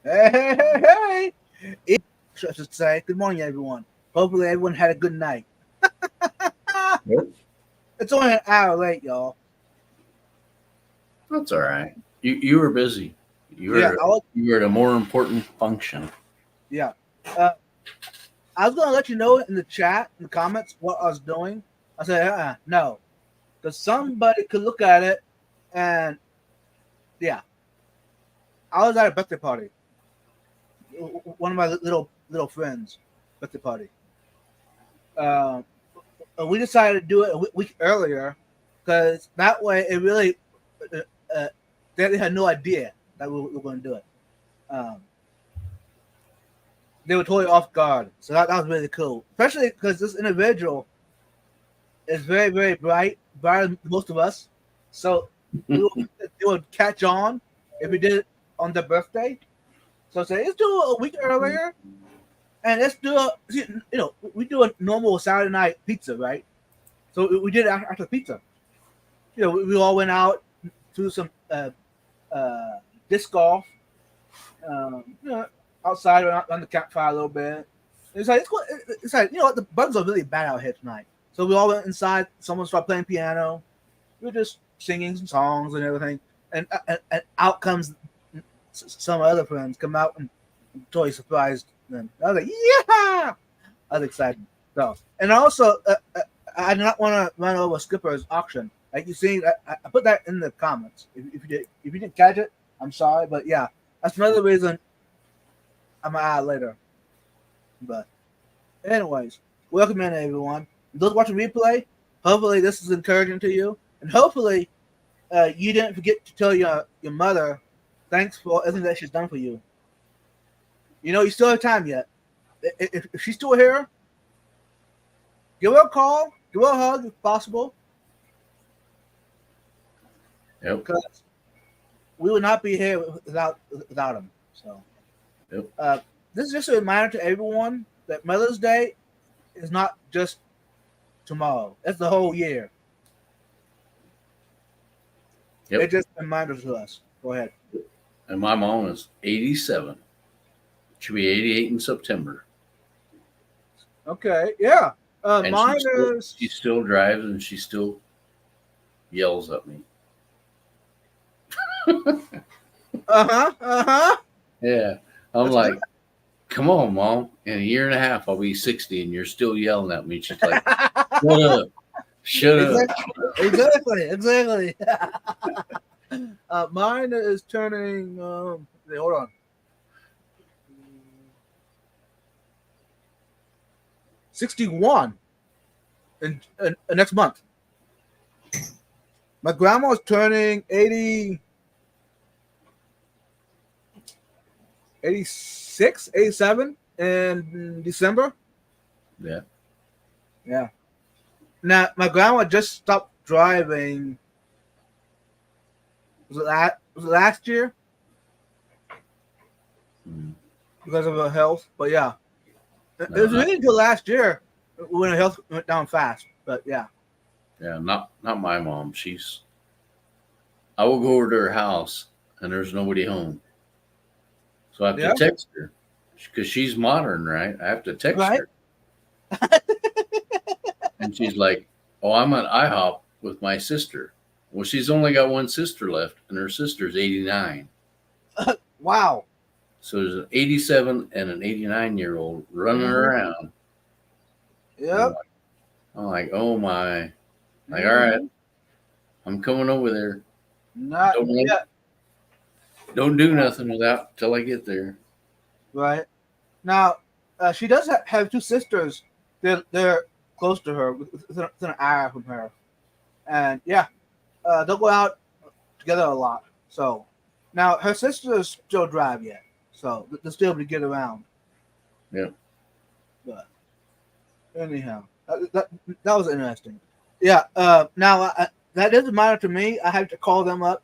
Hey, hey, hey, hey. I should say, good morning, everyone. Hopefully, everyone had a good night. Yep. It's only an hour late, y'all. That's all right. You were busy. You Yeah, were you were at a more important function. yeah. Uh, I was gonna let you know in the chat, in the comments, what I was doing. I said, no, because somebody could look at it, and yeah, I was at a birthday party. One of my little friends' birthday party. Um, we decided to do it a week earlier because that way it really uh, uh, they had no idea that we were going to do it. Um, they were totally off guard, so that was really cool. Especially because this individual is very bright, brighter than most of us. So we will, they would catch on if we did it on their birthday. So say let's do it a week earlier, and let's do we do a normal Saturday night pizza, right? So we did it after pizza. We all went out to some disc golf, um, you know, outside on the campfire a little bit. It's like the bugs are really bad out here tonight. So we all went inside. Someone started playing piano. We were just singing some songs and everything. And out comes some other friends come out and totally surprised them. I was like, yeah, I was excited. So and also I did not want to run over Skipper's auction. Like you see, I put that in the comments. If you didn't catch it, I'm sorry, but yeah, that's another reason I'm gonna add later. But anyways, welcome in everyone. Those watching replay, hopefully this is encouraging to you, and hopefully you didn't forget to tell your mother thanks for everything that she's done for you. You still have time yet. If she's still here, give her a call, give her a hug if possible, Yep. because we would not be here without him. So Yep. uh, this is just a reminder to everyone that Mother's Day is not just tomorrow; it's the whole year. Yep. It's just a reminder to us. Go ahead. And my mom is 87. She'll be 88 in September, Okay, yeah. and Mine she is still drives and she still yells at me. uh huh. Yeah. I'm That's good. like, come on, mom. In a year and a half, I'll be 60, and you're still yelling at me. She's like, shut up, shut up. Exactly. Mine is turning. Hold on. 61 in next month. My grandma's turning 80, 86, 87 in December. Yeah. Yeah. Now my grandma just stopped driving. Was it last year Mm. because of her health? But yeah, it No, was not really until last year when her health went down fast. But yeah. yeah, not my mom. I will go over to her house and there's nobody home. So I have to Yeah. text her because she's modern, right? I have to text Right. her. And she's like, "Oh, I'm at IHOP with my sister." Well, she's only got one sister left, and her sister's 89. Wow. So there's an 87 and an 89-year-old running Mm-hmm. around. I'm Yep. like, I'm like, oh my. Like, all right, Mm-hmm. I'm coming over there. Not Don't yet. don't do nothing without till I get there. Right. Now, she does have two sisters. They're close to her, within an hour from her, and yeah, they'll go out together a lot. So now her sisters still drive yet, so they're still able to get around. Yeah. But anyhow, that was interesting. Yeah. Now that doesn't matter to me. I have to call them up.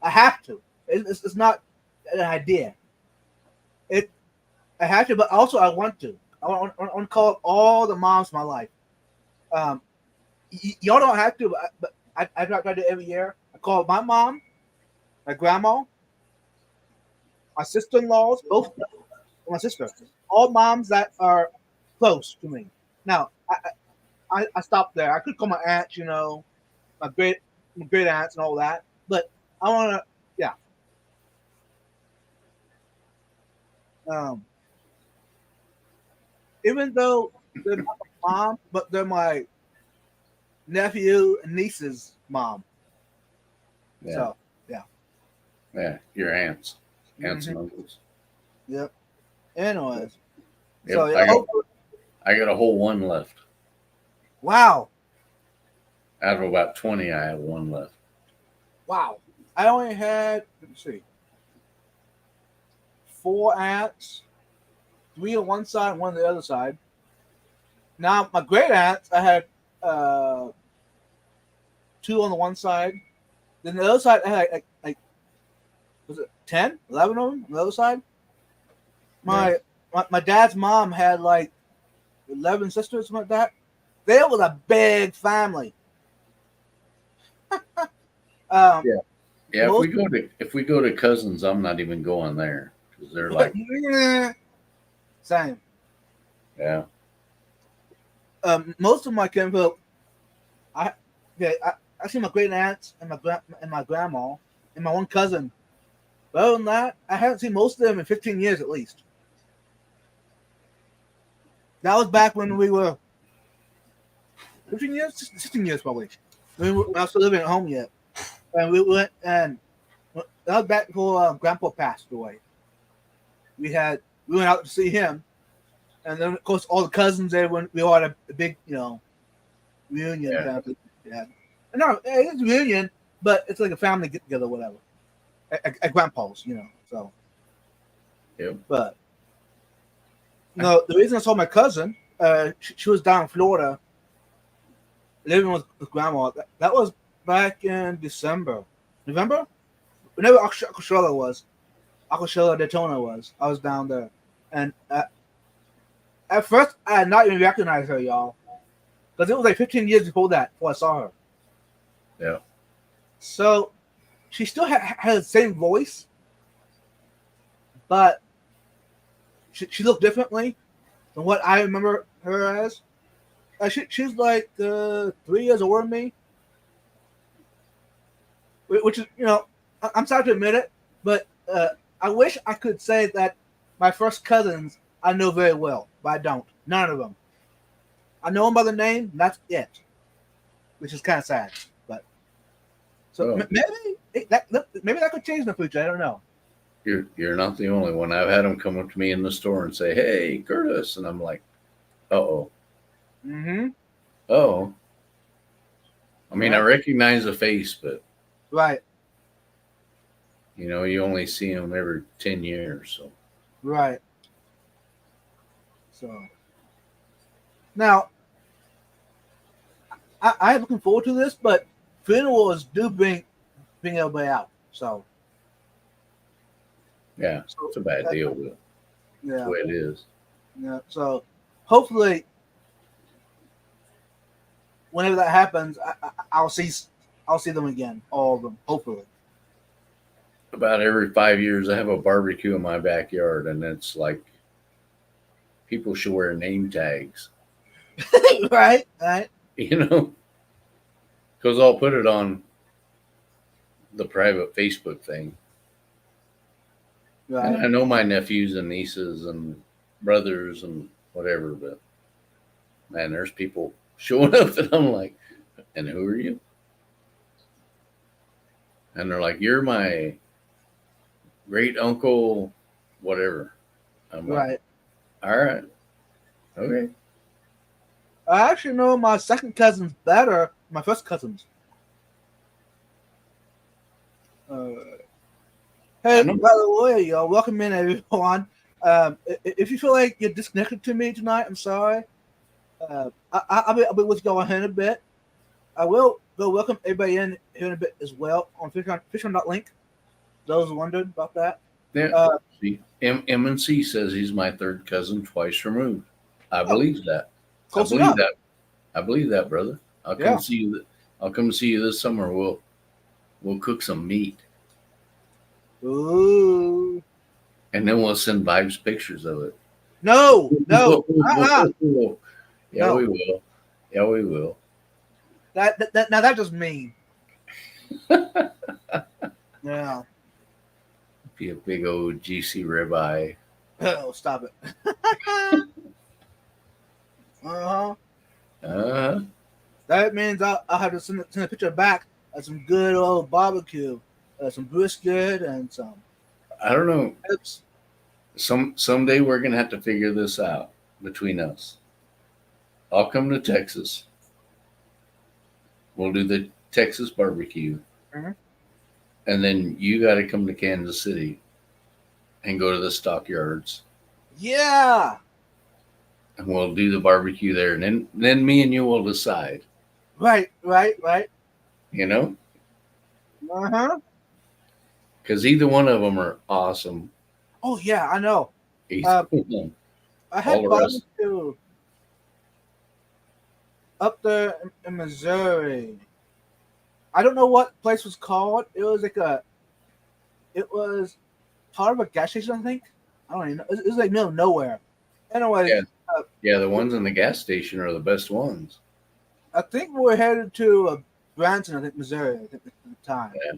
I have to. It's not an idea. It I have to, but also I want to. I want to call up all the moms in my life. Um, y'all don't have to, but I try to do it every year. I call my mom, my grandma, my sister-in-laws, both my sister, all moms that are close to me. Now, I stopped there. I could call my aunts, my great aunts and all that, but I want to, yeah. Um, Even though they're not my mom, but they're my nephew and niece's mom. Yeah. So, yeah. Yeah. Your aunts and Mhm. uncles. Yep. Anyways. Yep. So, yeah. I got a whole one left. Wow. Out of about 20, I have one left. Wow. I only had, let's see, 4 aunts, 3 on one side, 1 on the other side. Now, my great aunts, I had 2 on the one side. Then the other side, I had like was it 10, 11 of them on the other side? My dad's mom had like 11 sisters, something like that. They was a big family. Yeah. Yeah, most- if we go to cousins, I'm not even going there because they're like, same. yeah, Most of my kinfolk, I see my great aunts and my grandma and my one cousin. But other than that, I haven't seen most of them in 15 years at least. That was back when we were 15 years, 16 years probably. When I was still living at home yet, and we went and that was back before Grandpa passed away. We went out to see him, and then of course all the cousins there. When we all had a big reunion. Yeah. Kind of thing. Yeah. No, it's a reunion, but it's like a family get together, whatever. At Grandpa's, So. Yep. But no, the reason I saw my cousin, she was down in Florida, living with Grandma. That was back in November. Whenever Coachella Daytona was, I was down there, and at first I had not even recognized her, y'all, because it was like 15 years before I saw her. Yeah. So she still had the same voice, but she looked differently than what I remember her as. She's like 3 years older than me, which is, I'm sorry to admit it, but I wish I could say that my first cousins I know very well, but I don't. None of them. I know them by the name, and that's it, which is kind of sad. But so maybe that could change in the future. I don't know. You're not the only one. I've had them come up to me in the store and say, "Hey, Curtis," and I'm like, "Uh-oh." Mm-hmm. Oh. I mean, Right. I recognize the face, but Right. you only see them every 10 years. So Right. So now I'm looking forward to this, but funerals do bring everybody out. So yeah, it's a bad deal, but that's yeah, the way it is. yeah. So hopefully, whenever that happens, I'll see them again, all of them. Hopefully. About every 5 years, I have a barbecue in my backyard, and it's like people should wear name tags, Right. because I'll put it on the private Facebook thing. Right. And I know my nephews and nieces and brothers and whatever, but man, there's people showing up, and I'm like, and who are you? And they're like, you're my great uncle, whatever. I'm like, Right. all right, okay. I actually know my second cousins better than my first cousins. Hey, by the way, y'all, welcome in, everyone. If you feel like you're disconnected to me tonight, I'm sorry. I'll be with y'all in a bit. I will go welcome everybody in here in a bit as well on Fishon.link. Those wondered about that. Yeah. See, M&C says he's my third cousin twice removed. I believe that. Close enough. I believe that, brother. I'll come see you. I'll come see you this summer. We'll cook some meat. Ooh. And then we'll send Vibes pictures of it. No, no, Yeah, no. we will. Yeah, we will. That now that just mean. Yeah. Be a big old juicy ribeye. Oh, stop it. Uh-huh. Uh, That means I'll have to send a picture back of some good old barbecue, some brisket and some I don't know. ribs. Someday we're gonna have to figure this out between us. I'll come to Texas. We'll do the Texas barbecue, Mhm. and then you got to come to Kansas City and go to the stockyards, Yeah. and we'll do the barbecue there. And then me and you will decide. Right, right, right. You know, Uh-huh. because either one of them are awesome. Oh yeah, I know. Either one. I All had the rest. barbecue up there in Missouri. I don't know what place was called. It was part of a gas station, I think. I don't even know. It was like middle of nowhere. Anyways, Yeah. Yeah, the ones in the gas station are the best ones. I think we were headed to Branson, I think, Missouri, I think, at the time. Yeah.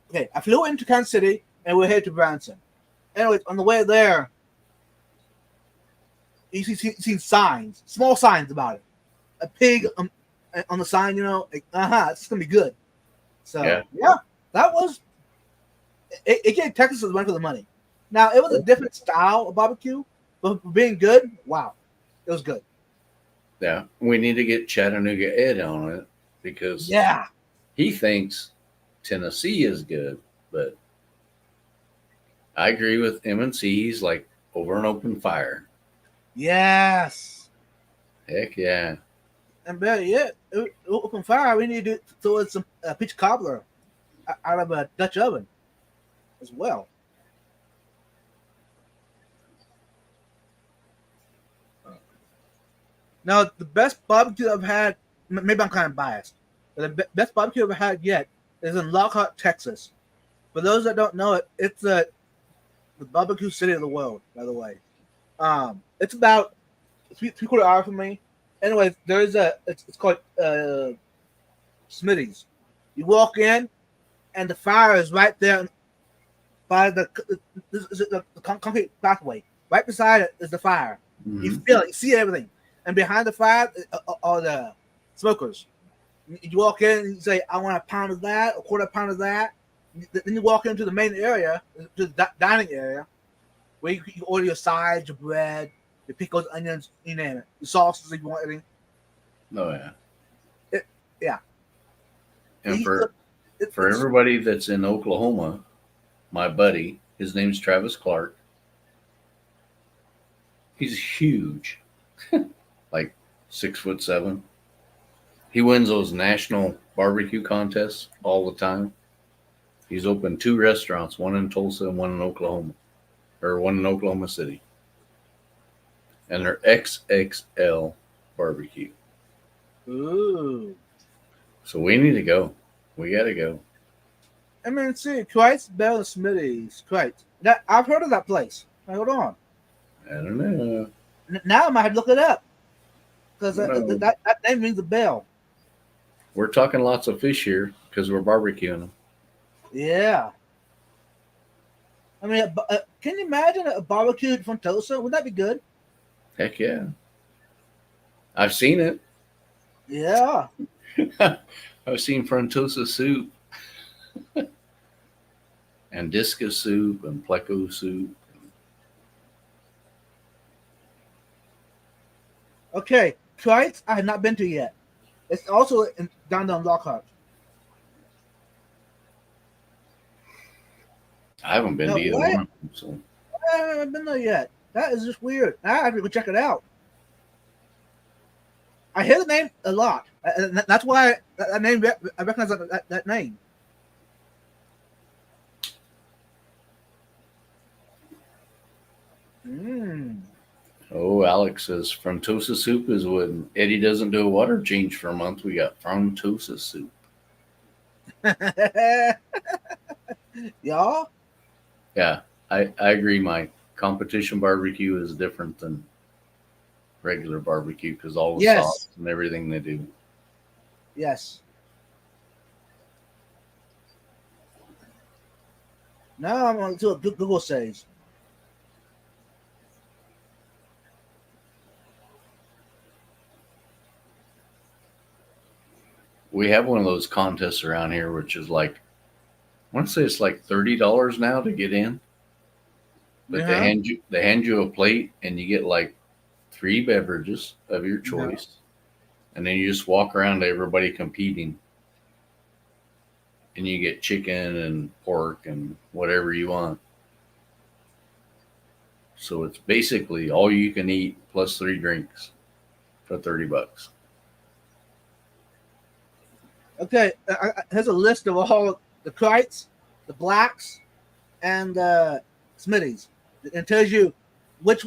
Okay, I flew into Kansas City and we're headed to Branson. Anyways, on the way there, you see signs, small signs about it. A pig on the sign, like, it's going to be good. So, yeah, that was, it gave Texas the run for the money. Now, it was a different style of barbecue, but for being good, wow, it was good. Yeah, we need to get Chattanooga Ed on it because Yeah. he thinks Tennessee is good, but I agree with M&C. He's like over an open fire. Yes. Heck yeah. And better yet, open fire, we need to throw in some peach cobbler out of a Dutch oven as well. Now, the best barbecue I've had, maybe I'm kind of biased, but the best barbecue I've had yet is in Lockhart, Texas. For those that don't know it, it's the barbecue city of the world, by the way. It's about three-quarter hour from me. Anyways, there's it's called Smitty's. You walk in, and the fire is right there by the concrete pathway. Right beside it is the fire. Mhm. You feel it, you see everything, and behind the fire are the smokers. You walk in and you say, "I want a pound of that, a quarter pound of that." Then you walk into the main area, to the dining area, where you can order your sides, your bread, your pickles, onions, you name it, the sauces if you want anything. Oh yeah. Yeah. And for everybody that's in Oklahoma, my buddy, his name's Travis Clark. He's huge, like 6'7". He wins those national barbecue contests all the time. He's opened 2 restaurants, one in Tulsa and one in Oklahoma, or one in Oklahoma City. And they're XXL barbecue. Ooh. So we need to go. We got to go. I mean, see, Christ Bell Smitty's. Christ. I've heard of that place. Hold on. I don't know. Now I might have to look it up. Because No. that name rings a bell. We're talking lots of fish here because we're barbecuing them. Yeah. I mean, can you imagine a barbecued from Tulsa? Would that be good? Heck yeah. I've seen it. Yeah. I've seen Frontosa soup and discus soup and pleco soup. Okay. Christ, I have not been to yet. It's also in downtown Lockhart. I haven't been to either one of them. So. I haven't been there yet. That is just weird. I have to go check it out. I hear the name a lot. And that's why that name, I recognize that name. Oh, Alex says Frontosa soup is when Eddie doesn't do a water change for a month. We got Frontosa soup. Y'all, Yeah, I agree. My competition barbecue is different than regular barbecue because all the Yes. sauce and everything they do. Yes. Now I'm on to what Google says. We have one of those contests around here, which is like, I want to say it's like $30 now to get in, but Uh-huh. they hand you a plate and you get like 3 beverages of your Uh-huh. choice, and then you just walk around to everybody competing, and you get chicken and pork and whatever you want. So it's basically all you can eat plus 3 drinks for $30. Okay, here's a list of all the Krites, the Blacks, and Smitties. It tells you which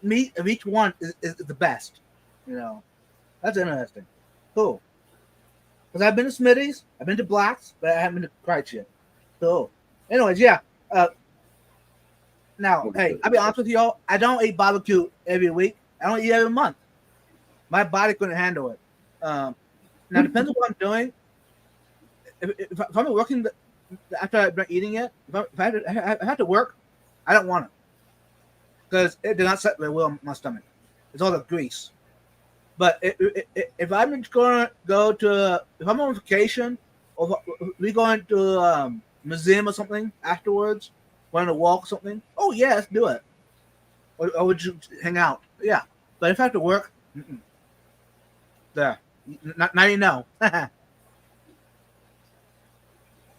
meat of each one is the best. You know, that's interesting. Cool. Because I've been to Smitties, I've been to Blacks, but I haven't been to Krites yet. Cool. Anyways, yeah. Now, hey, I'll be honest with y'all. I don't eat barbecue every week. I don't eat every month. My body couldn't handle it. Now, depends on what I'm doing. If I'm working after I've been eating it, if I have to work, I don't want it because it did not set very well in my stomach. It's all the grease. But if I'm just going to go to, if I'm on vacation or if we going to museum or something afterwards, want to walk or something, oh yeah, let's do it. Or would you hang out? Yeah. But if I have to work, there. Now you know.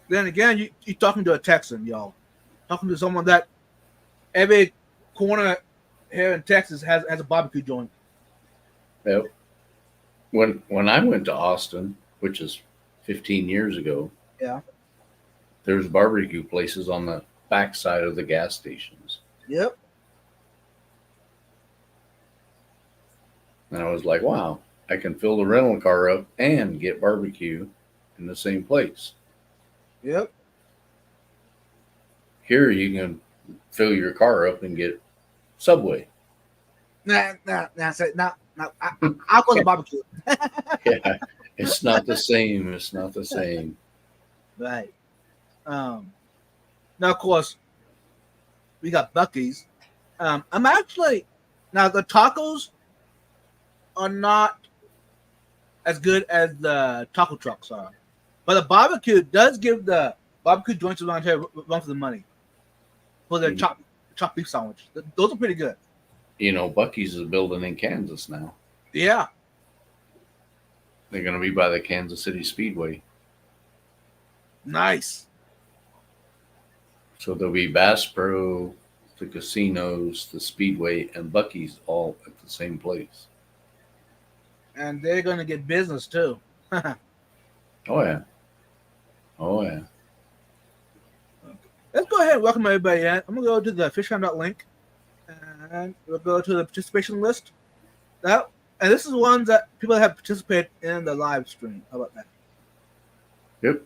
Then again, you're talking to a Texan, y'all. Talking to someone that every corner here in Texas has a barbecue joint. Yep. When I went to Austin, which is 15 years ago, Yeah. there's barbecue places on the backside of the gas stations. Yep. And I was like, wow, I can fill the rental car up and get barbecue in the same place. Yep. Here you can fill your car up and get Subway. Nah. I'll go to barbecue. Yeah, it's not the same. It's not the same. Right. Now, of course, we got Buc-ee's. I'm actually now the tacos are not as good as the taco trucks are, but the barbecue does give the barbecue joints around here run for the money for their chopped beef sandwich. Those are pretty good. You know, Buc-ee's is building in Kansas now. Yeah. They're going to be by the Kansas City Speedway. Nice. So there'll be Bass Pro, the casinos, the Speedway, and Buc-ee's all at the same place. And they're going to get business too. Oh, yeah. Oh, yeah. Let's go ahead and welcome everybody in. I'm going to go to the fishhound.link and we'll go to the participation list. And this is ones that people have participated in the live stream. How about that? Yep.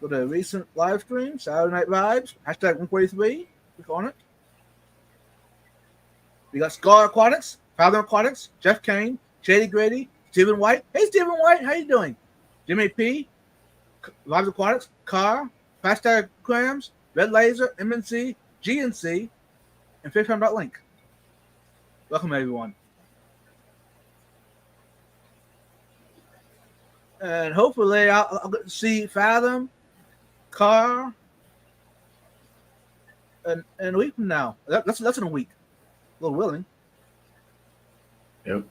Go to recent live stream, Saturday Night Vibes, hashtag 143. Click on it. We got Scar Aquatics, Fathom Aquatics, Jeff Kane, Shady Grady, Stephen White. Hey, Stephen White, how you doing? Jimmy P, Vibes Aquatics, Car, Hashtag Crams, Red Laser, MNC, GNC, and fishhound.link. Welcome, everyone. And hopefully I'll get to see Fathom, Car, and a week from now. That's less than a week. A little willing. Yep.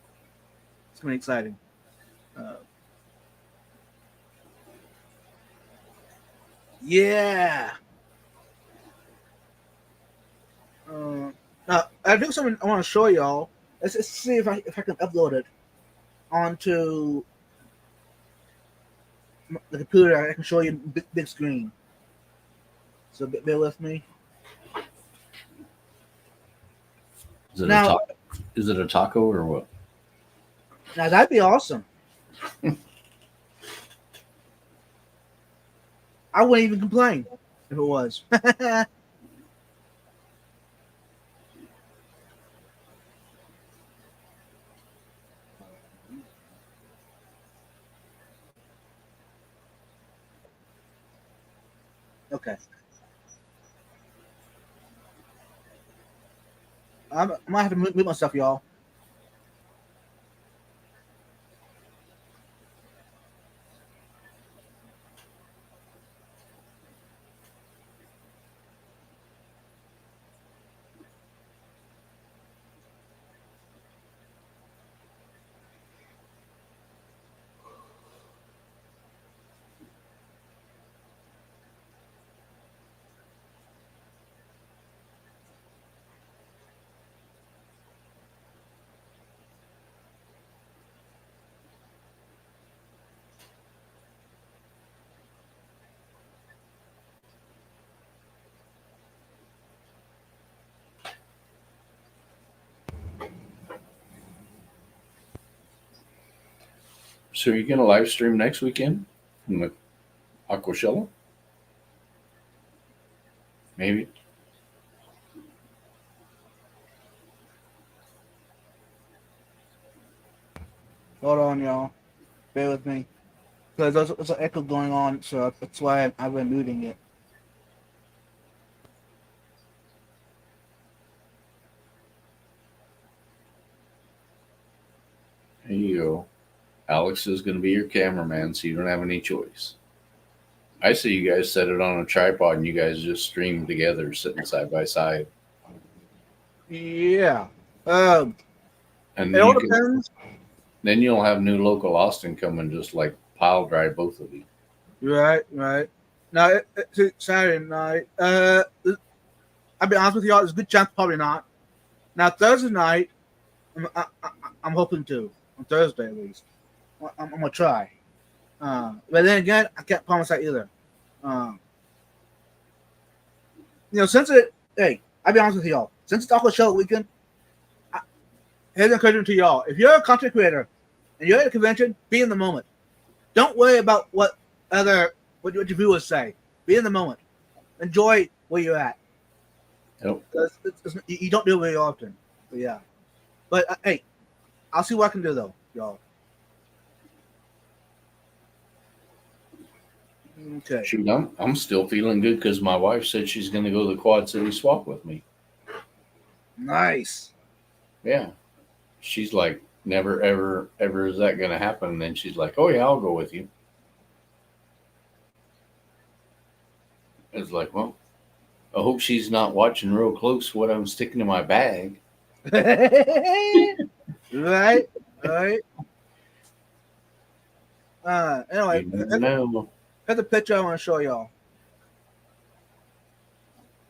It's going to be exciting. Yeah. Now I do something I want to show y'all. Let's see if I can upload it onto the computer. I can show you big screen. So bear with me. Is it a taco or what? Now that'd be awesome. I wouldn't even complain. if it was. Okay. I might have to mute myself, y'all. So you're gonna live stream next weekend from the Aquashella? Maybe. Hold on, y'all. Bear with me. Because there's an echo going on, so that's why I've been muting it. There you go. Alex is gonna be your cameraman, so you don't have any choice. I see you guys set it on a tripod and you guys just stream together, sitting side by side. Yeah. And It all depends. then you'll have new local Austin come and just like pile drive both of you. Right. Now, it's Saturday night. I'll be honest with y'all, there's a good chance probably not. Now, Thursday night, I'm hoping to. On Thursday, at least. I'm going to try. But then again, I can't promise that either. Since I'll be honest with y'all. Since it's Aqua Show weekend, here's an encouragement to y'all. If you're a content creator and you're at a convention, be in the moment. Don't worry about what your viewers say. Be in the moment. Enjoy where you're at. Yep. You don't do it very often. But yeah. But hey, I'll see what I can do though, y'all. Okay. Shoot, I'm still feeling good because my wife said she's going to go to the Quad City Swap with me. Nice. Yeah. She's like, never, ever is that going to happen. And then she's like, oh, yeah, I'll go with you. It's like, well, I hope she's not watching real close what I'm sticking in my bag. Right. Anyway, here's the picture I want to show y'all.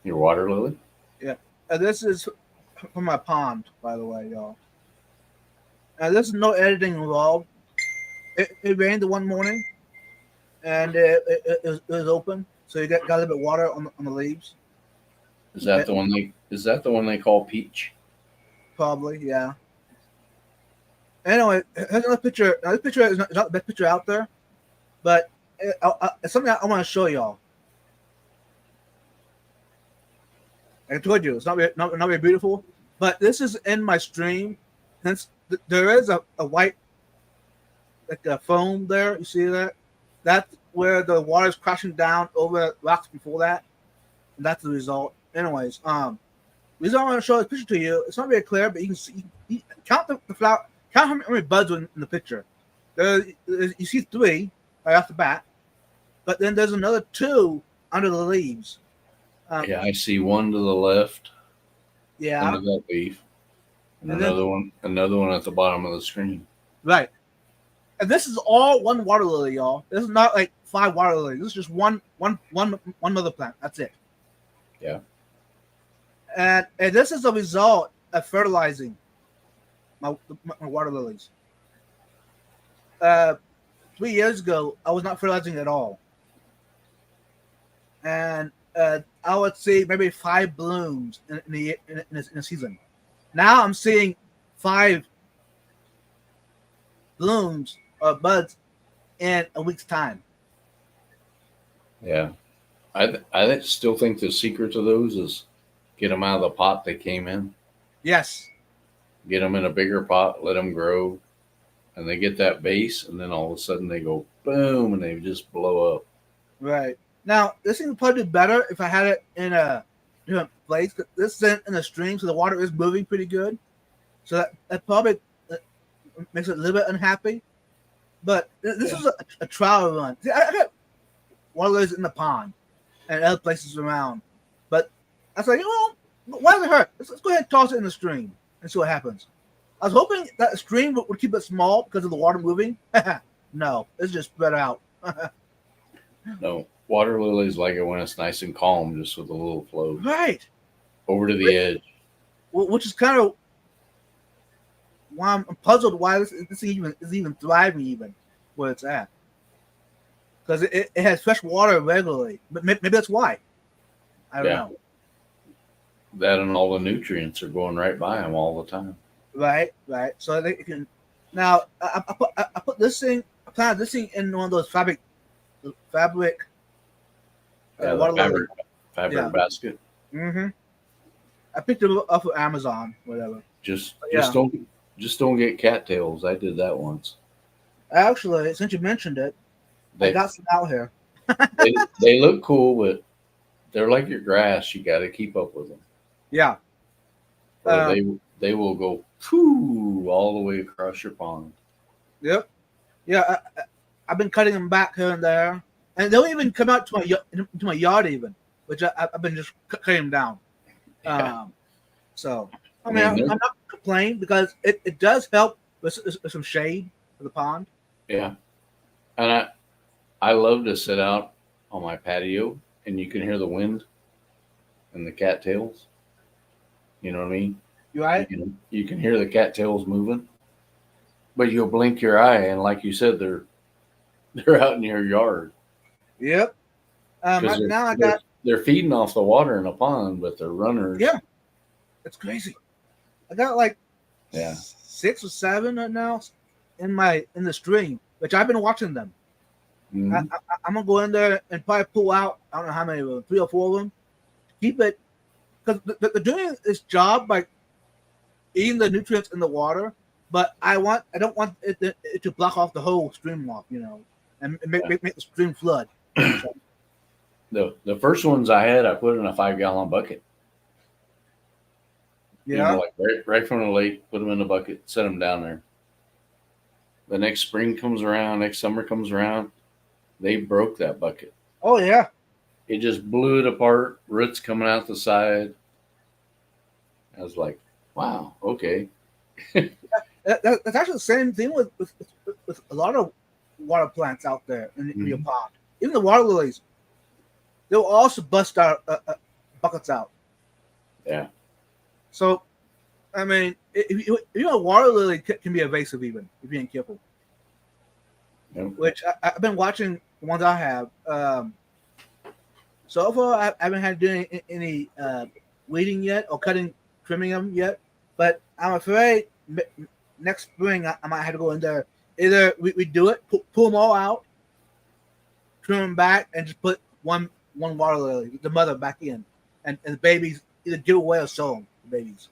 Your water lily? Yeah. This is from my pond, by the way, y'all. This is no editing involved. It rained one morning, and it was open, so you got a little bit of water on the leaves. Is that the one they call peach? Probably, yeah. Anyway, here's another picture. Now, this picture is not the best picture out there, but it's something I want to show y'all. I told you it's not very beautiful, but this is in my stream. Hence, there is a white, like a foam there. You see that? That's where the water is crashing down over rocks before that, and that's the result. Anyways, the reason I want to show this picture to you, it's not very clear, but you can see, you count the flower, count how many buds are in the picture. You see 3 right off the bat, but then there's another 2 under the leaves. Yeah, I see one to the left. Yeah, under that leaf, and another one at the bottom of the screen. Right, and this is all one water lily, y'all. This is not like 5 water lilies. This is just one mother plant. That's it. Yeah. And this is a result of fertilizing my water lilies. 3 years ago, I was not fertilizing at all. And I would see maybe 5 blooms in a season. Now I'm seeing 5 blooms or buds in a week's time. Yeah. I still think the secret to those is get them out of the pot they came in, Yes. get them in a bigger pot, let them grow, and they get that base, and then all of a sudden they go boom, and they just blow up. Right. Now, this thing would probably do better if I had it in a different place. This is in a stream, so the water is moving pretty good. So that probably makes it a little bit unhappy. But this is a trial run. See, I got one of those in the pond and other places around. But I was like, why does it hurt? Let's go ahead and toss it in the stream and see what happens. I was hoping that the stream would keep it small because of the water moving. No, it's just spread out. No, water lilies like it when it's nice and calm, just with a little flow Right. over to the edge. Which is kind of why I'm puzzled why this is even thriving even where it's at. Because it has fresh water regularly. But maybe that's why. I don't know. That and all the nutrients are going right by them all the time. Right. So they can. Now I put this thing. I planted this thing in one of those fabric. Yeah, water the fabric Yeah. basket. Mm-hmm. I picked it up off of Amazon, whatever. Just Yeah. don't get cattails. I did that once. Actually, since you mentioned it, I They got some out here. they look cool, but they're like your grass. You got to keep up with them, Yeah. or they will go phew all the way across your pond. Yep. Yeah. I've been cutting them back here and there, and they'll even come out to my yard even, which I've been just cutting them down. Yeah. So I mean, I'm not complaining because it does help with some shade for the pond. Yeah, and I love to sit out on my patio, and you can hear the wind and the cattails. You know what I mean? You right? You can hear the cattails moving, but you'll blink your eye, and like you said, they're out in your yard. Yep. 'Cause Right now I got they're feeding off the water in a pond, but they're runners. Yeah. It's crazy. I got like Yeah. 6 or 7 right now in the stream, which I've been watching them. Mhm. I'm gonna go in there and probably pull out I don't know how many of them, 3 or 4 of them. Keep it because they're doing this job by eating the nutrients in the water, but I don't want it to block off the whole stream off, and make the stream flood. So, The first ones I had, I put in a 5-gallon bucket. yeah. Like right from the lake, put them in the bucket, set them down there. The next spring comes around, next summer comes around, they broke that bucket. Oh yeah. It just blew it apart, roots coming out the side. I was like, wow, okay. That's actually the same thing with a lot of water plants out there in your pond. Even the water lilies, they'll also bust out buckets out. Yeah. So, I mean, a water lily can be evasive even if you ain't careful. Yep. Which I've been watching the ones I have. So far, I haven't had to do any weeding yet or trimming them yet. But I'm afraid next spring I might have to go in there. Either we do it, pull them all out, trim them back, and just put one water lily, the mother, back in, and the babies either give away or sell them, the babies.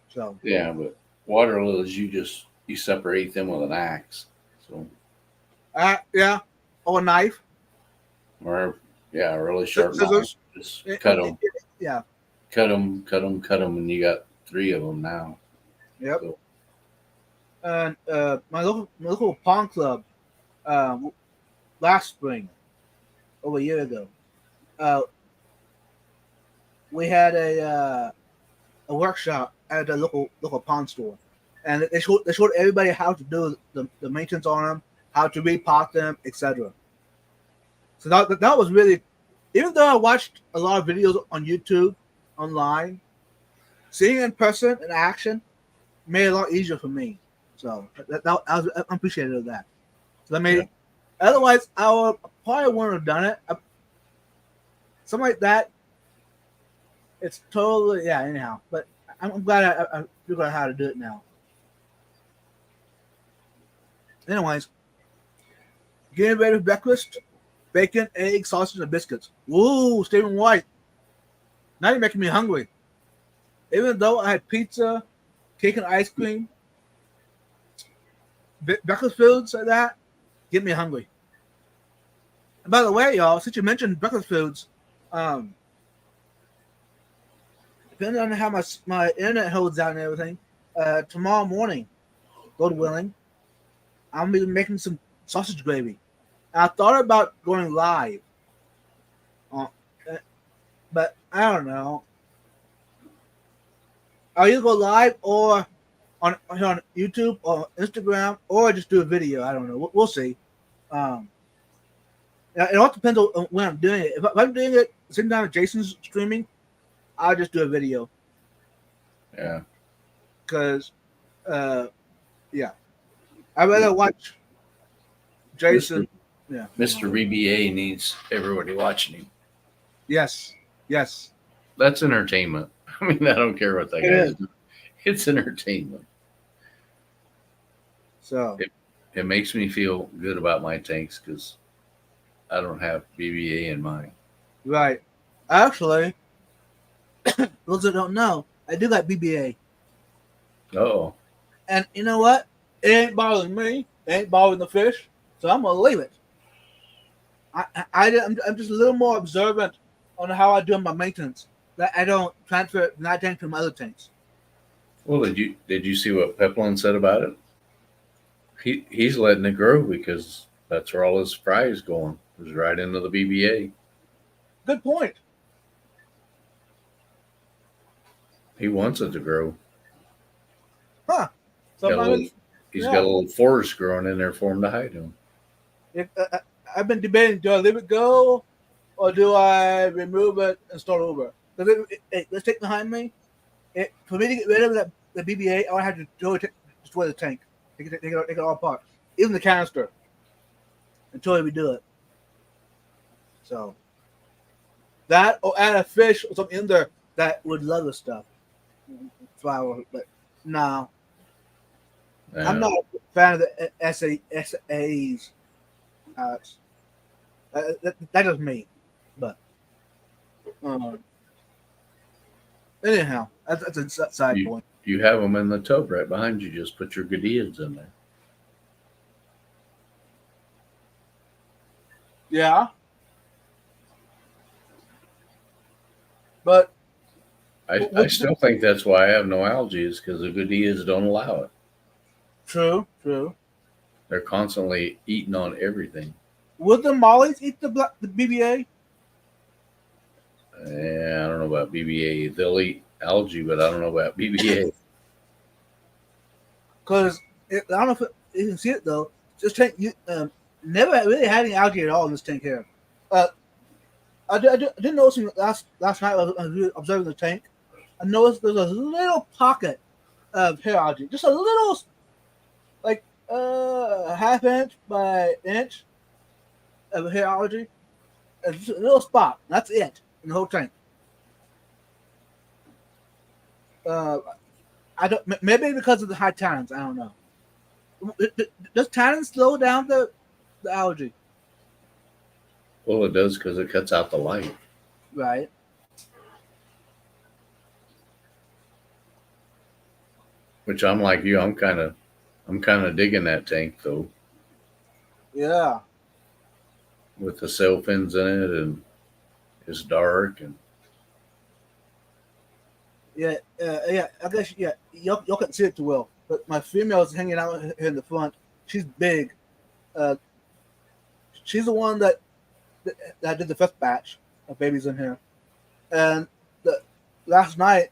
So Yeah, but water lilies, you separate them with an axe. So yeah, or a knife, or a really sharp scissors. knife. Just cut them, Yeah. cut them, and you got 3 of them now. Yep. So, And my local pond club, last spring, over a year ago, we had a workshop at the local pond store, and they showed everybody how to do the maintenance on them, how to repot them, etc. So that was really, even though I watched a lot of videos on YouTube, online, seeing it in person in action made it a lot easier for me. So I'm appreciative of that. So I mean, otherwise I probably wouldn't have done it. Something like that. It's totally anyhow. But I'm glad I figured out how to do it now. Anyways, getting ready for breakfast. bacon, egg, sausage, and biscuits. Ooh, Stephen White. Now you're making me hungry. Even though I had pizza, cake and ice cream, breakfast foods like that, get me hungry. And by the way, y'all, since you mentioned breakfast foods, depending on how my internet holds out and everything, tomorrow morning, Lord willing, I'm gonna be making some sausage gravy. And I thought about going live, but I don't know. I'll either go live or on YouTube or Instagram, or just do a video. I don't know. We'll see. It all depends on when I'm doing it. If I'm doing it the same time Jason's streaming, I'll just do a video. Yeah. Because, yeah, I'd rather watch Jason. Yeah. Mr. VBA needs everybody watching him. Yes. Yes. That's entertainment. I mean, I don't care what that guy is. It's entertainment. So it makes me feel good about my tanks because I don't have BBA in mine. Right. Actually, those that don't know, I do got BBA. Oh. And you know what? It ain't bothering me. It ain't bothering the fish. So I'm gonna leave it. I'm just a little more observant on how I do my maintenance. That I don't transfer my tank to my other tanks. Well, did you see what Peplin said about it? He's letting it grow because that's where all his fry is going. Is right into the BBA. Good point. He wants it to grow. Huh. So He's got a little forest growing in there for him to hide him. I've been debating: do I leave it go, or do I remove it and start over? Let's take behind me. For me to get rid of the BBA, I would have to destroy the tank. Take it all apart, even the canister, until we do it. So that, or add a fish or something in there that would love the stuff. Flour, but no. Yeah. I'm not a fan of the SAs. That is me, but anyhow, that's a side point. You have them in the tub right behind you. Just put your Godia's in there. Yeah, but I still think that's why I have no algae is because the Godia's don't allow it. True. They're constantly eating on everything. Would the mollies eat the BBA? Yeah, I don't know about BBA. They'll eat algae, but I don't know about BBA. Because I don't know if you can see it though. This tank never really had any algae at all in this tank here. I didn't notice last night when I was observing the tank. I noticed there's a little pocket of hair algae, just a little, like half inch by inch of hair algae. Just a little spot. That's it in the whole tank. I don't. Maybe because of the high tannins. I don't know. Does tannin slow down the algae? Well, it does because it cuts out the light. Right. Which I'm like you. I'm kind of digging that tank though. Yeah. With the sail fins in it, and it's dark and. Yeah. I guess y'all couldn't see it too well, but my female is hanging out here in the front. She's big. She's the one that did the first batch of babies in here, and last night,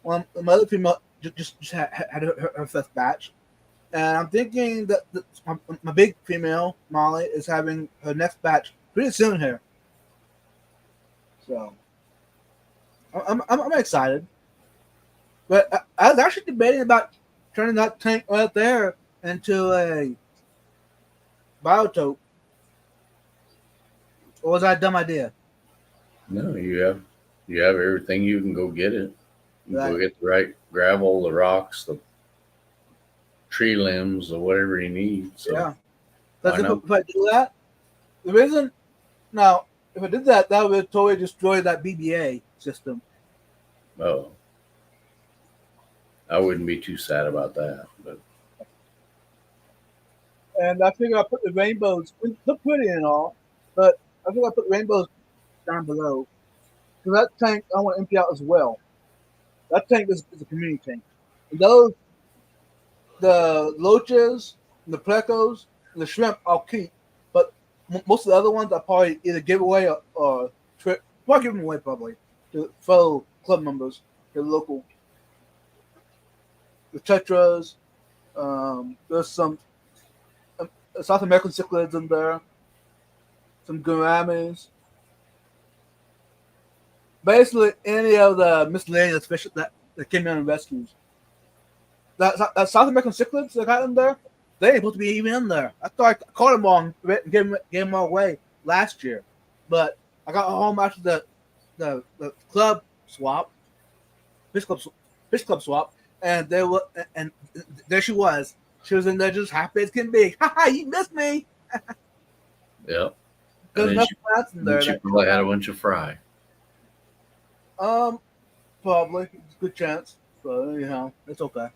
my other female just had her first batch, and I'm thinking that my big female Molly is having her next batch pretty soon here. So I'm excited, but I was actually debating about turning that tank right there into a biotope. Or was that a dumb idea? No, you have everything. You can go get it. You Right. go get the right gravel, the rocks, the tree limbs, or whatever you need. So Yeah. Because if I do that, the reason Now, if I did that, that would totally destroy that BBA system. Oh, I wouldn't be too sad about that. But And I figure I put the rainbows, look pretty and all, but I think I put rainbows down below. Because that tank I want to empty out as well. That tank is a community tank. And those, the loaches, the plecos, and the shrimp, I'll keep. But most of the other ones, I'll probably either give away or probably give them away probably to fellow club members, to the local. The tetras, there's some South American cichlids in there, some gouramis. Basically, any of the miscellaneous fish that came in and rescues. That South American cichlids that got in there, they ain't supposed to be even in there. I thought I caught them all and gave them all away last year. But I got home after the club swap, fish club swap, and there she was. She was in there just happy as can be. Ha ha! You missed me. yeah, There's and nothing else in there. she probably had a bunch of fry. Probably it's a good chance, but it's okay.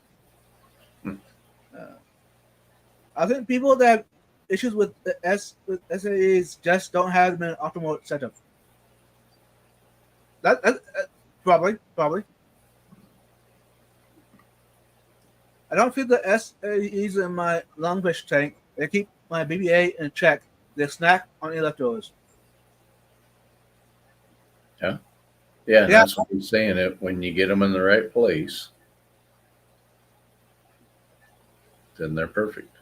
I think people that have issues with SAEs just don't have them in an optimal setup. That probably. I don't feel the SAEs in my lungfish tank. They keep my BBA in check. They snack on the leftovers. Yeah, that's what I'm saying. It when you get them in the right place, then they're perfect.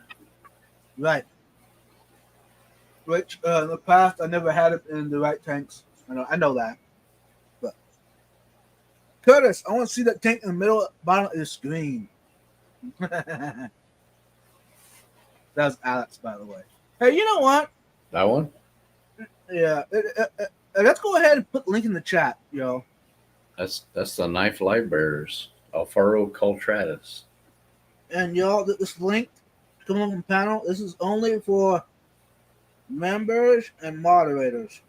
Right. Which in the past I never had it in the right tanks. I know that. But Curtis, I want to see that tank in the middle bottom of the screen. That was Alex, by the way. Hey, you know what? That one? Yeah. Let's go ahead and put the link in the chat, yo. That's the knife light bearers, Alfaro Cultratus. And y'all, this link to come up on the panel, this is only for members and moderators.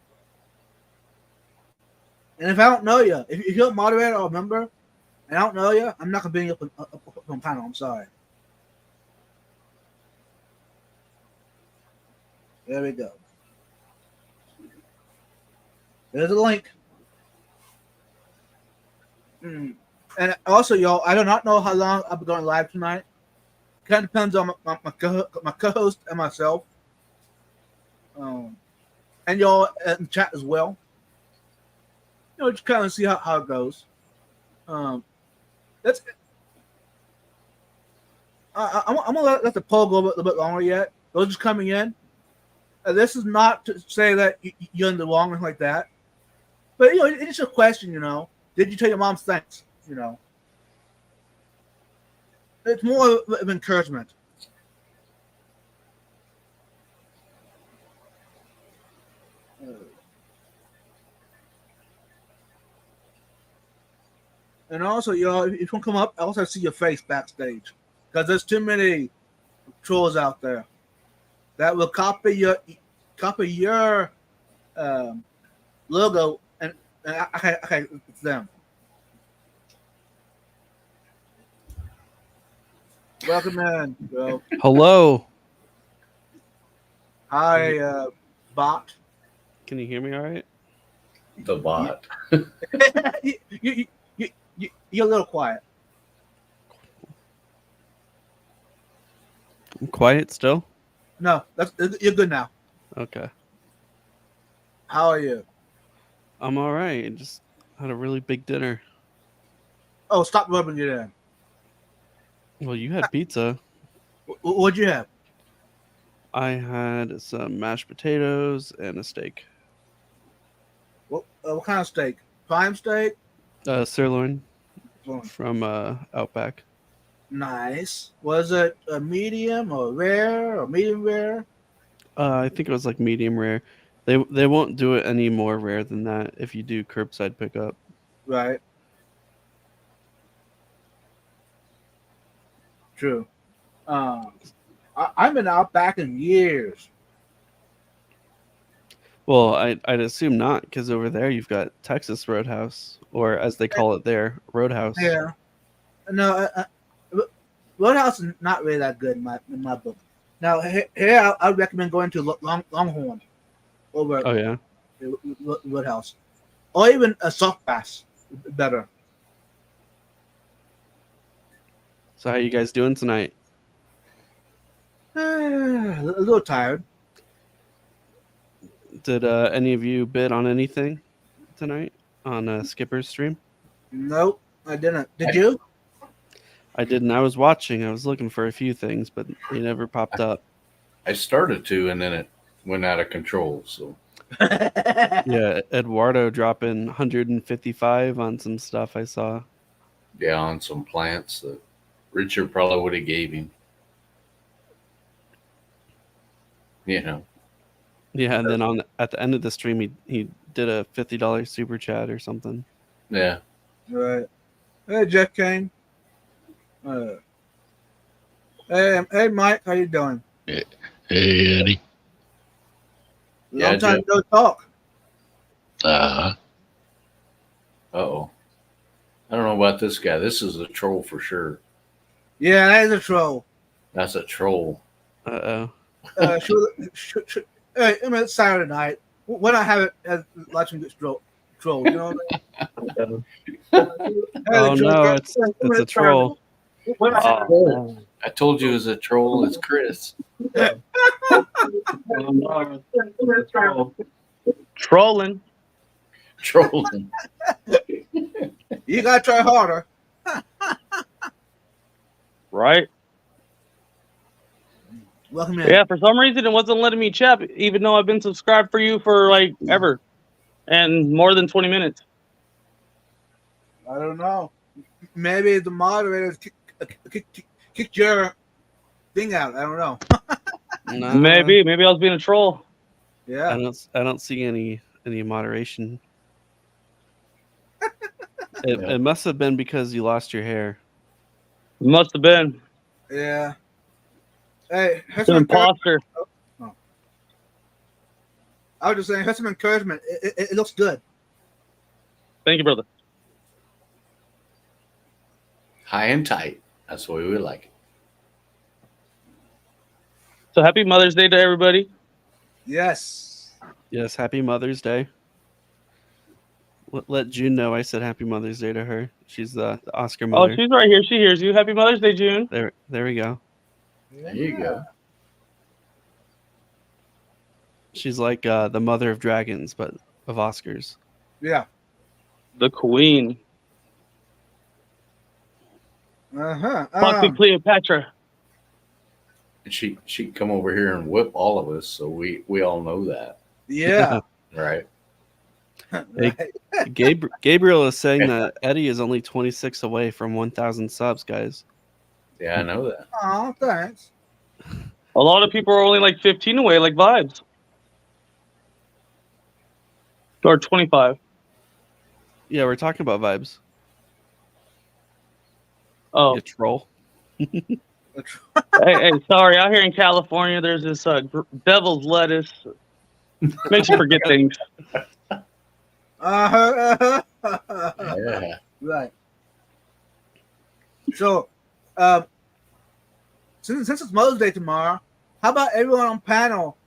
And if I don't know you, if you're a moderator or a member, and I don't know you, I'm not gonna bring you up on panel. I'm sorry. There we go. There's a link. And also, y'all, I do not know how long I'll be going live tonight. Kind of depends on my co-host and myself. And y'all in the chat as well. Just kind of see how it goes. That's. I'm gonna let the poll go a little bit longer yet. Those just coming in. This is not to say that you're in the wrong or anything like that, but it's just a question. Did you tell your mom thanks? It's more of encouragement. And also, y'all, if you want to come up, I also see your face backstage because there's too many trolls out there that will copy your logo and okay, it's them. Welcome in, bro. Hello. Hi, bot. Can you hear me all right? The bot. You're a little quiet. I'm quiet still? No, you're good now. Okay. How are you? I'm all right. Just had a really big dinner. Oh, stop rubbing it in. Well, you had pizza. What'd you have? I had some mashed potatoes and a steak. What kind of steak? Prime steak? Sirloin Oh, from Outback. nice. Was it a medium or rare or medium rare? I think it was like medium rare. They won't do it any more rare than that if you do curbside pickup. Right. True. I'm been Outback in years. Well, I'd assume not, because over there you've got Texas Roadhouse, or as they call it there, Roadhouse. Yeah. No, Roadhouse is not really that good in my book. Now here I would recommend going to Longhorn over Oh yeah. Roadhouse, or even a Soft Pass. Better. So how you guys doing tonight? A little tired. Did any of you bid on anything tonight on Skipper's stream? Nope, I didn't. Did you? I didn't. I was watching. I was looking for a few things, but they never popped up. I started to, and then it went out of control. So Yeah, Eduardo dropping 155 on some stuff I saw. yeah, on some plants that Richard probably would have gave him. You know, Yeah, and then at the end of the stream, he did a $50 super chat or something. yeah. Right. Hey, Jeff Kane. Hey, Mike. How you doing? Hey, Eddie. Yeah, Long time Jeff. no talk. Uh-huh. Uh-oh. I don't know about this guy. This is a troll for sure. Yeah, that is a troll. That's a troll. Uh-oh. Hey, I mean, it's Saturday night. Why not have it as watching this troll? You know what I mean? Oh no, it's a troll. Why not have it? I told you it was a troll. It's Chris. Trolling. Trolling. You gotta try harder. Right? Welcome in. Yeah, for some reason it wasn't letting me chat, even though I've been subscribed for you for like ever. And more than 20 minutes. I don't know. Maybe the moderators kicked your thing out. I don't know. No, Maybe I was being a troll. Yeah. I don't see any moderation. It must have been because you lost your hair. Must have been. Yeah. Hey, here's It's some an encouragement. imposter. I was just saying, here's some encouragement. It looks good. Thank you, brother. High and tight. That's the way we like it. So happy Mother's Day to everybody. Yes. Yes, happy Mother's Day. Let June know I said happy Mother's Day to her. She's the Oscar Oh, mother. she's right here. She hears you. Happy Mother's Day, June. There we go. There you go. She's like the mother of dragons, but of Oscars. Yeah. The queen. Uh-huh. Foxy Cleopatra. And she'd come over here and whip all of us, so we all know that. Yeah. Right? Hey, Gabriel is saying that Eddie is only 26 away from 1,000 subs, guys. Yeah, I know that. Oh, thanks. A lot of people are only like 15 away, like Vibes. Or 25. Yeah, we're talking about vibes. Oh, You troll. hey, sorry. Out here in California, there's this devil's lettuce. Makes you forget things. Uh-huh. Yeah. Right. So, since it's Mother's Day tomorrow, how about everyone on panel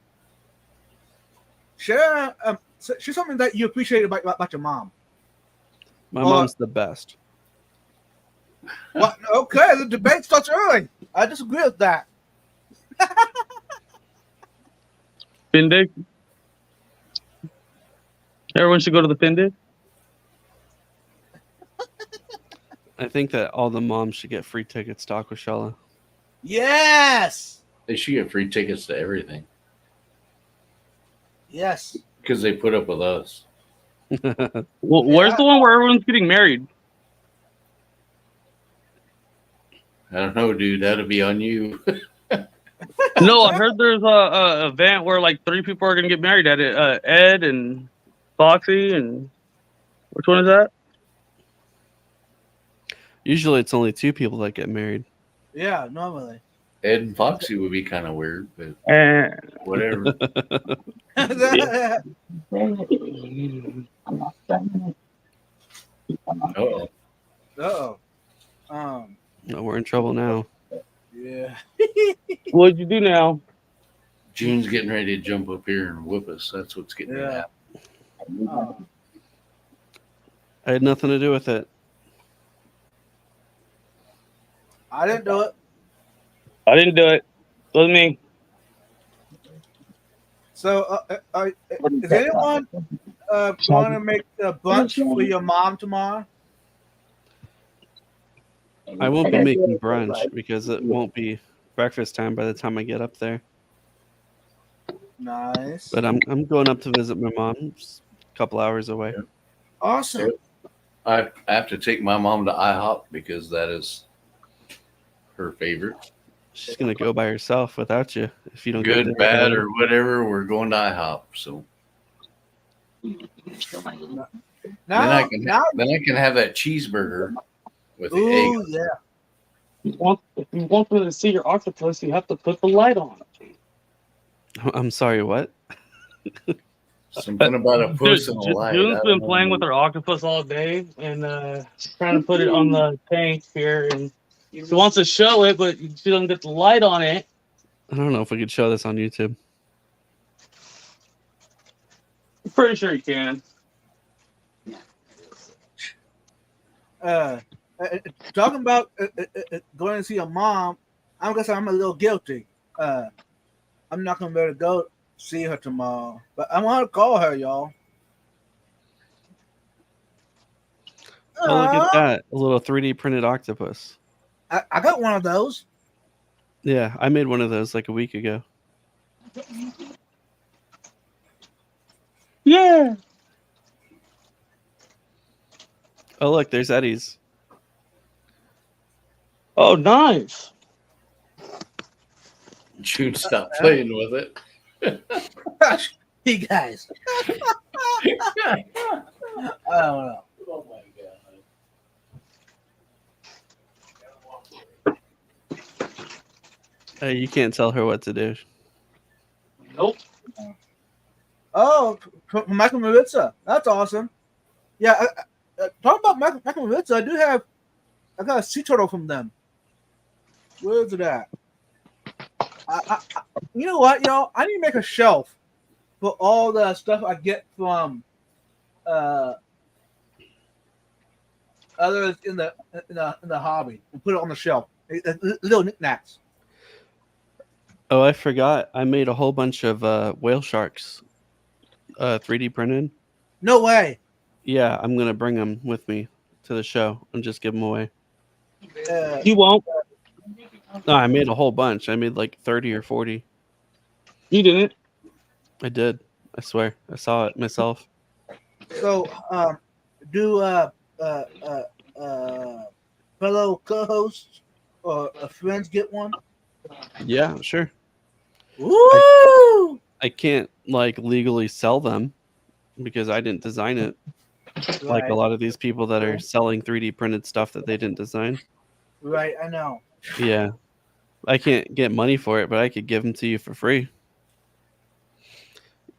share something that you appreciate about your mom? My mom's the best. What? Okay, the debate starts early. I disagree with that. Findig. Everyone should go to the Findig. I think that all the moms should get free tickets to Aquashella. Yes. They should get free tickets to everything Yes. because they put up with us. Well, where's the one where everyone's getting married? I don't know, dude. That'll be on you. No, I heard there's a event where like 3 people are gonna get married at it. Ed and Foxy and which one is that? Usually it's only 2 people that get married. Yeah. Normally. Ed and Foxy would be kind of weird, but And whatever. Oh, Uh-oh. No, we're in trouble now. Yeah. what'd you do now? June's getting ready to jump up here and whip us. That's what's getting ready to Yeah. happen. Oh. I had nothing to do with it. I didn't do it. I didn't do it. It was me. So, is anyone going to make the brunch for your mom tomorrow? I won't be making brunch because it won't be breakfast time by the time I get up there. Nice. But I'm going up to visit my mom. It's a couple hours away. Awesome. I have to take my mom to IHOP because that is her favorite. She's gonna go by herself without you if you don't get Good, there bad, early. or whatever. We're going to IHOP. So Now, then I can have that cheeseburger with the egg. ooh, yeah. If you want them to see your octopus, you have to put the light on. I'm sorry, what? Something about a puss and a light. June's I been don't playing know. with her octopus all day and trying to put it on the tank here, and she wants to show it, but she doesn't get the light on it. I don't know if we could show this on YouTube. I'm pretty sure you can. Talking about going to see your mom, I guess I'm a little guilty. I'm not gonna be able to go see her tomorrow, but I want to call her, y'all. Oh, look at that. A little 3D printed octopus. I got one of those. Yeah, I made one of those like a week ago. Yeah. Oh, look, there's Eddie's. Oh, nice. June, stop playing with it. You guys. I don't know. Oh my god. You can't tell her what to do. Nope. Oh, from Michael Maritza. That's awesome. Yeah, talking about Michael Maritza, I got a sea turtle from them. Where is it at? You know what, y'all? I need to make a shelf for all the stuff I get from others in the hobby and put it on the shelf. Little knickknacks. Oh, I forgot. I made a whole bunch of whale sharks 3D printed. No way. Yeah, I'm going to bring them with me to the show and just give them away. You won't. No, I made a whole bunch. I made like 30 or 40. You didn't. I did. I swear. I saw it myself. So, do fellow co-hosts or friends get one? Yeah, sure. Woo! I can't like legally sell them because I didn't design it. Like a lot of these people that are selling 3D printed stuff that they didn't design. Right, I know. Yeah. I can't get money for it, but I could give them to you for free.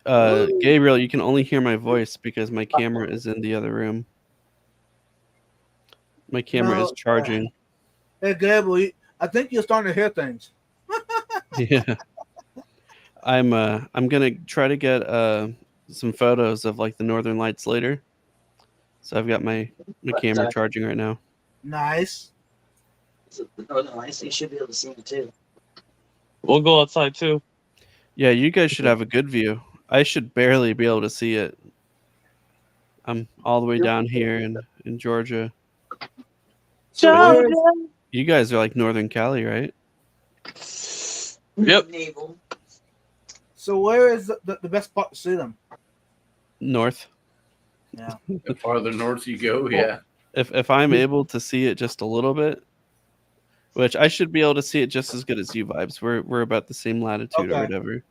Gabriel, you can only hear my voice because my camera is in the other room. My camera is charging. Hey, Gabriel, I think you're starting to hear things. Yeah. I'm gonna try to get some photos of like the Northern Lights later. So I've got my camera charging right now. Nice. The Northern Lights, you should be able to see them too. We'll go outside too. Yeah, you guys should have a good view. I should barely be able to see it. I'm all the way down here in Georgia. So You guys are like Northern Cali, right? Yep. Naval. So where is the best spot to see them? North. Yeah. The farther north you go, yeah. If I'm able to see it just a little bit, which I should be able to see it just as good as you vibes. We're about the same latitude or Okay. whatever.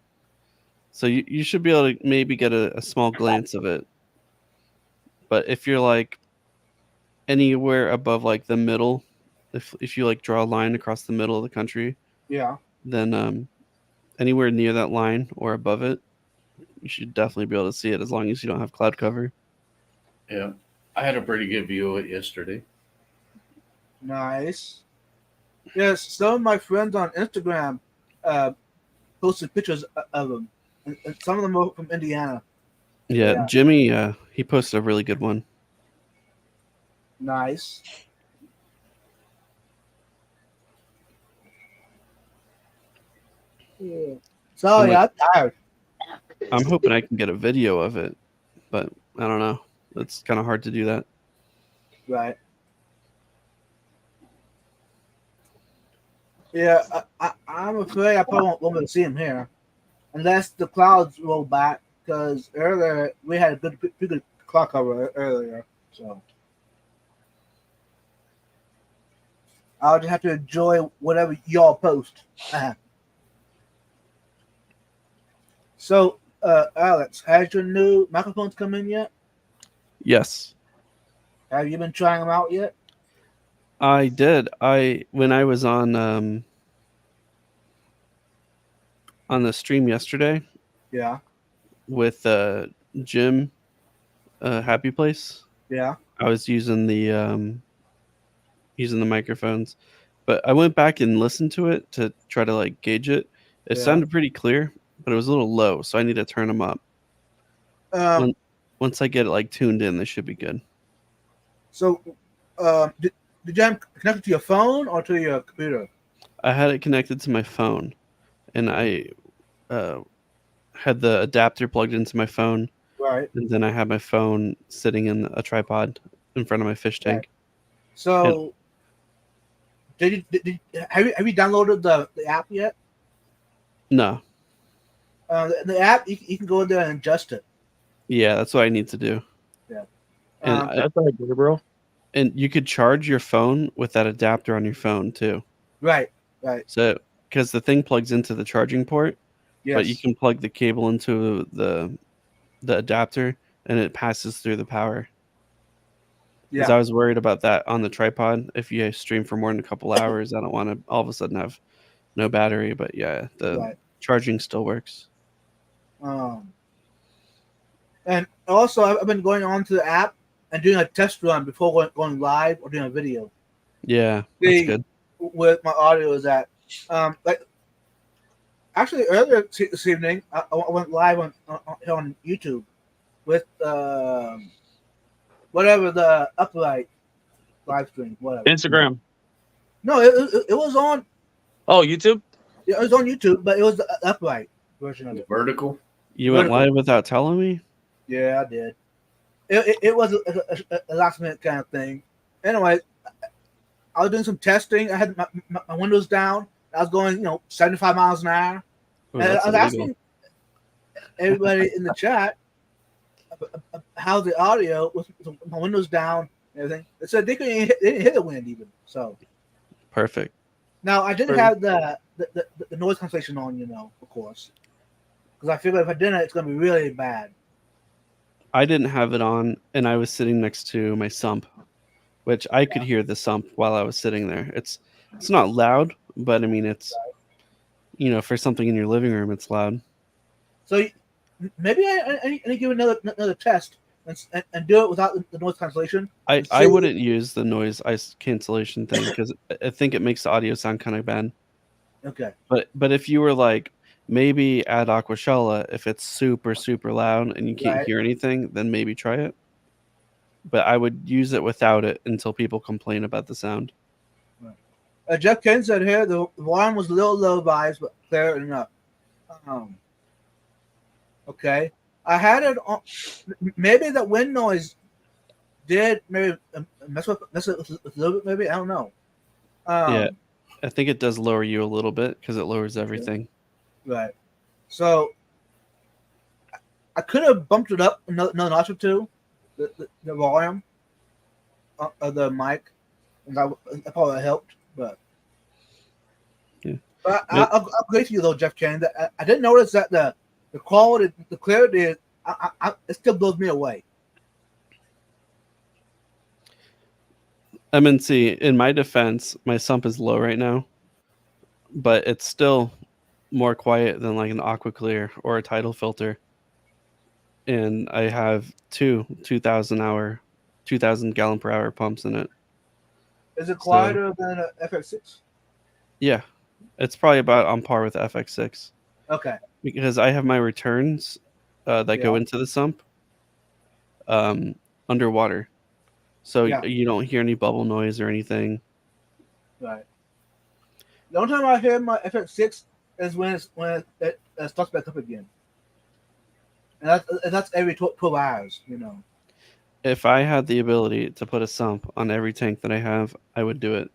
So you should be able to maybe get a small glance of it. But if you're like anywhere above like the middle, if you like draw a line across the middle of the country, Yeah. then anywhere near that line or above it, you should definitely be able to see it as long as you don't have cloud cover. Yeah. I had a pretty good view of it yesterday. Nice. Yes, some of my friends on Instagram posted pictures of them, and some of them are from Indiana. Yeah, Yeah. Jimmy, he posted a really good one. Nice. Yeah. So I'm yeah, I'm tired. I'm hoping I can get a video of it, but I don't know. It's kind of hard to do that. Right. Yeah, I'm afraid I probably won't be able to see him here, unless the clouds roll back. Because earlier we had a pretty good cloud cover earlier, so I'll just have to enjoy whatever y'all post. So, Alex, has your new microphones come in yet? Yes, Have you been trying them out yet? I did. When I was on the stream yesterday Yeah, with Jim, Happy Place, yeah, I was using the microphones, but I went back and listened to it to try to like gauge it. It yeah. sounded pretty clear, but it was a little low, so I need to turn them up. Um, Once I get it like tuned in, they should be good. so, did you have it connected to your phone or to your computer? I had it connected to my phone, and I had the adapter plugged into my phone, Right. and then I had my phone sitting in a tripod in front of my fish tank. So, have you downloaded the app yet? No, The app you can go in there and adjust it. yeah, that's what I need to do. Yeah. And That's an idea, bro. and you could charge your phone with that adapter on your phone too. Right. So because the thing plugs into the charging port, Yes. but you can plug the cable into the adapter, and it passes through the power. Because Yeah. I was worried about that on the tripod. If you stream for more than a couple hours, I don't want to all of a sudden have no battery. But yeah, the Right. charging still works. And also, I've been going on to the app and doing a test run before going live or doing a video. Yeah, that's See good. where my audio is at. Like actually earlier this evening, I went live on YouTube with whatever the upright live stream, whatever. Instagram. No, it was on. Oh, YouTube. It was on YouTube, but it was the upright version of it. Vertical. You went vertical. live without telling me? Yeah, I did. It was a last minute kind of thing. Anyway, I was doing some testing. I had my windows down. I was going, 75 miles an hour. Oh, And that's I was illegal. asking everybody in the chat how the audio with my windows down and everything. They said they didn't hear the wind even. So Perfect. now I didn't have the noise cancellation on, of course, because I figured if I didn't, it's going to be really bad. I didn't have it on, and I was sitting next to my sump, which I could hear the sump while I was sitting there. It's not loud, but I mean it's for something in your living room, it's loud. So maybe I need to give another test and do it without the noise cancellation. I wouldn't use the noise cancellation thing because I think it makes the audio sound kind of bad. Okay. But if you were like maybe add Aquashella, if it's super super loud and you can't Right. hear anything, then maybe try it. But I would use it without it until people complain about the sound. Jeff Ken said here the volume was a little low vibes, but clear enough. Okay. I had it on. Maybe the wind noise did maybe mess it with a little bit. Maybe I don't know. Yeah, I think it does lower you a little bit because it lowers everything. Right. So I could have bumped it up another notch or two, the volume of the mic, and that probably helped. But Yeah. But I'll agree with you though, Jeff Ken. That I didn't notice that the quality, the clarity, it still blows me away. MNC, in my defense, my sump is low right now. but it's still more quiet than like an aqua clear or a tidal filter. And I have 2,000 gallon per hour pumps in it. Is it quieter than a FX6? Yeah, it's probably about on par with FX6 Okay. because I have my returns that go Yeah. into the sump underwater, so Yeah. you don't hear any bubble noise or anything. Right. The only time I hear my FX6 is when it starts back up again, and that's every 12 hours. You know. If I had the ability to put a sump on every tank that I have, I would do it.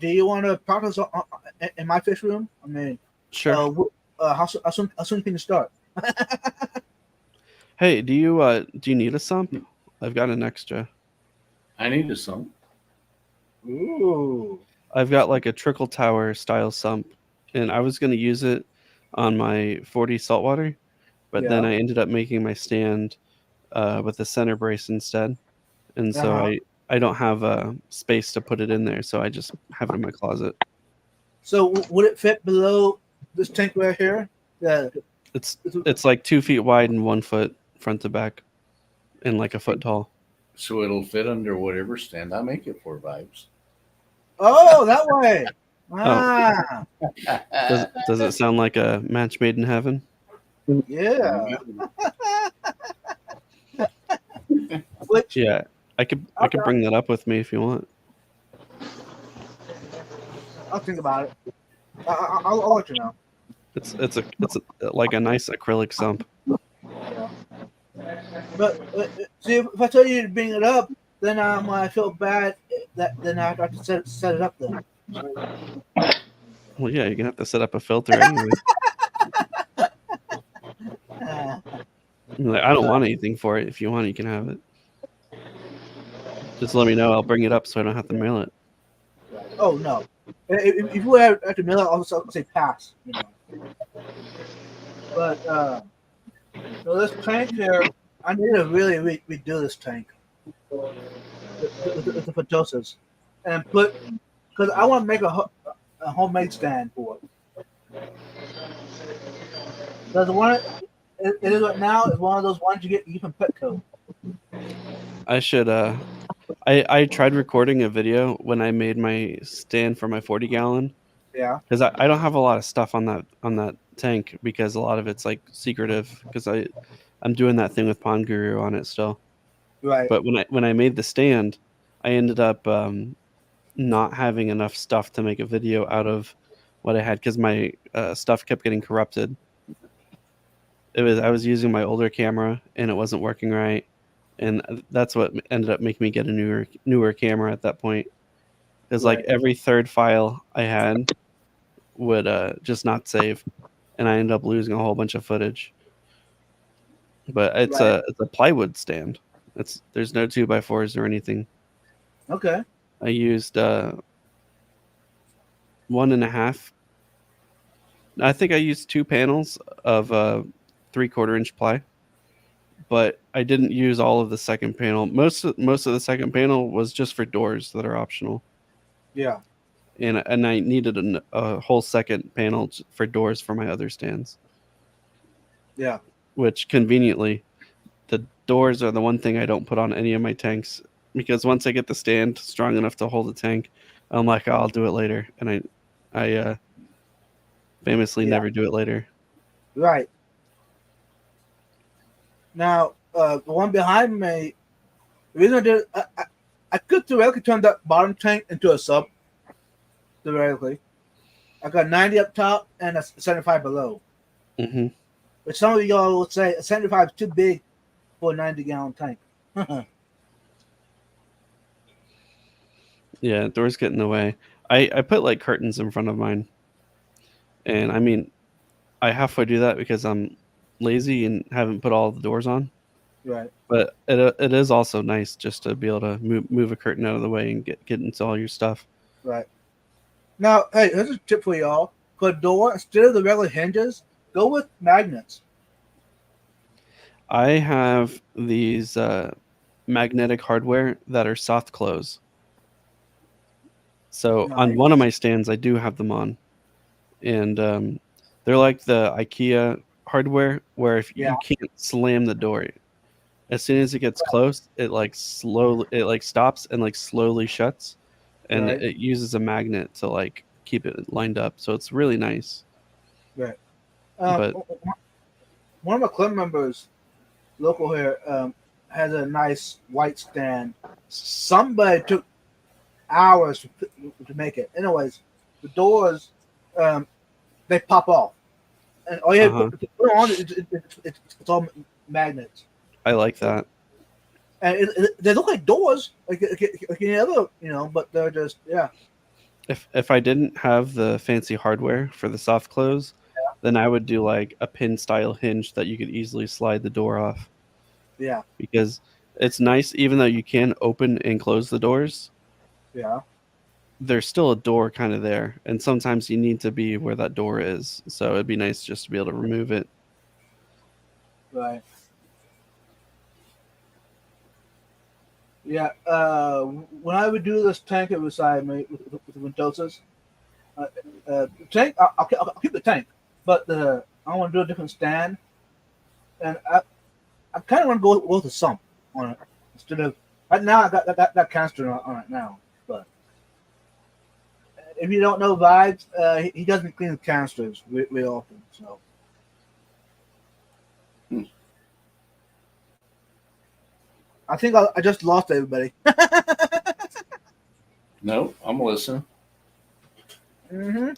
Do you want to practice in my fish room? I mean, Sure. how soon can you start? Hey, do you need a sump? I've got an extra. I need a sump. Ooh. I've got like a trickle tower style sump, and I was going to use it on my 40 saltwater, but then Yeah. I ended up making my stand with a center brace instead, and so Uh-huh. I don't have space to put it in there, so I just have it in my closet. So would it fit below this tank right here? Yeah. It's like 2 feet wide and 1 foot front to back, and like a foot tall. So it'll fit under whatever stand I make it for, Vibes. Oh, that way. Ah, Does it sound like a match made in heaven? yeah. Which Yeah, I could bring that up with me if you want. I'll think about it. I'll let you know. It's like a nice acrylic sump. But see, if I tell you to bring it up, then I feel bad that then I have to set it up then. Well, yeah, you're gonna have to set up a filter anyway. Ah, You're like, I don't want anything for it. If you want, you can have it. Just let me know. I'll bring it up so I don't have to mail it. oh no! If you have to mail it, I'll say pass. You know. But so this tank here, I need to really redo this tank with the Fotosas and put because I want to make a homemade stand for it. Because the one it is right now is one of those ones you get from Petco. I should. I tried recording a video when I made my stand for my 40 gallon Yeah. because I don't have a lot of stuff on that tank because a lot of it's like secretive because I'm doing that thing with Pond Guru on it still. Right. But when I made the stand, I ended up not having enough stuff to make a video out of what I had because my stuff kept getting corrupted. I was using my older camera and it wasn't working right, and that's what ended up making me get a newer camera at that point. Because like Right. every third file I had would just not save, and I ended up losing a whole bunch of footage. But it's Right. a plywood stand. There's no 2x4s or anything. Okay. I used 1.5. I think I used 2 panels of 3/4 inch ply, but I didn't use all of the second panel. Most of the second panel was just for doors that are optional, Yeah. and I needed a whole second panel for doors for my other stands. Yeah. Which conveniently, the doors are the one thing I don't put on any of my tanks because once I get the stand strong enough to hold a tank, I'm like, oh, I'll do it later, and I famously Yeah. never do it later. Right. Now, the one behind me, the reason I did, I could theoretically turn that bottom tank into a sub. Theoretically, I got 90 up top and a 75 below. Hmm. But some of y'all would say a 75 is too big for a 90-gallon tank. Yeah, doors get in the way. I put like curtains in front of mine, and I mean, I halfway do that because I'm lazy and haven't put all the doors on. Right. But it is also nice just to be able to move a curtain out of the way and get into all your stuff. Right. Now, hey, here's a tip for y'all. For a door, instead of the regular hinges, go with magnets. I have these magnetic hardware that are soft close. So on one of my stands, I do have them on, and they're like the IKEA hardware, where if Yeah. you can't slam the door, as soon as it gets close, it like stops and like slowly shuts, and Right. it uses a magnet to like keep it lined up. So it's really nice. Right. But- One of my club members, local here, has a nice white stand. Somebody took hours to make it. Anyways, the doors, they pop off, and all you have to put on it's all magnets, I like that. and they look like doors, like any other, but they're just If I didn't have the fancy hardware for the soft close, then I would do like a pin style hinge that you could easily slide the door off, yeah. because it's nice even though you can open and close the doors. There's still a door kind of there, and sometimes you need to be where that door is. So it'd be nice just to be able to remove it. Right. Yeah. When I would do this tank it beside me with the Ventosas, tank, I'll keep the tank, but I want to do a different stand, and I kind of want to go with the sump on it instead of right now. I got that canister on it now, but if you don't know Vibes, he doesn't clean the canisters very often, so. I think I just lost everybody. No, I'm listening. Mm-hmm.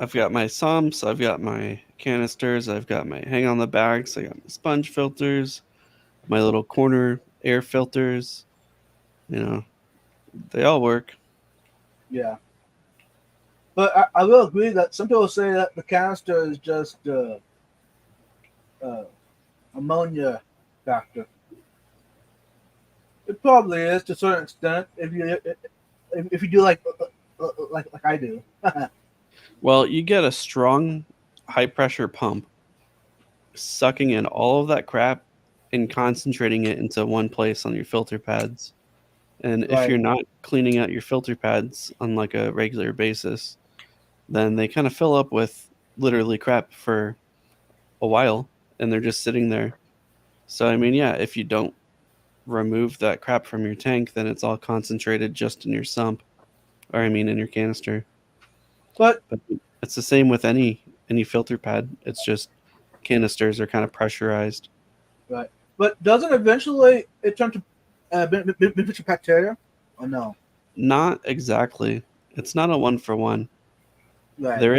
I've got my sumps, I've got my canisters, I've got my hang on the bags, I got my sponge filters, my little corner air filters. They all work. Yeah. But I will agree that some people say that the canister is just ammonia factor. It probably is to a certain extent if you do like I do. Well, you get a strong high pressure pump sucking in all of that crap and concentrating it into one place on your filter pads. And if Right. you're not cleaning out your filter pads on like a regular basis, then they kind of fill up with literally crap for a while, and they're just sitting there. So I mean, yeah, if you don't remove that crap from your tank, then it's all concentrated just in your sump, or I mean in your canister. But But it's the same with any filter pad. It's just canisters are kind of pressurized. doesn't eventually it turn to beneficial bacteria? Or no? Not exactly. It's not a one for one. Right. There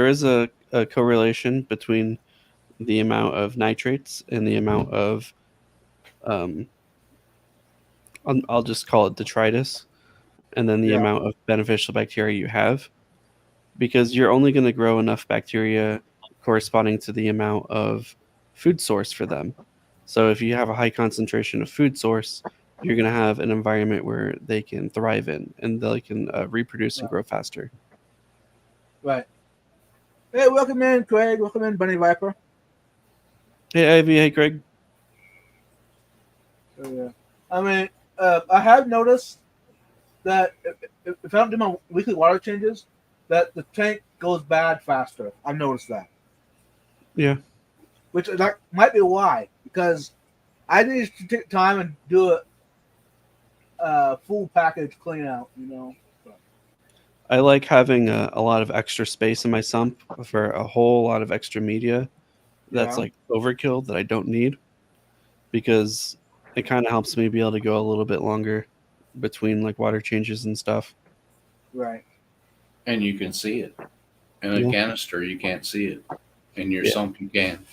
is a correlation between the amount of nitrates and the amount of I'll just call it detritus, and then the Yeah. amount of beneficial bacteria you have, because you're only going to grow enough bacteria corresponding to the amount of food source for them. So if you have a high concentration of food source, you're going to have an environment where they can thrive in, and they can reproduce and grow faster. Right. Hey, welcome in, Craig. Welcome in, Bunny Viper. Hey, Ivy. Hey, Craig. So, yeah. I mean, I have noticed that if I don't do my weekly water changes, that the tank goes bad faster. I've noticed that. Yeah. Which that might be why, because I need to take time and do a full package clean out, I like having a lot of extra space in my sump for a whole lot of extra media that's Yeah. like overkill that I don't need, because it kind of helps me be able to go a little bit longer between like water changes and stuff. Right. And you can see it. In a Yeah. canister, you can't see it. In your Yeah. sump, you can.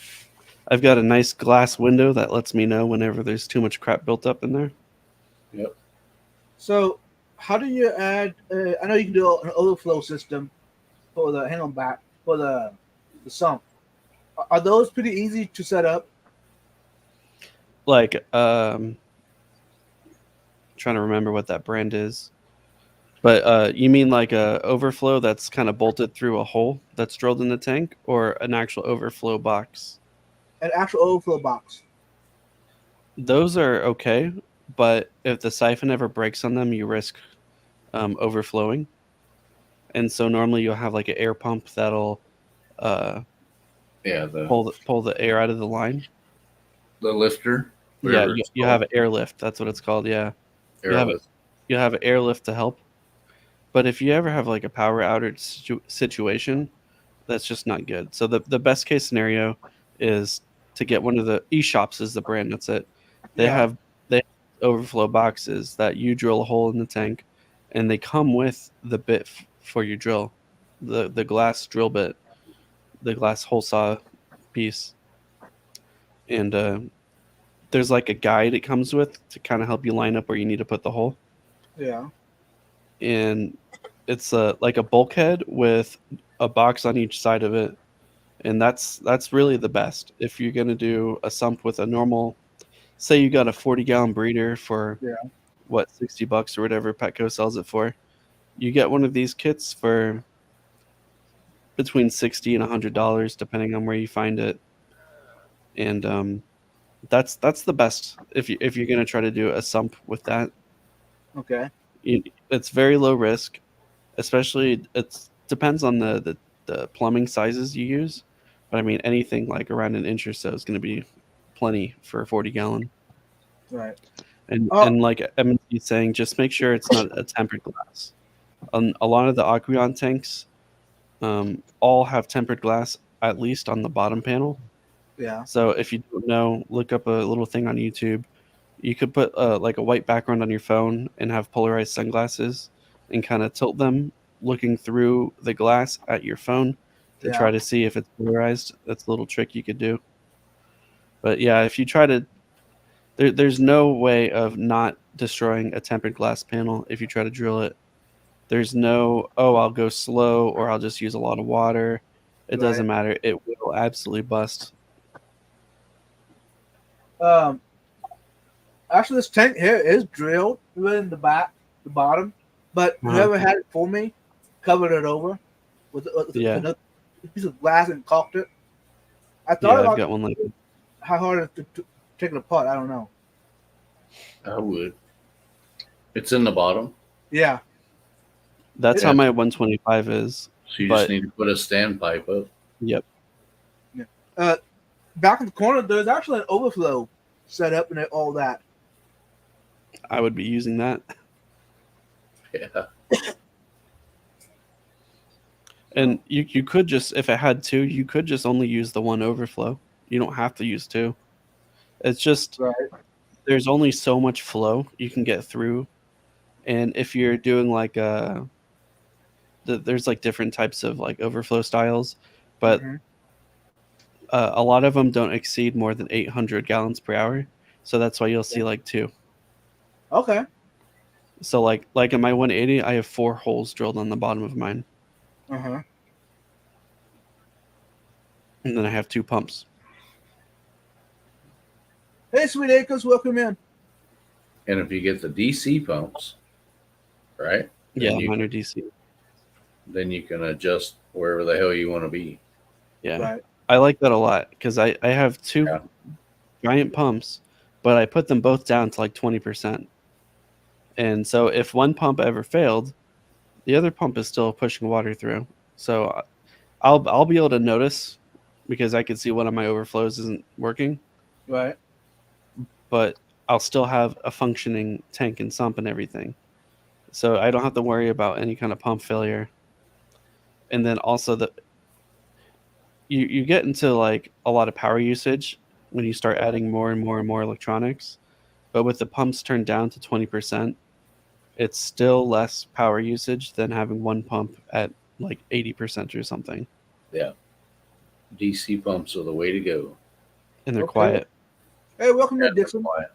I've got a nice glass window that lets me know whenever there's too much crap built up in there. So, how do you add? I know you can do an overflow system for the hang on back for the sump. Are those pretty easy to set up? Like, trying to remember what that brand is. But you mean like a overflow that's kind of bolted through a hole that's drilled in the tank, or an actual overflow box? An actual overflow box. Those are okay, but if the siphon ever breaks on them, you risk overflowing, and so normally you'll have like an air pump that'll Yeah, the pull the air out of the line. lifter. Yeah, whatever you, it's you called. have an airlift. That's what it's called. Yeah, you have Airlift. you have an airlift to help. But if you ever have like a power outage situation, that's just not good. So the best case scenario is to get one of the eShops is the brand. That's it. They Yeah. have overflow boxes that you drill a hole in the tank, and they come with the bit for your drill, the glass drill bit, the glass hole saw piece, and there's like a guide it comes with to kind of help you line up where you need to put the hole, Yeah. and it's like a bulkhead with a box on each side of it, and that's really the best if you're gonna do a sump with a normal. Say you got a 40-gallon breeder for Yeah. what, $60 or whatever Petco sells it for. You get one of these kits for between $60 and $100 depending on where you find it, and that's the best if you're gonna try to do a sump with that. Okay. It's very low risk, especially it depends on the plumbing sizes you use, but I mean anything like around an inch or so is going to be plenty for a 40-gallon. Right. And Oh. and like Emmett saying, just make sure it's not a tempered glass. A lot of the Aqueon tanks all have tempered glass at least on the bottom panel. Yeah. So if you don't know, look up a little thing on YouTube. You could put like a white background on your phone and have polarized sunglasses and kind of tilt them looking through the glass at your phone to Yeah. try to see if it's polarized. That's a little trick you could do. But yeah, if you try to, there's no way of not destroying a tempered glass panel if you try to drill it. There's no, oh, I'll go slow or I'll just use a lot of water. It doesn't matter. It will absolutely bust. Actually, this tank here is drilled in the back, the bottom, but whoever had it for me covered it over with another piece of glass and caulked it. I thought I've about got one like that. how hard it to take it apart. I don't know. I would. It's in the bottom, Yeah. That's how my 125 is. so you But- just need to put a standpipe up. Yep. Back in the corner, there's actually an overflow set up and all that. I would be using that. Yeah. And you could just, if it had two, you could just only use the one overflow. You don't have to use two. It's just Right. there's only so much flow you can get through. And if you're doing like there's like different types of like overflow styles, but Mhm. a lot of them don't exceed more than 800 gallons per hour. So that's why you'll see like two. Okay. So like in my 180, I have 4 holes drilled on the bottom of mine, Uh-huh. and then I have 2 pumps. Hey, Sweet Acres, welcome in. And if you get the DC pumps, right? Yeah, Then you, mine are DC. then you can adjust wherever the hell you want to be. Yeah, Right. I like that a lot because I have 2 Yeah. giant pumps, but I put them both down to like 20%. And so if one pump ever failed, the other pump is still pushing water through. So I'll be able to notice because I can see one of my overflows isn't working, Right. but I'll still have a functioning tank and sump and everything. So I don't have to worry about any kind of pump failure. And then also you get into like a lot of power usage when you start adding more and more and more electronics. But with the pumps turned down to 20%, it's still less power usage than having one pump at like 80% or something. Yeah. DC pumps are the way to go. And they're Okay. quiet. Hey, welcome Yeah, to Dixon. quiet.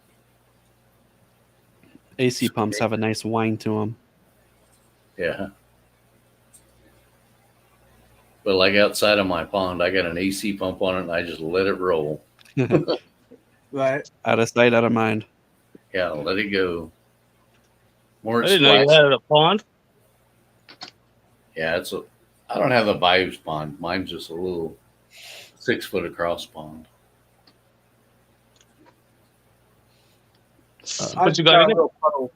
AC pumps have a nice whine to them. Yeah. But like outside of my pond, I got an AC pump on it and I just let it roll. Right. Out of sight, out of mind. Yeah, let it go. More I didn't know you splash. had a pond. Yeah, I don't have a Bayou's pond. Mine's just a little 6 foot across pond. What you got in it?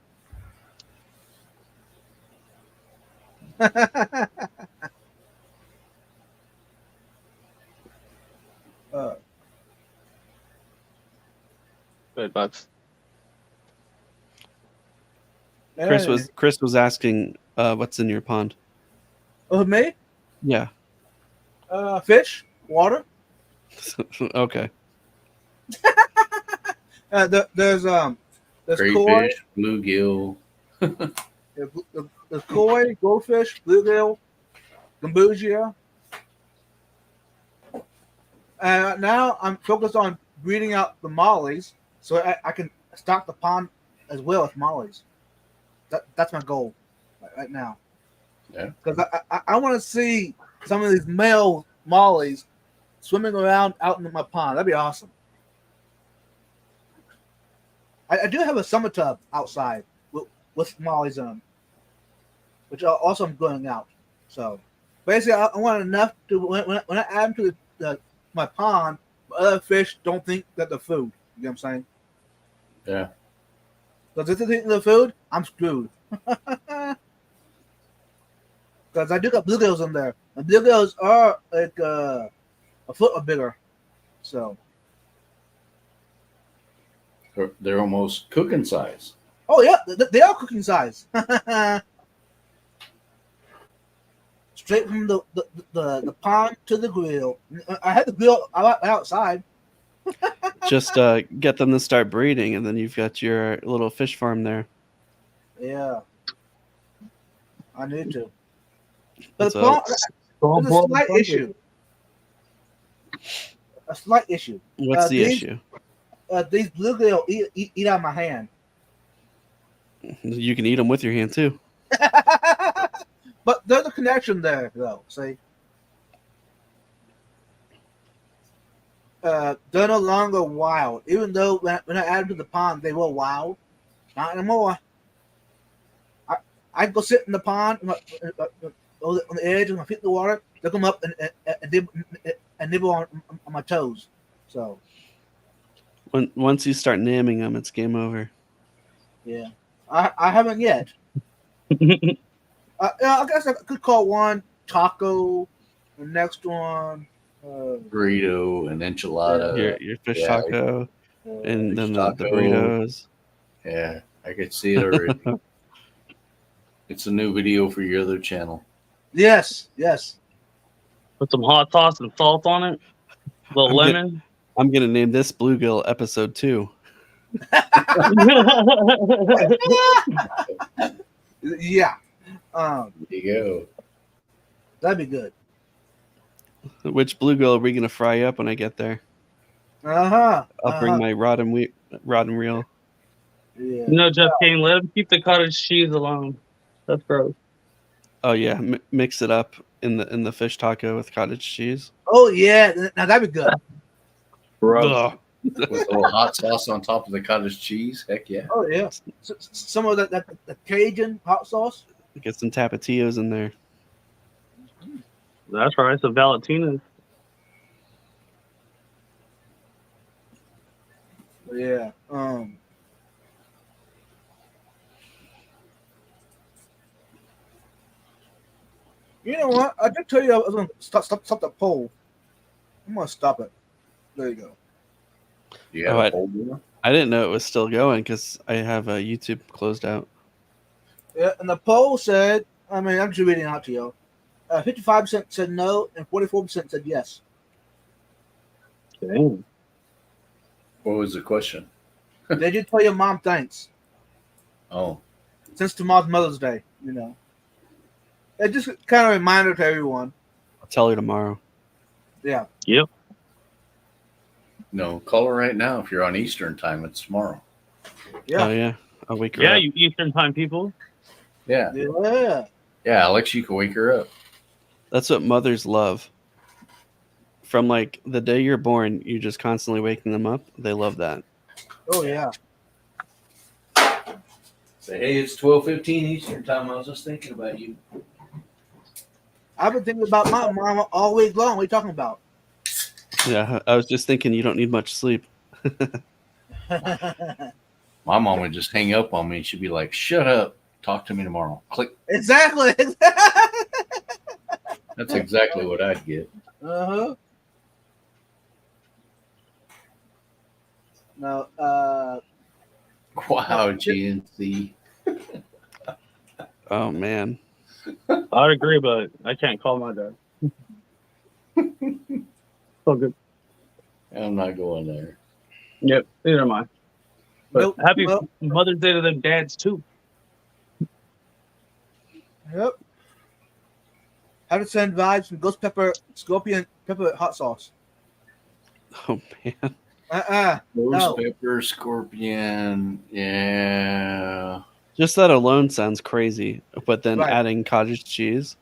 Good bucks. Chris was asking what's in your pond. Oh, me? Yeah. Fish, water. Okay. There's koi, Crayfish, bluegill. there's koi, goldfish, bluegill, kombucha. And now I'm focused on breeding out the mollies, so I can stock the pond as well with mollies. That's my goal right now. Yeah. Because I want to see some of these male mollies swimming around out in my pond. That'd be awesome. I do have a summer tub outside with mollies in them, which also I'm growing out. So basically, I want enough to when I add them to my pond, other fish don't think that they're food. You know what I'm saying? Yeah. Because if they think they're food, I'm screwed. Because I do got bluegills in there, and bluegills are like a foot or bigger. So, They're almost cooking size. oh yeah, they are cooking size. Straight from the pond to the grill. I had the grill outside. Just get them to start breeding, and then you've got your little fish farm there. Yeah, I need to. But So- the pond, there's a slight issue. A slight issue. What's the these- issue? These bluegill eat out of my hand. You can eat them with your hand too. But there's a connection there, though. See, they're no longer wild. Even though when I added to the pond, they were wild. Not anymore. I go sit in the pond on the edge and my feet in the water. They come up and nibble on my toes. So Once you start naming them, it's game over. yeah, I haven't yet. I guess I could call one taco. The next one, Burrito and enchilada. Your fish yeah. taco, and then the taco. burritos. Yeah, I could see it already. It's a new video for your other channel. yes. Put some hot sauce and salt on it. A little I'm lemon. I'm gonna name this bluegill episode 2. Yeah. There you go. That'd be good. Which bluegill are we gonna fry up when I get there? I'll Bring my rod and reel. Yeah. No, Jeff Kane, let him keep the cottage cheese alone. That's gross. Oh yeah, mix it up in the fish taco with cottage cheese. Oh yeah. Now that'd be good. Ugh. With a little hot sauce on top of the cottage cheese. Heck yeah. Oh yeah. Some of that Cajun hot sauce. Get some tapatios in there. That's right. So Valentina's. Yeah. You know what? I did tell you I was gonna stop the poll. I'm gonna stop it. There you go. You have Oh, a whole one? I didn't know it was still going because I have YouTube closed out. Yeah, and the poll said, I'm just reading it out to you. 55% said no, and 44% said yes. Dang. What was the question? They did tell your mom thanks. Oh, Since tomorrow's Mother's Day, you know. It's just kind of a reminder to everyone. I'll tell her tomorrow. Yeah. Yep. no. Call her right now. If you're on Eastern time, it's tomorrow. Yeah. Oh yeah, I'll wake her Yeah, up. you Eastern time people. Yeah. Yeah. Yeah, Alex, you can wake her up. That's what mothers love. From like the day you're born, you're just constantly waking them up. They love that. Oh, yeah. Say, hey, it's 12:15 Eastern time. I was just thinking about you. I've been thinking about my mom all week long. What are you talking about? Yeah, I was just thinking you don't need much sleep. My mom would just hang up on me. She'd be like, shut up. Talk to me tomorrow. Click. Exactly. That's exactly what I'd get. Uh-huh. No, Wow, GNC. Oh man. I'd agree, but I can't call my dad. So good. I'm not going there. Yep, neither am I. But Nope. happy Well- Mother's Day to them dads too. yep. How to send vibes from ghost pepper, scorpion pepper hot sauce. Oh man. Ghost No. pepper, scorpion. Yeah. Just that alone sounds crazy. But then Right. adding cottage cheese.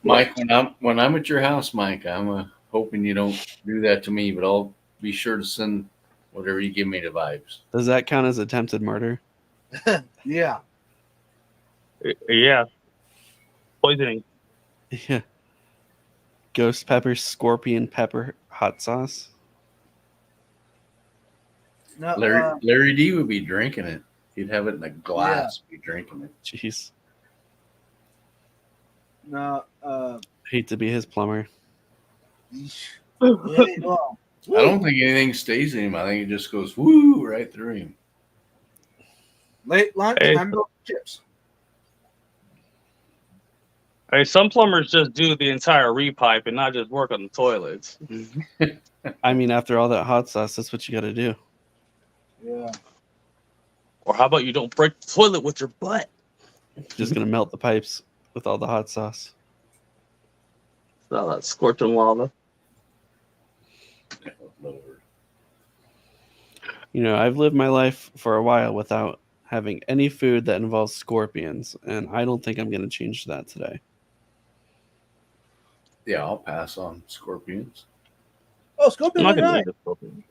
Mike, when I'm at your house, Mike, I'm hoping you don't do that to me, but I'll be sure to send whatever you give me the vibes. Does that count as attempted murder? Yeah. Yeah. Poisoning. Yeah. Ghost pepper, scorpion pepper hot sauce. No. Larry D would be drinking it. He'd have it in a glass, be drinking it. Jeez. No. Hate to be his plumber. Yeah, well, I don't think anything stays in him. I think it just goes woo right through him. late lunch, Hey. hamburger chips. Hey, some plumbers just do the entire repipe and not just work on the toilets. I mean, after all that hot sauce, that's what you got to do. Yeah. Or how about you don't break the toilet with your butt? Just gonna melt the pipes with all the hot sauce. So that's scorching lava. Oh, Lord. You know, I've lived my life for a while without having any food that involves scorpions, and I don't think I'm gonna change that today. Yeah, I'll pass on scorpions. Oh, I'm scorpion not was gonna nice. eat a scorpion.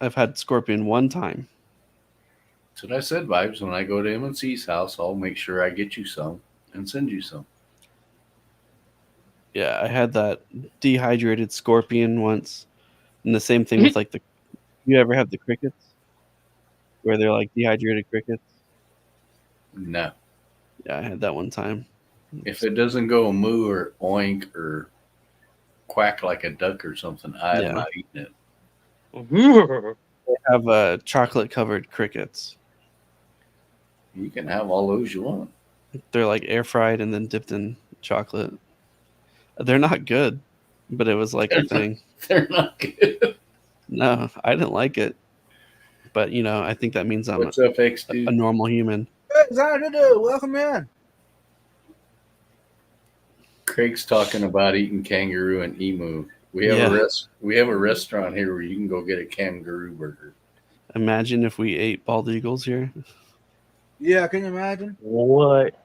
I've had scorpion one time. So I said, vibes. When I go to MNC's house, I'll make sure I get you some and send you some. Yeah, I had that dehydrated scorpion once, and the same thing with like the. You ever have the crickets, where they're like dehydrated crickets? No, Yeah, I had that one time. if it doesn't go moo or oink or quack like a duck or something, I'm Yeah. not eating it. They have chocolate covered crickets. You can have all those you want. They're like air fried and then dipped in chocolate. They're not good, but it was like a thing. They're not good. No, I didn't like it. But you know, I think that means I'm What's up, X a dude? normal human. Hey, Xanadu, welcome in. Craig's talking about eating kangaroo and emu. We have we have a restaurant here where you can go get a kangaroo burger. Imagine if we ate bald eagles here. Yeah, can you imagine? What?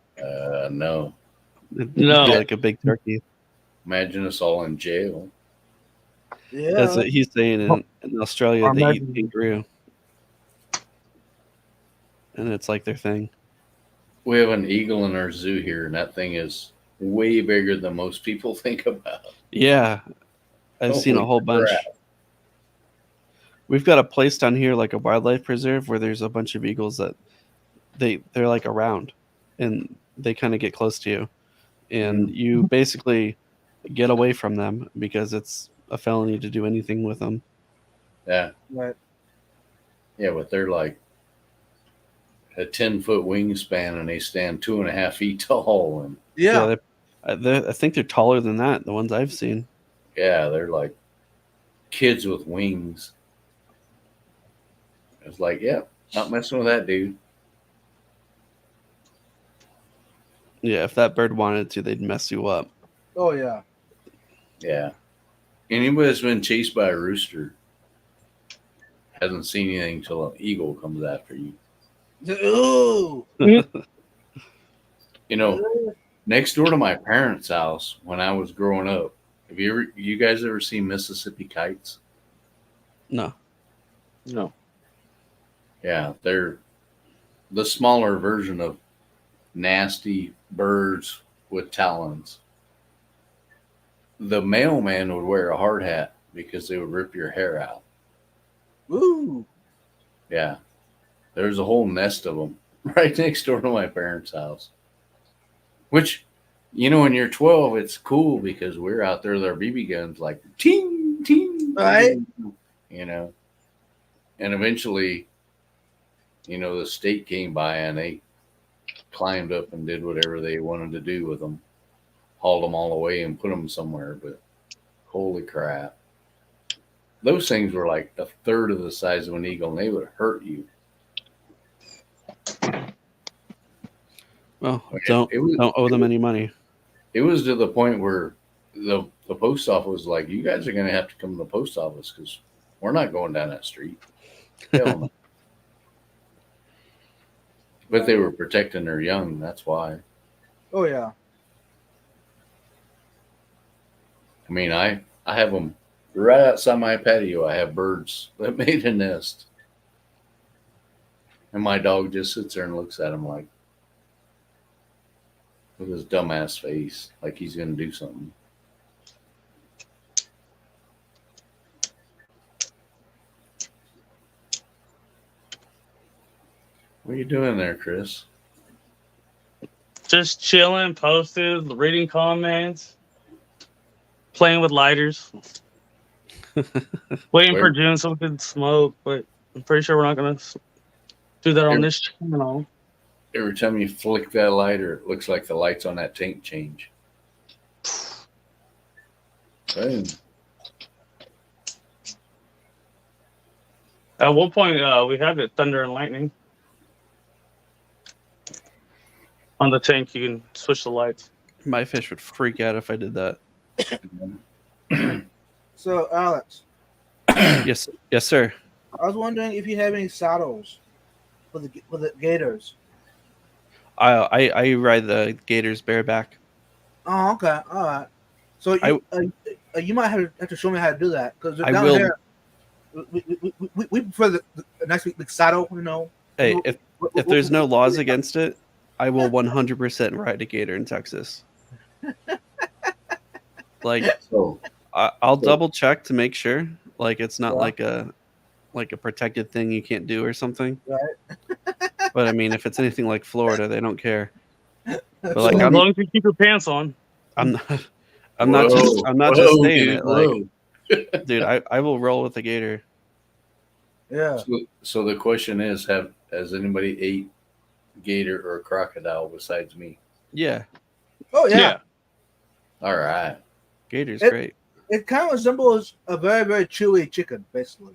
No. It'd No. be like a big turkey. Imagine us all in jail. Yeah. That's what he's saying. In Australia, Or they eat imagine- kangaroo, and it's like their thing. We have an eagle in our zoo here, and that thing is way bigger than most people think about. Yeah, I've seen a Holy whole bunch. crap. We've got a place down here, like a wildlife preserve, where there's a bunch of eagles that they're like around, and they kind of get close to you, and you basically get away from them because it's a felony to do anything with them. Yeah, Right. yeah, but they're like a 10-foot wingspan, and they stand 2.5 feet tall, and Yeah. I think they're taller than that. The ones I've seen. yeah, they're like kids with wings. It's like, yeah, not messing with that dude. Yeah, if that bird wanted to, they'd mess you up. Oh yeah. Yeah. Anybody that's been chased by a rooster hasn't seen anything till an eagle comes after you. Ooh. You know, next door to my parents' house when I was growing up, you guys ever seen Mississippi kites? No. No. Yeah, they're the smaller version of nasty birds with talons. The mailman would wear a hard hat because they would rip your hair out. Ooh. Yeah. There's a whole nest of them. right next door to my parents' house. Which, when you're 12, it's cool because we're out there with our BB guns, like ting ting, Right. You know, and eventually, the state came by and they climbed up and did whatever they wanted to do with them, hauled them all away and put them somewhere. But holy crap, those things were like a third of the size of an eagle, and they would hurt you. Well, Okay, don't it was- don't owe them any money. It was to the point where the post office was like, "You guys are going to have to come to the post office because we're not going down that street." Hell no. But they were protecting their young. That's why. Oh yeah. I mean, I have them right outside my patio. I have birds that made a nest, and my dog just sits there and looks at them like with his dumbass face, like he's going to do something. What are you doing there, Chris? Just chilling, posted, reading comments, playing with lighters, waiting for Where- June so we can smoke. But I'm pretty sure we're not gonna do that on this channel. Every time you flick that lighter, it looks like the lights on that tank change. Boom. At one point, we had it thunder and lightning on the tank. You can switch the lights. My fish would freak out if I did that. So Alex, Yes, sir. I was wondering if you have any saddles for the gators. I ride the gators bareback. Oh, okay, all right. So you might have to show me how to do that because I down will. here we prefer the nice big saddle. Hey, if there's no laws against it, I will 100% ride a gator in Texas. Like, So, I'll double check to make sure. Like, it's not Yeah. like a protected thing you can't do or something. Right. But I mean, if it's anything like Florida, they don't care. But So- like, As long as you keep your pants on. I'm not just saying dude, it. Like, whoa. dude, I will roll with a gator. yeah. So the question is, has anybody ate gator or crocodile besides me? Yeah, Oh yeah. All right. gator's It- great. It kind of resembles a very very chewy chicken, basically.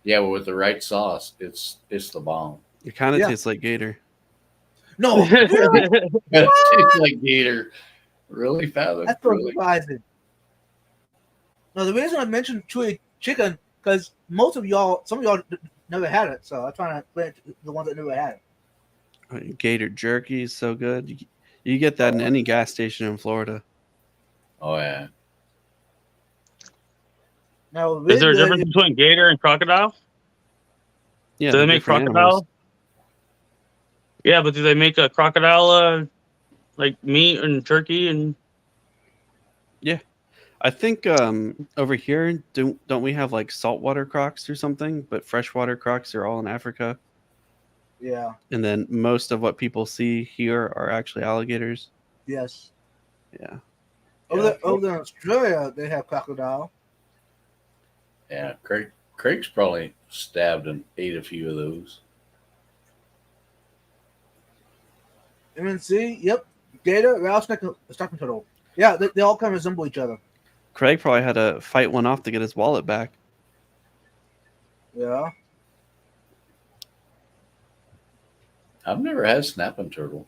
Yeah, well, with the right sauce, it's the bomb. It kind of Yeah. tastes like gator. No, really? It tastes like gator. Really, Fathom? That's so Really? surprising. No, the reason I mentioned chewy chicken because some of y'all never had it, so I'm trying to explain it to the ones that never had it. Gator jerky is so good. You get that in any gas station in Florida. Oh yeah. Now, Is there a really difference between gator and crocodile? Yeah, Do they they're make different crocodile? animals. Yeah, but do they make a crocodile like meat and turkey and? I think over here, don't we have like saltwater crocs or something? But freshwater crocs are all in Africa, Yeah. and then most of what people see here are actually alligators. Yes. Yeah, Over there in Australia, they have crocodile. Yeah. Craig's probably stabbed and ate a few of those. MNC, yep. Gator, rattlesnake, and stocking turtle. Yeah, they all kind of resemble each other. Craig probably had to fight one off to get his wallet back. Yeah. I've never had snapping turtle.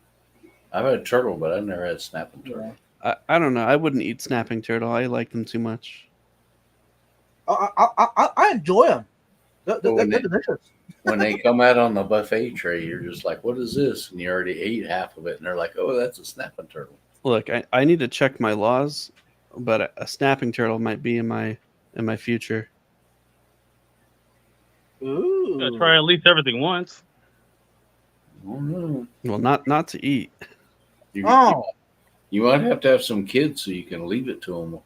I've had turtle, but I've never had snapping turtle. Yeah. I don't know. I wouldn't eat snapping turtle. I like them too much. I enjoy them. They're when they- delicious. When they come out on the buffet tray, you're just like, "What is this?" And you already ate half of it, and they're like, "Oh, that's a snapping turtle." Look, I need to check my laws, but a snapping turtle might be in my future. Ooh. Gotta try at least everything once. Oh no! Well, not to eat. You, Oh, you might have to have some kids so you can leave it to them,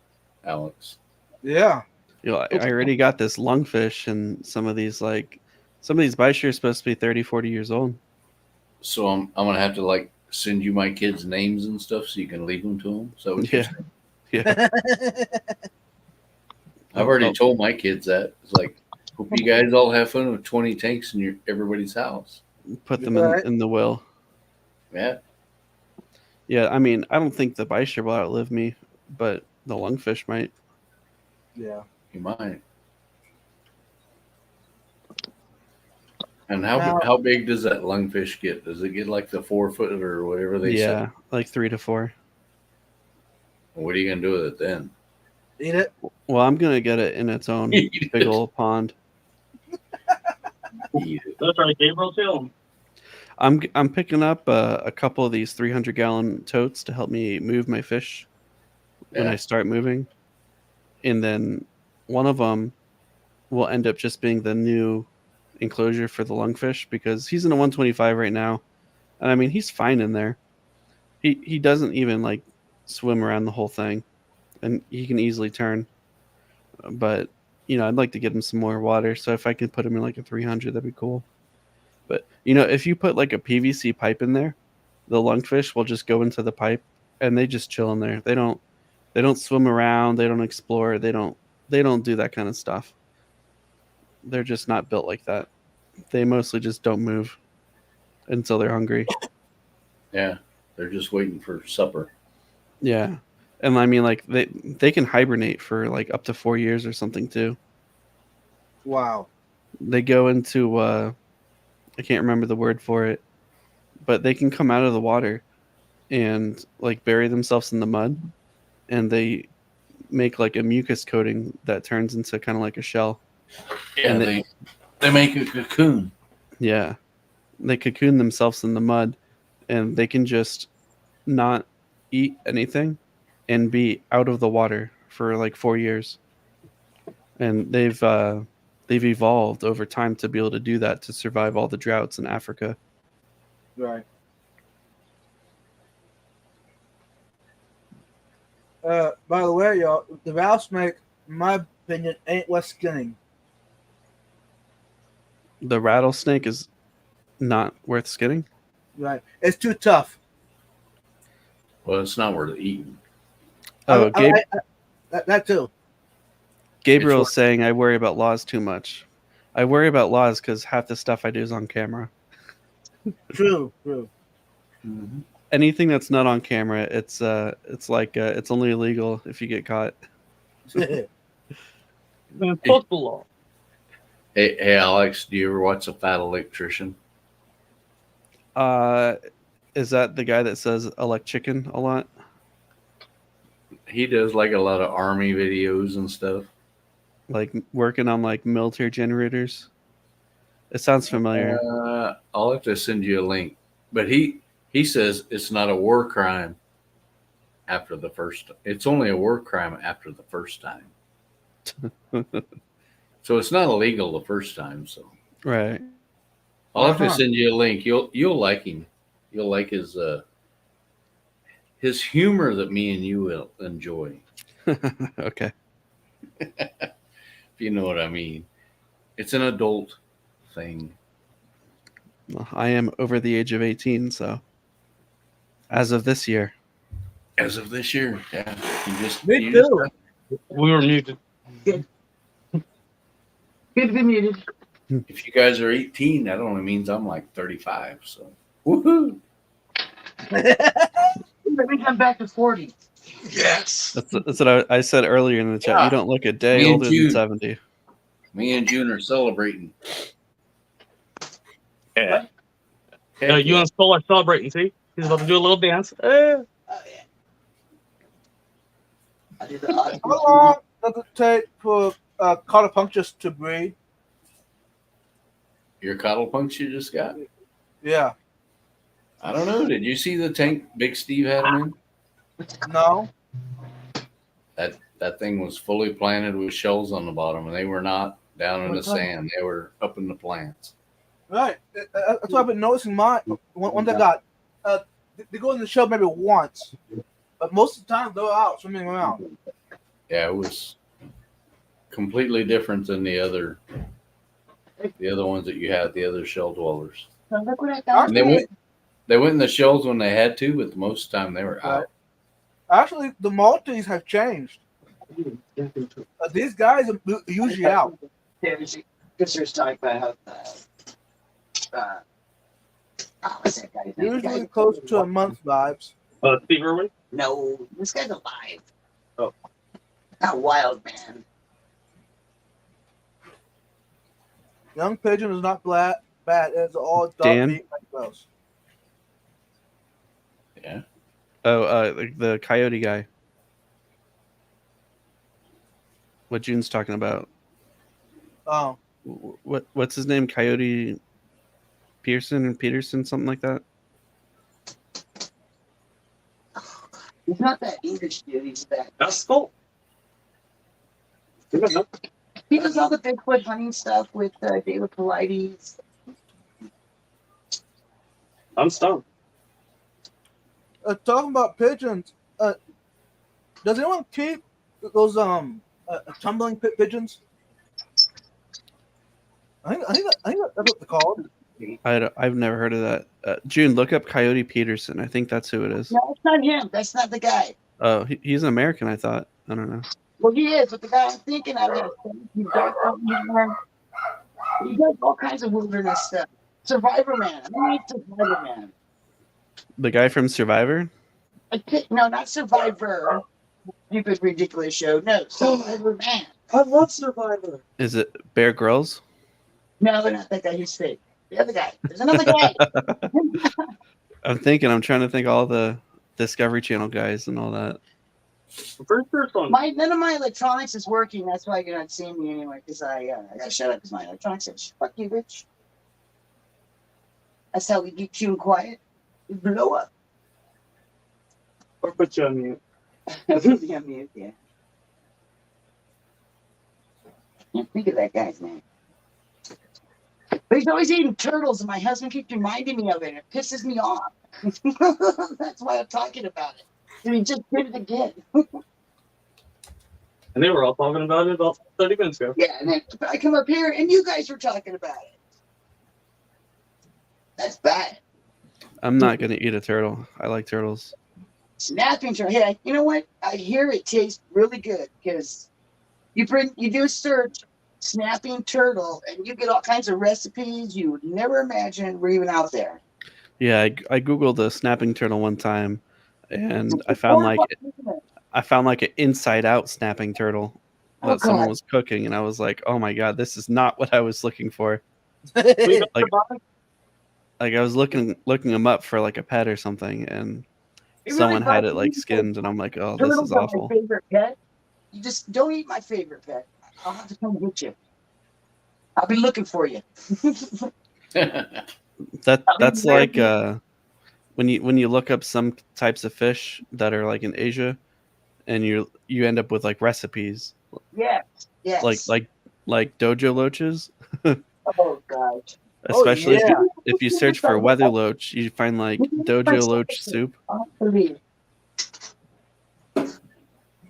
Alex. yeah. You know, I already got this lungfish, and some of these bites are supposed to be 30, 40 years old. So I'm gonna have to like send you my kids' names and stuff so you can leave them to them. So Yeah. Yeah. I've already Oh. told my kids that. It's like, hope you guys all have fun with 20 tanks in everybody's house. Put them Right. in the will. Yeah. Yeah, I mean, I don't think the Beischer will outlive me, but the lungfish might. Yeah. You might. And Now- how big does that lungfish get? Does it get like the 4 foot or whatever they Yeah, say? like 3 to 4. What are you gonna do with it then? Eat it. Well, I'm gonna get it in its own Eat big it. old pond. Eat it. That's right, Gabriel too. I'm picking up a couple of these 300-gallon totes to help me move my fish when Yeah. I start moving, and then one of them will end up just being the new enclosure for the lungfish because he's in a 125 right now, and I mean he's fine in there. He doesn't even like swim around the whole thing, and he can easily turn. But I'd like to get him some more water. So if I can put him in like a 300, that'd be cool. But if you put like a PVC pipe in there, the lungfish will just go into the pipe and they just chill in there. They don't swim around. They don't explore. They don't do that kind of stuff. They're just not built like that. They mostly just don't move until they're hungry. Yeah. They're just waiting for supper. Yeah. And I mean, like they can hibernate for like up to 4 years or something too. Wow. They go into I can't remember the word for it, but they can come out of the water and like bury themselves in the mud, and they make like a mucus coating that turns into kind of like a shell. Yeah, And they make a cocoon. Yeah, they cocoon themselves in the mud, and they can just not eat anything and be out of the water for like 4 years. And they've evolved over time to be able to do that to survive all the droughts in Africa. Right. By the way, y'all, the rattlesnake, in my opinion, ain't worth skinning. The rattlesnake is not worth skinning. Right. It's too tough. Well, it's not worth eating. Oh, That too. Gabriel's saying I worry about laws too much. I worry about laws because half the stuff I do is on camera. True. True. Anything that's not on camera, it's like it's only illegal if you get caught. It's supposed to law. Hey, Alex, do you ever watch The Fat Electrician? Is that the guy that says elect chicken a lot? He does like a lot of army videos and stuff. Like working on like military generators? It sounds familiar. I'll have to send you a link. But he says it's not a war crime after the first. It's only a war crime after the first time. So it's not illegal the first time. So Right. I'll have to send you a link. You'll like him. You'll like his humor that me and you will enjoy. Okay. If you know what I mean. It's an adult thing. Well, I am over the age of 18, so as of this year. As of this year, yeah. Me you too. We were muted. Good to be muted. If you guys are 18, that only means I'm like 35. So, woohoo! Let me come back to 40. Yes. That's what I said earlier in the chat. Yeah. You don't look a day Me and older than Jude. 70. Me and June are celebrating. Yeah. Heck You yeah. and Skull are celebrating. See, he's about to do a little dance. Oh, yeah. I do the odd. How long does it take for collar punctures to breed? Your coddle punks you just got? Yeah. I don't know. Did you see the tank Big Steve had them in? No. That thing was fully planted with shells on the bottom, and they were not down in the sand. They were up in the plants. Right. That's what I've been noticing. Mine. Once I got, they go in the shell maybe once, but most of the time they're out swimming around. Yeah, it was completely different than the other ones that you had, the other shell dwellers. Look what I found. And They went in the shells when they had to, but most of the time they were out. Actually, the Maltese have changed. These guys are usually out. Sisters talking about how what's that guy's name? The guy Usually that- close to a month vibes. Steve Irwin. No, this guy's alive. Oh. Not Wild Man. Young pigeon is not bad. It's all dark Dan? meat like those. Yeah. Oh, the coyote guy. What June's talking about? Oh, What's his name? Coyote Peterson, something like that. He's not that English dude. He's that. That's cool. He does all the Bigfoot hunting stuff with David Paulides. I'm stoned. talking about pigeons. Does anyone keep those tumbling pigeons? I think that's what they're called. I've never heard of that. June, look up Coyote Peterson. I think that's who it is. No, it's not him. That's not the guy. Oh, he's an American. I thought. I don't know. Well, he is, but the guy I'm thinking of is he's got he does all kinds of wilderness stuff. Survivor Man. I mean, Survivor Man. The guy from Survivor. No, not Survivor. Stupid, ridiculous show. No, Survivor Man. I love Survivor. Is it Bear Grylls? No, they're not that guy. He's fake. The other guy. There's another guy. I'm trying to think all the Discovery Channel guys and all that. First person. None of my electronics is working. That's why you're not seeing me anyway. Because I got to shut up because my electronics says, "Fuck you, bitch." That's how we get cute and quiet. We blow up. Or put you on mute. Yeah, mute, yeah. Can't think of that guy's name. But he's always eating turtles, and my husband keeps reminding me of it. It pisses me off. That's why I'm talking about it. And he just did it again. And they were all talking about it about 30 minutes ago. Yeah, and then I come up here, and you guys were talking about it. That's bad. I'm not gonna eat a turtle. I like turtles. Snapping turtle. Hey, you know what? I hear it tastes really good because you do a search snapping turtle, and you get all kinds of recipes you would never imagine were even out there. Yeah, I googled a snapping turtle one time, and I found like an inside out snapping turtle Oh, that someone God. was cooking, and I was like, oh my god, this is not what I was looking for. We got Like- Survivor. Like I was looking them up for like a pet or something, and It really someone had bugs it like me. skinned, and I'm like, oh, this Turtles is are awful. my favorite pet. You just don't eat my favorite pet. I'll have to come get you. I'll be looking for you. That's very like when you look up some types of fish that are like in Asia, and you end up with like recipes Yes. Yes. like dojo loaches. Oh God. Especially yeah. if you search for weather loach, you find like dojo loach soup. Unbelievable.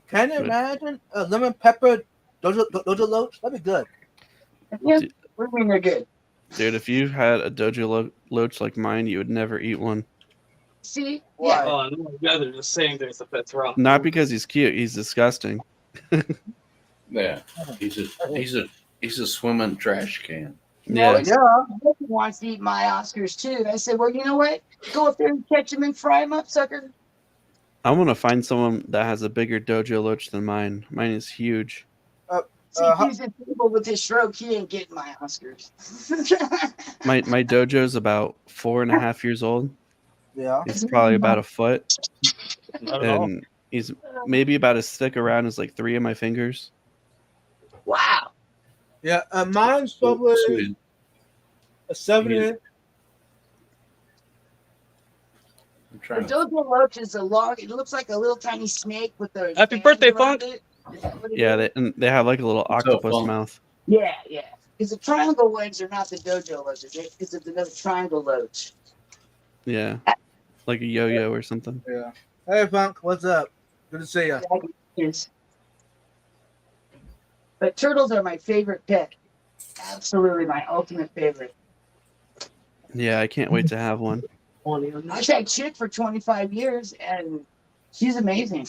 Can you imagine a lemon pepper dojo loach? That'd be good. Yeah. What do you mean they're good? Dude, if you had a dojo loach like mine, you would never eat one. See? Why? Yeah. Oh, no, yeah, they're just saying there's a pet's wrong. Not because he's cute, he's disgusting. Yeah, he's a swimming trash can. Yeah. Yeah. He wants to eat my Oscars too. I said, well, you know what? Go up there and catch them and fry them up, sucker. I want to find someone that has a bigger dojo loach than mine. Mine is huge. See, he's disabled with his stroke. He ain't getting my Oscars. My dojo's about 4.5 years old. Yeah. He's probably about a foot, Not at all. and he's maybe about as thick around as like 3 of my fingers. Wow. Yeah. Mine's probably Sweet. a 7-inch. I'm The trying to, dojo loach is a long. It looks like a little tiny snake with the. Happy bands birthday, around Funk. it. Is that what it Yeah, is? they have like a little What's up, octopus Funk? mouth. Yeah. Because the triangle ones are not the dojo loaches. Because it's another triangle loach. Yeah, like a yo-yo or something. Yeah. Hey, Funk, what's up? Good to see you. Yes. But turtles are my favorite pet. Absolutely my ultimate favorite. Yeah, I can't wait to have one. I've had chick for 25 years, and she's amazing.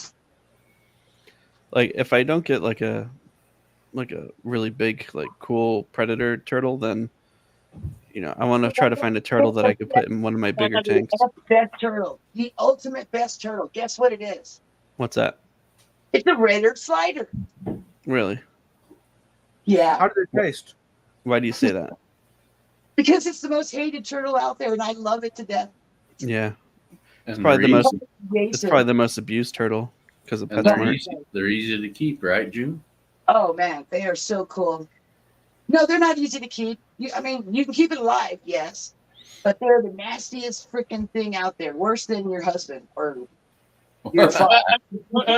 Like if I don't get like a really big like cool predator turtle, then I want to try to find a turtle that I could put in one of my bigger tanks. Best turtle, the ultimate best turtle. Guess what it is? What's that? It's a red-eared slider. Really? Yeah, How do they taste? Why do you say that? because it's the most hated turtle out there, and I love it to death. Yeah, And probably the they're most. Jason. It's probably the most abused turtle because of And PetSmart. they're easy to keep, right, June? Oh man, they are so cool. No, they're not easy to keep. I mean, you can keep it alive, yes, but they're the nastiest freaking thing out there. Worse than your husband or your father What?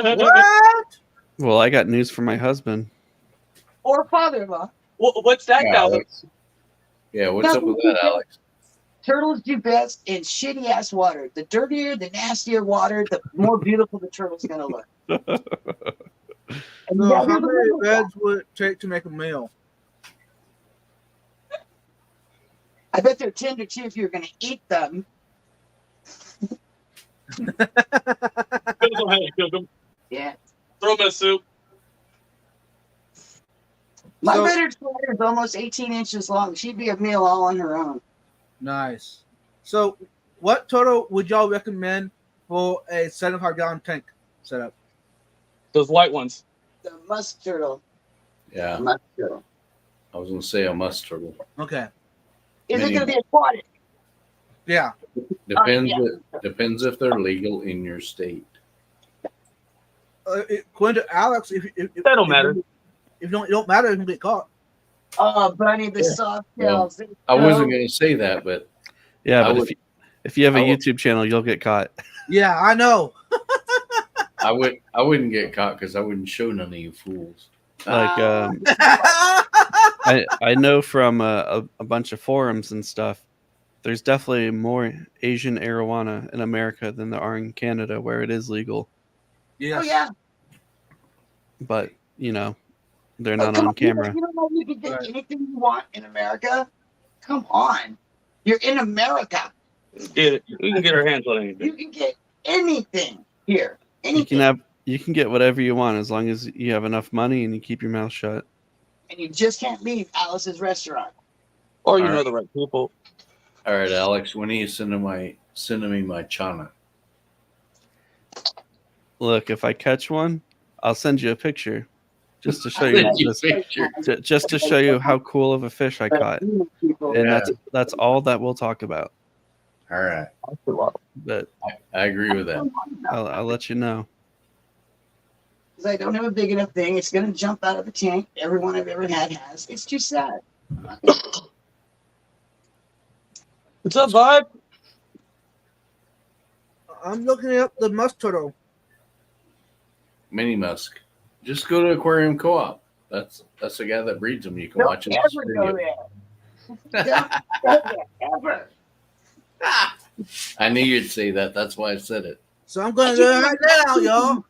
Well, I got news for my husband. or father-in-law. What's that Yeah, now? Alex. Yeah, what's up with that, Alex? Turtles do best in shitty ass water. The dirtier, the nastier water, the more beautiful the turtle's gonna look. And So yeah, how they're the many little beds would it take to make a meal? I bet they're tender too if you're going to eat them. Yeah. Throw them in soup. My So- red-eared slider is almost 18 inches long. She'd be a meal all on her own. Nice. So, what turtle would y'all recommend for a 75-gallon tank setup? Those white ones. The musk turtle. Yeah, Musk turtle. I was gonna say a musk turtle. Okay. Is it Many- going to be aquatic? Yeah. Depends. yeah. Depends if they're legal in your state. According to Alex, if That don't matter. If it don't matter, if you get caught. Oh, Bunny, the Yeah. soft Well, shells. I wasn't gonna say that, but Yeah, I but would- if you have a I would- YouTube channel, you'll get caught. Yeah, I know. I wouldn't get caught because I wouldn't show none of you fools. Like I know from a bunch of forums and stuff, there's definitely more Asian arowana in America than there are in Canada, where it is legal. Yes. Oh, yeah. But they're Oh, not come on camera. You don't know you can get Right. anything you want in America? Come on. You're in America. Get it. We can get our hands on You anything. can get anything here. You Anything. you can get whatever you want as long as you have enough money and you keep your mouth shut. And you just can't leave Alice's restaurant. Or you All know right. the right people. All right, Alex. When are you sending me my chana? Look, if I catch one, I'll send you a picture, just to show Send you, you a picture. just to show you how cool of a fish I caught. People. And Yeah. that's all that we'll talk about. All right, But I agree with that. I'll let you know. Because I don't have a big enough thing. It's going to jump out of the tank. Everyone I've ever had has. It's too sad. What's up, Vibe? I'm looking up the musk turtle. Mini musk. Just go to Aquarium Co-op. That's the guy that breeds them. You can Don't watch his ever go video. there. Don't go there, ever. I knew you'd say that. That's why I said it. So I'm going to do it right now, y'all.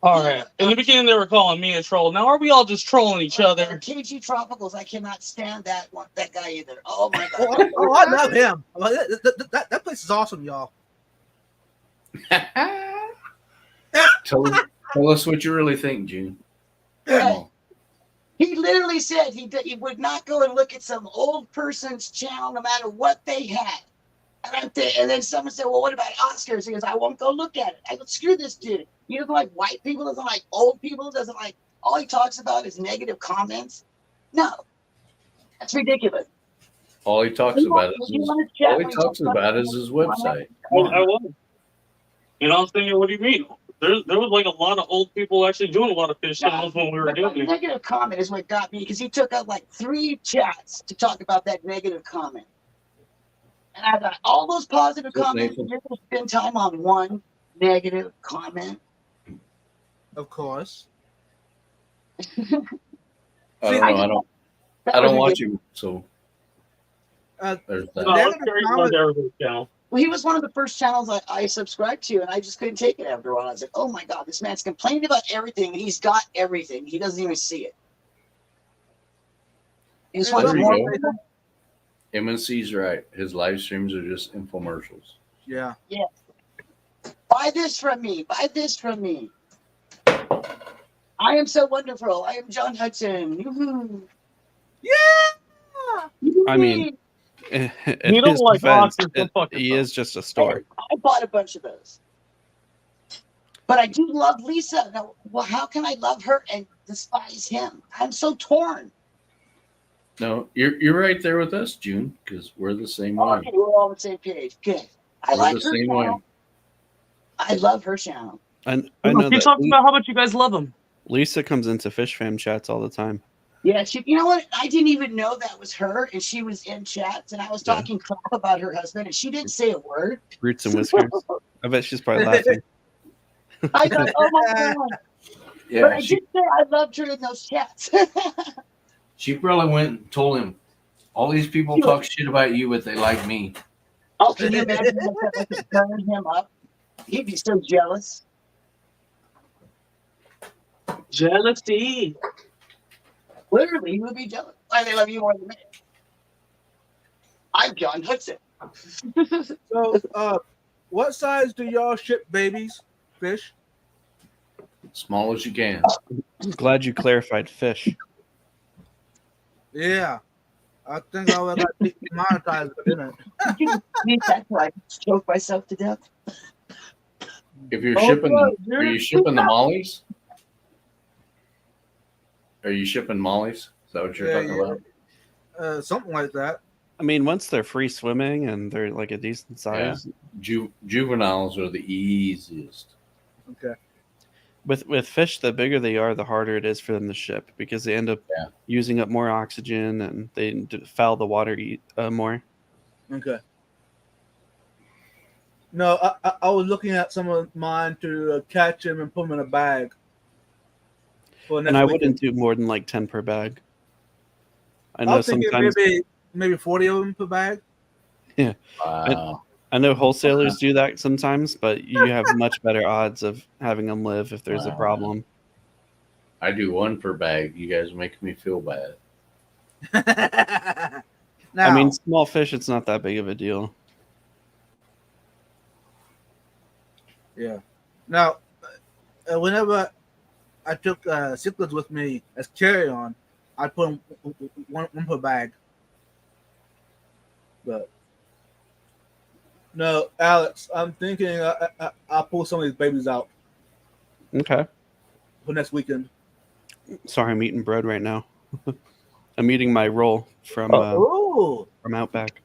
All right. In the beginning, they were calling me a troll. Now, are we all just trolling each other? KG Tropicals, I cannot stand that guy either. Oh my Oh, god. I love him. That place is awesome, y'all. tell us what you really think, June. Come on. He literally said he would not go and look at some old person's channel no matter what they had. And then someone said, well, what about Oscars? He goes, I won't go look at it. I go, screw this dude. He doesn't like white people, doesn't like old people, doesn't like, all he talks about is negative comments. No, that's ridiculous. All he talks about is his website. Come on. I was. You know what I'm saying? What do you mean? There was like a lot of old people actually doing a lot of fish channels when we were But doing the it. negative comment is what got me because he took out like 3 chats to talk about that negative comment. And I thought, all those positive Yes, comments, Nathan. you're going to spend time on one negative comment. Of course. I don't watch him, so there's that. No, Negative I'm curious comment- about everybody's channel. Well, he was one of the first channels I subscribed to, and I just couldn't take it after a while. I was like, oh my God, this man's complaining about everything, and he's got everything. He doesn't even see it. He just Hey, wants there you more. go. MNC's right. His live streams are just infomercials. Yeah. Buy this from me. Buy this from me. I am so wonderful. I am John Hudson. Yoo-hoo. Yeah. I mean, in You don't his like defense, boxing, so fuck he yourself. is just a store. I bought a bunch of those. But I do love Lisa. Now, well, how can I love her and despise him? I'm so torn. No, you're right there with us, June, because we're the same way. Okay, we're all on the same page. Good. I We're like the her same way. channel. I love her channel. And I know He that talks about how much you guys love him. Lisa comes into Fish Fam chats all the time. Yeah, you know what? I didn't even know that was her, and she was in chats, and I was Yeah. talking crap about her husband, and she didn't say a word. Roots and whiskers. I bet she's probably laughing. I thought, oh my god! But Yeah, I did say I loved her in those chats. she probably went and told him, all these people talk shit about you, but they like me. Oh, can you imagine if I could burn him up? He'd be so jealous. Jealousy. Literally, he would be jealous. Why they love you more than me? I'm John Hudson. So, what size do y'all ship babies? Fish? Small as you can. Glad you clarified fish. Yeah. I think I would like to monetize it, didn't it? That's why I choked myself to death. If you're Oh, shipping, no, are you shipping the mollies? Are you shipping mollies? Is that what you're Yeah, talking yeah. about? Something like that. I mean, once they're free swimming and they're like a decent size, Juveniles are the easiest. Okay. with fish, the bigger they are, the harder it is for them to ship because they end up Yeah. using up more oxygen and they foul the water more. Okay. No, I was looking at some of mine to catch him and put him in a bag. For And next I weekend. wouldn't do more than like 10 per bag. I know I was thinking sometimes maybe 40 of them per bag. Wow. I know wholesalers do that sometimes, but you have much better odds of having them live if there's a problem. I do one per bag. You guys are making me feel bad. Now, I mean, small fish, it's not that big of a deal. yeah. Now, whenever I took cichlids with me as carry-on, I put them one per bag. But no, Alex, I'm thinking I'll pull some of these babies out Okay. for next weekend. Sorry, I'm eating bread right now. I'm eating my roll from Oh, Outback.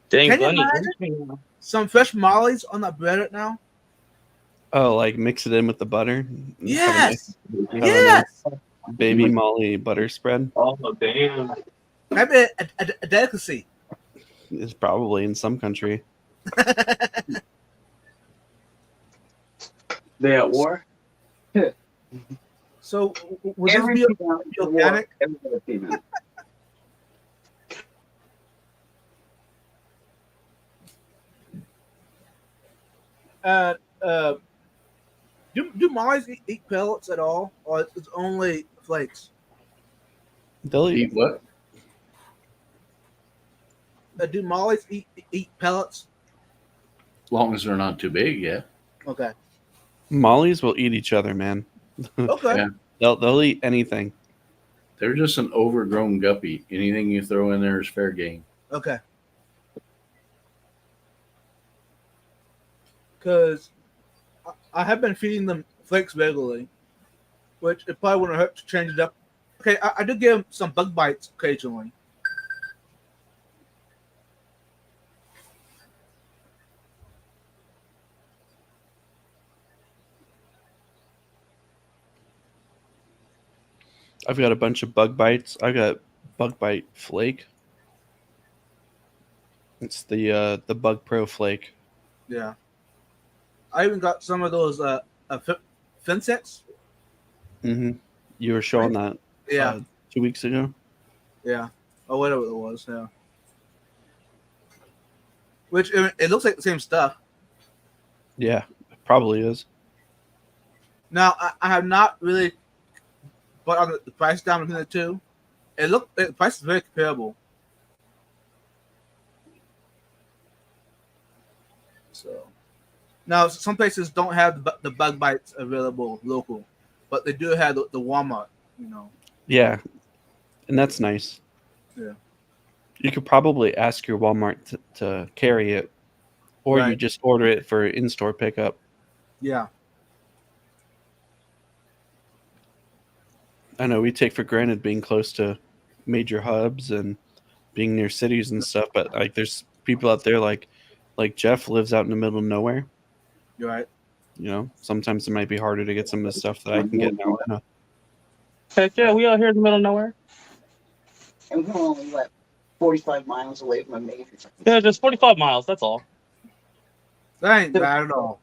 Dang, Can you funny. imagine? Some fresh mollies on that bread right now. Oh, like mix it in with the butter? Yes, Have a yes. nice baby molly butter spread? Oh, damn. That'd be a delicacy. It's probably in some country. They at war? So, would this Every be female is a war. organic? Every other female. Do mollies eat pellets at all, or it's only flakes? They'll Eat what? Do mollies eat pellets? As long as they're not too big, yeah. Okay. Mollies will eat each other, man. Okay. Yeah. They'll eat anything. They're just an overgrown guppy. Anything you throw in there is fair game. Okay. Because I have been feeding them flakes regularly, which it probably wouldn't hurt to change it up. Okay, I do give them some bug bites occasionally. I've got a bunch of bug bites. I got bug bite flake. It's the Bug Pro flake. Yeah. I even got some of those Finsets. Mm-hmm. You were showing that Yeah. 2 weeks ago. Yeah. Or whatever it was. Yeah. Which it looks like the same stuff. Yeah, it probably is. Now I have not really brought on the price down between the two. The price is very comparable. So Now, some places don't have the bug bites available local, but they do have the Walmart. You know. Yeah, and that's nice. Yeah. You could probably ask your Walmart to carry it, or you Right. just order it for in-store pickup. Yeah. I know we take for granted being close to major hubs and being near cities and stuff, but like there's people out there like Jeff lives out in the middle of nowhere. You're right. You know, sometimes it might be harder to get some of the stuff that I can get in Atlanta. Heck yeah, we out here in the middle of nowhere. And we're only, what, 45 miles away from a major. Yeah, just 45 miles. That's all. That ain't bad at all.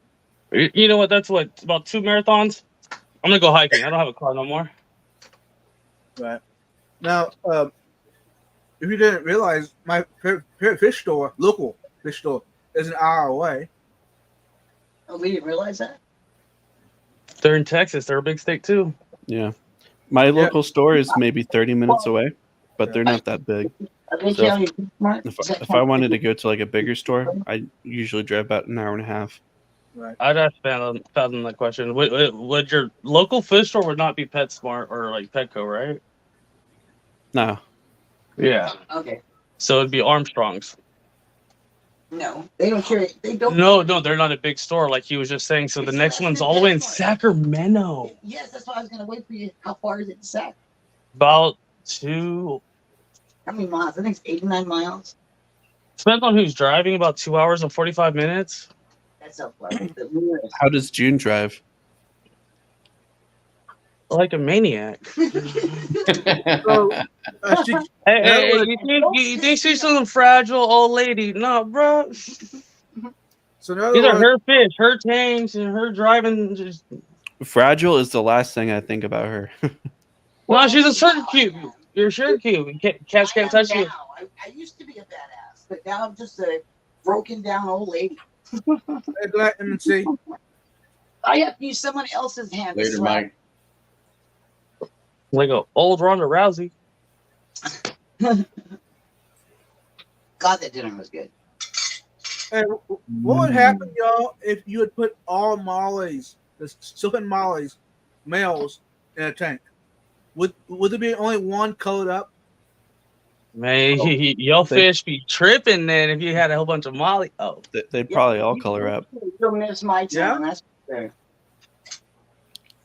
You know what? That's what, about 2 marathons. I'm gonna go hiking. I don't have a car no more. Right. Now, if you didn't realize, my favorite fish store, local fish store, is an hour away. Oh, we didn't realize that? They're in Texas. They're a big state too. Yeah. My local store is maybe 30 minutes away, but they're not that big. Are they So counting Bismarck? If I wanted to go to like a bigger store, I usually drive about an hour and a half. Right. I'd ask fathom that question. Would your local fish store would not be PetSmart or like Petco, right? No. Yeah. Okay. So it'd be Armstrong's. No, they don't carry. They don't. No, they're not a big store like he was just saying. So the next one's all the way in Sacramento. Yes, that's why I was going to wait for you. How far is it to Sac? About 2. How many miles? I think it's 89 miles. Depends on who's driving. About 2 hours and 45 minutes. That's how far. The nearest. How does June drive? Like a maniac. So, she, Hey, you think she's some fragile old lady? No, bro. so in other These are words, her fish, her tanks, and her driving. Just... Fragile is the last thing I think about her. Well, she's a sugar cube. You're a sugar cube. Cats can't touch you. Now. I used to be a badass, but now I'm just a broken down old lady. let me see. I have to use someone else's hand. to later, slap. Mike. Like a old Ronda Rousey. God, that dinner was good. Hey, what would happen, y'all, if you had put all mollies, the silken mollies, males, in a tank? Would there be only one colored up? Man, your fish be tripping then if you had a whole bunch of Molly. Oh, They'd probably all color up. You'll miss my town. That's fair.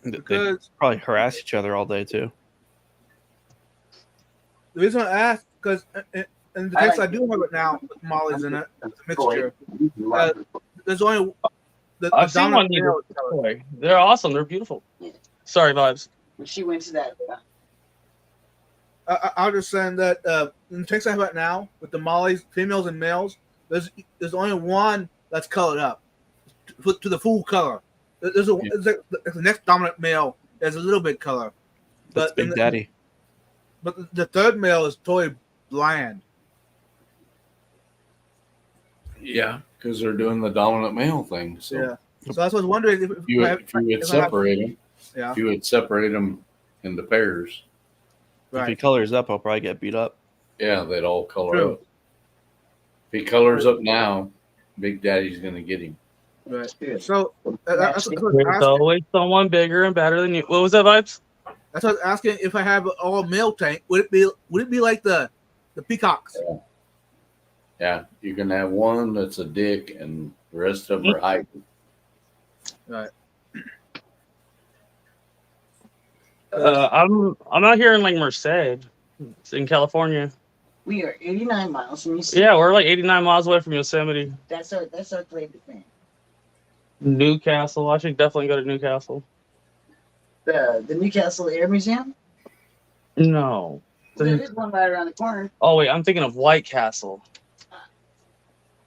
They'd Because probably harass each other all day too. the reason I asked, because in the tanks I do have it now with mollies in it, it's a mixture. There's only the I've seen one. dominant male is colored. They're awesome. They're beautiful. Yeah. Sorry, vibes. She went to that. I was just saying that in the tanks I have right now with the mollies, females and males, there's only one that's colored up to the full color. There's the next dominant male is a little bit color, That's Big Daddy. but the third male is totally bland. Yeah, because they're doing the dominant male thing. So Yeah. So that's what I was wondering if you I would, if you would if I have- separate them, Yeah. if you would separate them into pairs, If he Right. colors up, I'll probably get beat up. yeah, they'd all color True. up. If he colors up now, Big Daddy's gonna get him. Right. Yeah. So that's what I was There's asking. always someone bigger and better than you. What was that, vibes? That's what I was asking. If I have an all male tank, would it be like the peacocks? Yeah, you can have one that's a dick, and the rest of them are hiding. Right. I'm out here in like Merced, it's in California. We are 89 miles from Yosemite. Yeah, we're like 89 miles away from Yosemite. That's our claim to fame. Newcastle. I should definitely go to Newcastle. The Newcastle Air Museum. No. There is one right around the corner. Oh wait, I'm thinking of White Castle.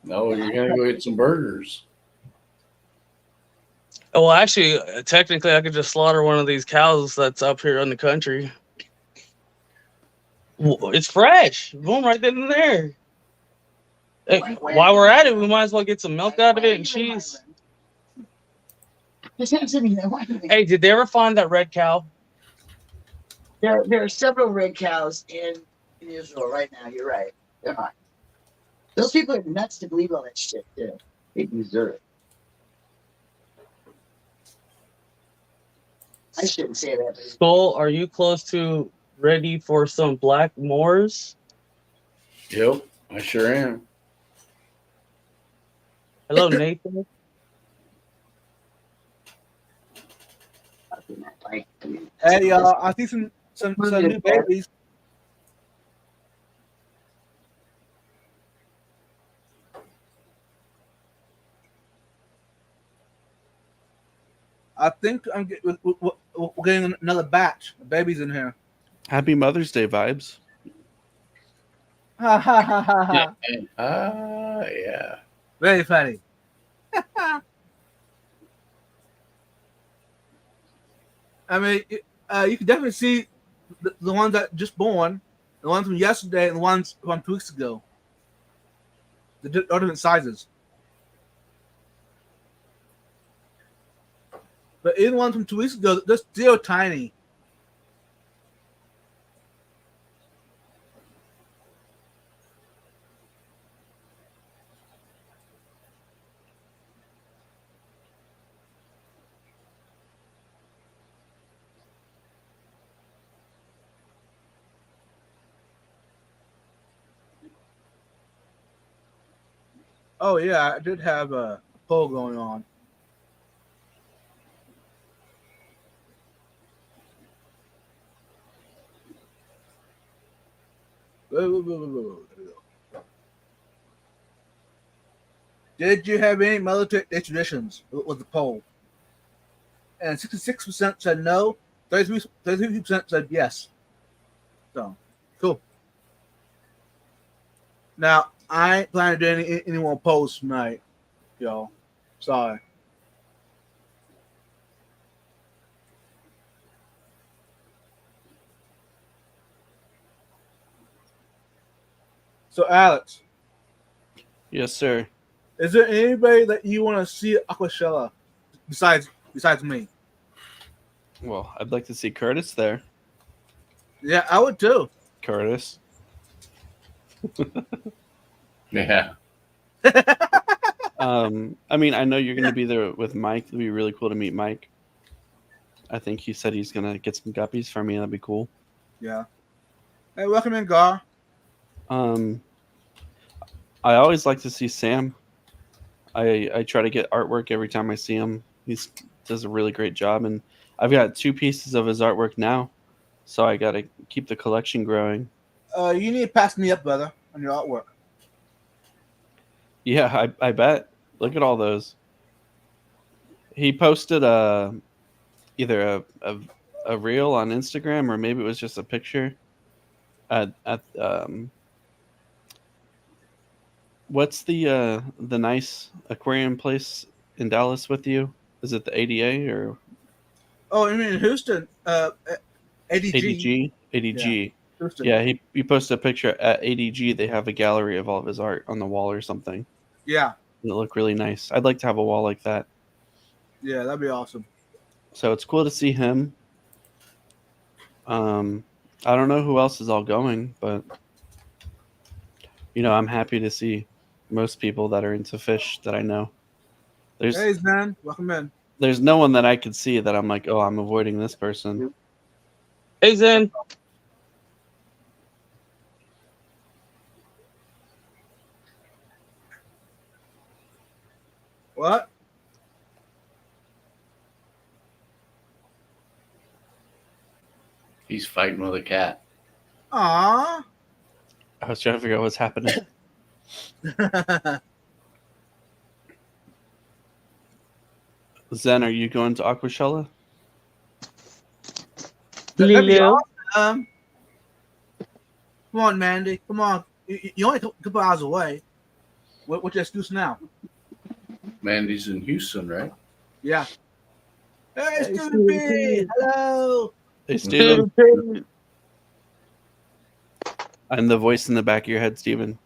No, you're gonna go get some burgers. Oh, well, actually, technically, I could just slaughter one of these cows that's up here in the country. It's fresh. Boom, right then and there. Hey, while we're at it, we might as well get some milk out of it and cheese. Just answer me that. Why do they- Hey, did they ever find that red cow? There are several red cows in Israel right now. You're right. They're not. Those people are nuts to believe all that shit, too. They deserve it. I shouldn't say that. But Skull, are you close to ready for some black Moors? Yep, I sure am. Hello, Nathan. like, Hey, I see some new babies. I think we're getting another batch of babies in here. Happy Mother's Day vibes. Ha ha ha ha Yeah. ha. Yeah. Very funny. I mean, you can definitely see the ones that just born, the ones from yesterday, and the ones from 2 weeks ago. The different sizes. But even the ones from 2 weeks ago, they're still tiny. Oh yeah, I did have a poll going on. There we go. Did you have any military traditions? Was the poll, and 66% said no, 33% said yes. So cool. Now I ain't planning to do any more polls tonight, y'all. Sorry. So Alex, Yes, sir. is there anybody that you want to see at Aquashella besides me? Well, I'd like to see Curtis there. Yeah, I would too. Curtis. Yeah. I mean, I know you're going to be there with Mike. It'd be really cool to meet Mike. I think he said he's going to get some guppies for me. That'd be cool. Yeah. Hey, welcome in, Gar. I always like to see Sam. I try to get artwork every time I see him. He does a really great job, and I've got 2 pieces of his artwork now, so I got to keep the collection growing. You need to pass me up, brother, on your artwork. Yeah, I bet. Look at all those. He posted either a reel on Instagram, or maybe it was just a picture at what's the nice aquarium place in Dallas with you? Is it the ADA or Oh, you mean in Houston? ADG. ADG. Houston. Yeah, he posted a picture at ADG. They have a gallery of all of his art on the wall or something. Yeah. And it looked really nice. I'd like to have a wall like that. Yeah, that'd be awesome. So it's cool to see him. I don't know who else is all going, but I'm happy to see most people that are into fish that I know. Hey, Zan, welcome in. There's no one that I could see that I'm like, oh, I'm avoiding this person. Hey, Zen. What? He's fighting with a cat. Aww. I was trying to figure out what's happening. Zen, are you going to Aquashella? That'd be Leo. awesome. Come on, Mandy. Come on. You're only a couple hours away. What's your excuse now? Mandy's in Houston, right? Yeah. Hey, Hey, Stephen Stephen B. P. Hello. Hey, Steven. Dude, I'm the voice in the back of your head, Steven.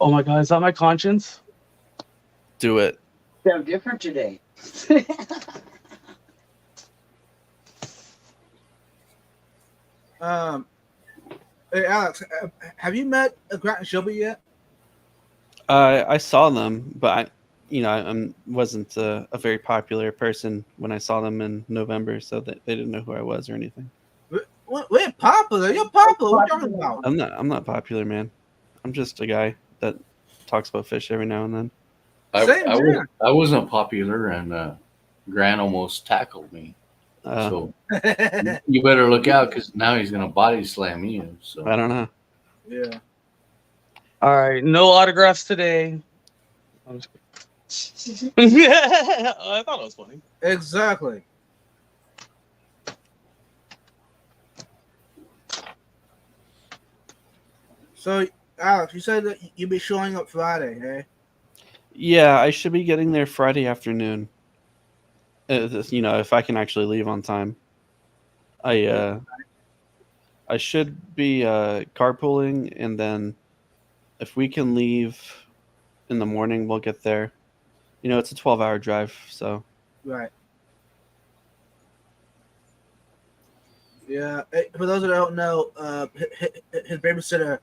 oh my God, is that my conscience? Do it. sound different today. Hey, Alex, have you met Grant and Shelby yet? I saw them, but I wasn't a very popular person when I saw them in November, so they didn't know who I was or anything. We're popular. You're popular. What you talking about? I'm not popular, man. I'm just a guy that talks about fish every now and then. Same here. I wasn't popular, and Grant almost tackled me. Uh, So you better look out because now he's gonna body slam you. So I don't know. Yeah. All right, no autographs today. I'm just yeah, I thought it was funny. Exactly. So, Alex, you said that you'd be showing up Friday, hey? Yeah, I should be getting there Friday afternoon. If I can actually leave on time. I should be carpooling, and then if we can leave in the morning, we'll get there. It's a 12-hour drive, so Right. Yeah. For those that don't know, his babysitter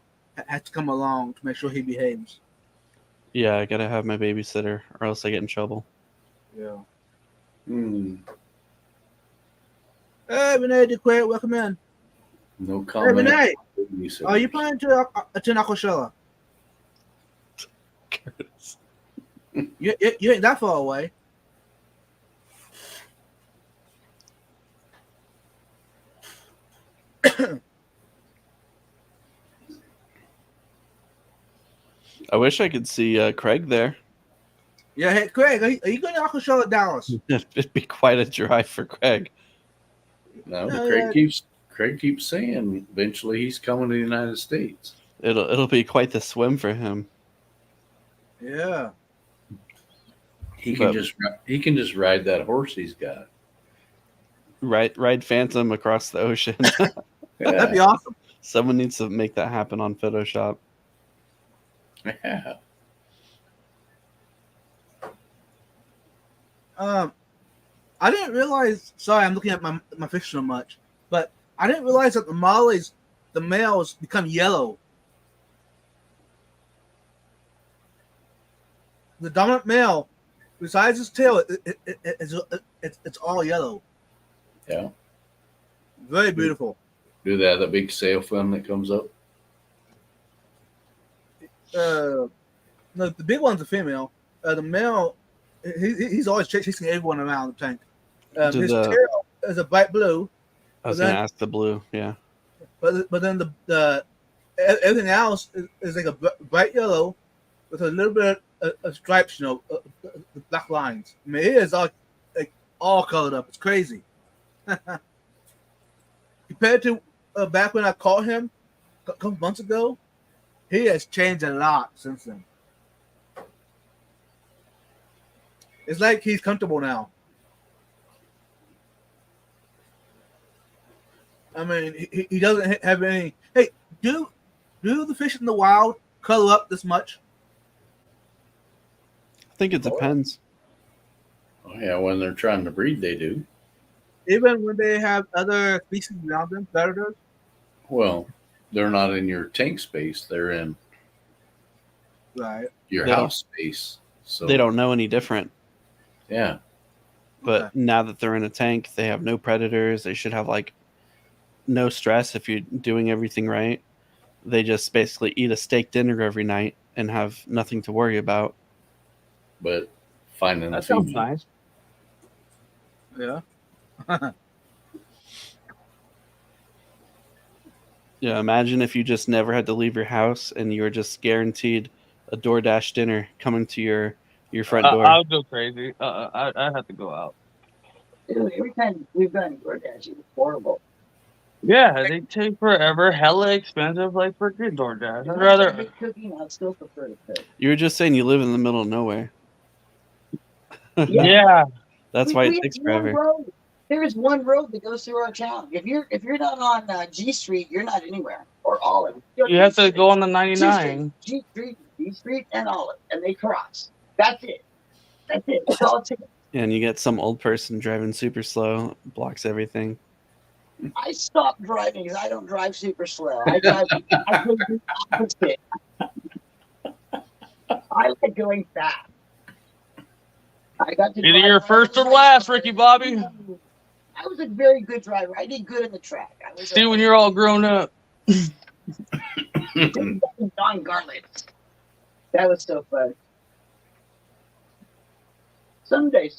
has to come along to make sure he behaves. yeah, I gotta have my babysitter, or else I get in trouble. Yeah. hmm, Hey, Renee DeQuay, welcome in. no Hey, comment. Renee, You said- are you planning to attend Aquashella? You ain't that far away. I wish I could see Craig there. Yeah, hey, Craig, are you going to Aquashella, Dallas? It'd be quite a drive for Craig. No, No, Craig keeps saying eventually he's coming to the United States. It'll be quite the swim for him. Yeah. He can But- just ride that horse he's got. Ride Phantom across the ocean. That'd be awesome. Someone needs to make that happen on Photoshop. Yeah. I didn't realize. Sorry, I'm looking at my fish so much, but I didn't realize that the mollies, the males, become yellow. The dominant male, besides his tail, it's all yellow. Yeah. Very beautiful. Do they have that big sail fin that comes up? No, the big one's a female. The male, he's always chasing everyone around the tank. Do His the- tail is a bright blue, I was But then- gonna ask the blue. Yeah. but then the everything else is like a bright yellow with a little bit of stripes, the black lines. I mean, it is all colored up. It's crazy. Compared to back when I caught him a couple months ago, he has changed a lot since then. It's like he's comfortable now. I mean, he doesn't have any. Hey, do the fish in the wild color up this much? I think it depends. Oh yeah, when they're trying to breed, they do. Even when they have other species around them, predators? Well, they're not in your tank space; they're in Right. your They don't- house space. So They don't know any different. Yeah, But Okay. now that they're in a tank, they have no predators. They should have no stress if you're doing everything right. They just basically eat a steak dinner every night and have nothing to worry about. but finding That the sounds female. nice. Yeah. Yeah, imagine if you just never had to leave your house and you were just guaranteed a DoorDash dinner coming to your front door. I would go crazy. I have to go out. Dude, every time we've gone to DoorDash, it was horrible. Yeah, they take forever. Hella expensive. Like freaking DoorDash. I'd If rather. I'm cooking, I'd still prefer to cook. You were just saying you live in the middle of nowhere. Yeah. That's We- why we it takes have one forever. road. There is one road that goes through our town. If you're not on G Street, you're not anywhere. Or Olive. You have to go on the G 99. Street, G Street, and Olive, and they cross. That's it. That's it. That's all it takes. And you get some old person driving super slow, blocks everything. I stopped driving because I don't drive super slow. I drive. I put the opposite. I like going fast. I got to Either drive you're all first the or way. last, Ricky Bobby. I was a very good driver. I did good in the track. I was See when you're all grown up. Don Garland. That was so fun. Sunday.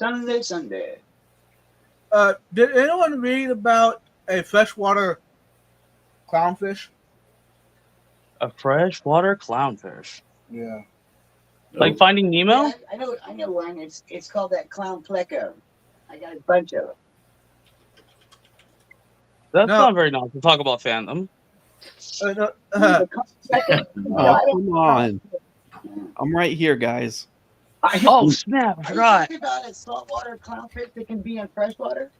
Did anyone read about a freshwater clownfish? A freshwater clownfish. Yeah. Like Finding Nemo? Yeah, I know one. It's called that clown pleco. I got a bunch of them. That's No. not very nice to talk about fandom. No, The clown pleco. Oh, come on. I'm right here, guys. Oh, snap. I Are you forgot. talking about a saltwater clownfish that can be in freshwater?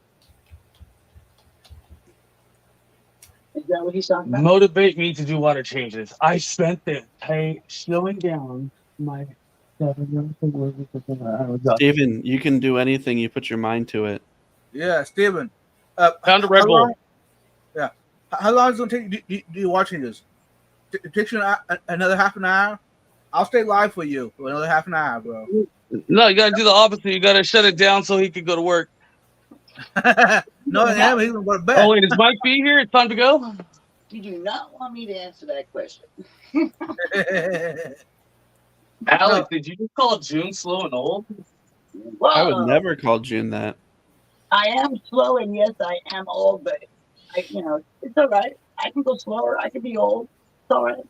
Is that what he's talking about? Motivate me to do water changes. I spent the day slowing down my 7 years old. Steven, you can do anything you put your mind to it. yeah, Steven. Found a Red how Bull. long- Yeah. How long is it going to take? Do you watching this? It takes you another half an hour. I'll stay live for you for another half an hour, bro. No, you gotta do the opposite. You gotta shut it down so he can go to work. No, him, he's going to go to bed. Oh wait, is Mike B here? It's time to go. You do not want me to answer that question. Alex, did you just call June slow and old? Whoa. I would never call June that. I am slow, and yes, I am old, but it's all right. I can go slower. I can be old. It's all right.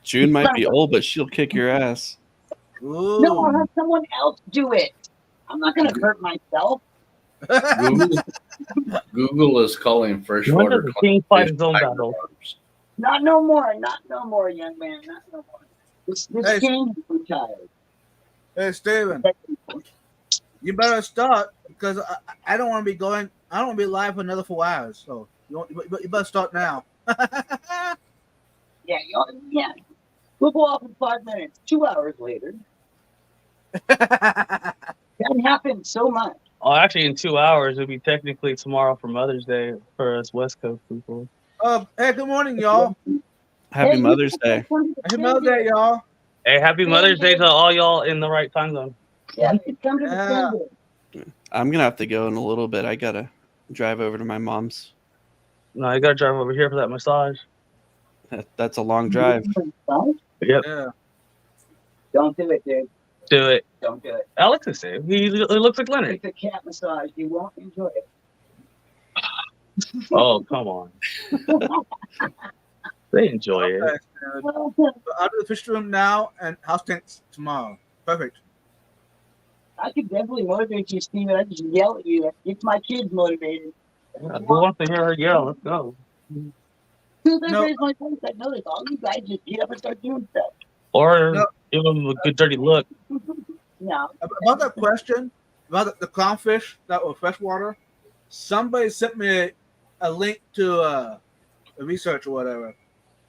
June might be old, but she'll kick your ass. Ooh. No, I'll have someone else do it. I'm not going to hurt myself. Google is calling When freshwater does the king fight his clownfish own tiger battle? barbs. Not no more. Not no more, young man. Not no more. This Hey. king is retired. Hey, Steven, you better start because I don't want to be going. I don't want to be live for another 4 hours. So you better start now. Yeah. We'll go off in 5 minutes. 2 hours later. That happened so much. Oh, actually, in 2 hours, it'll be technically tomorrow for Mother's Day for us West Coast people. Hey, good morning, y'all. Happy Hey, Mother's Day. Happy Mother's Day, y'all. Hey, happy Mother's Day to all y'all in the right time zone. Yeah, it's come to the Yeah. finger. I'm going to have to go in a little bit. I got to drive over to my mom's. No, you gotta drive over here for that massage. That's a long drive. Yep, Yeah. Don't do it, dude. do it. Don't do it. Alex is safe. He looks like Leonard. It's a cat massage. You won't enjoy it. Oh, come on. They enjoy it. Okay, Steven. I'll do the fish room now and house tanks tomorrow. Perfect. I could definitely motivate you, Steven. I just yell at you. Get my kids motivated. Yeah, who wants to hear her yell? Let's go. Dude, that No. raised my voice. I know this. All you guys just get up and start doing stuff. Or No. give him a good dirty look. No. About that question about the clownfish that were freshwater, somebody sent me a link to a research or whatever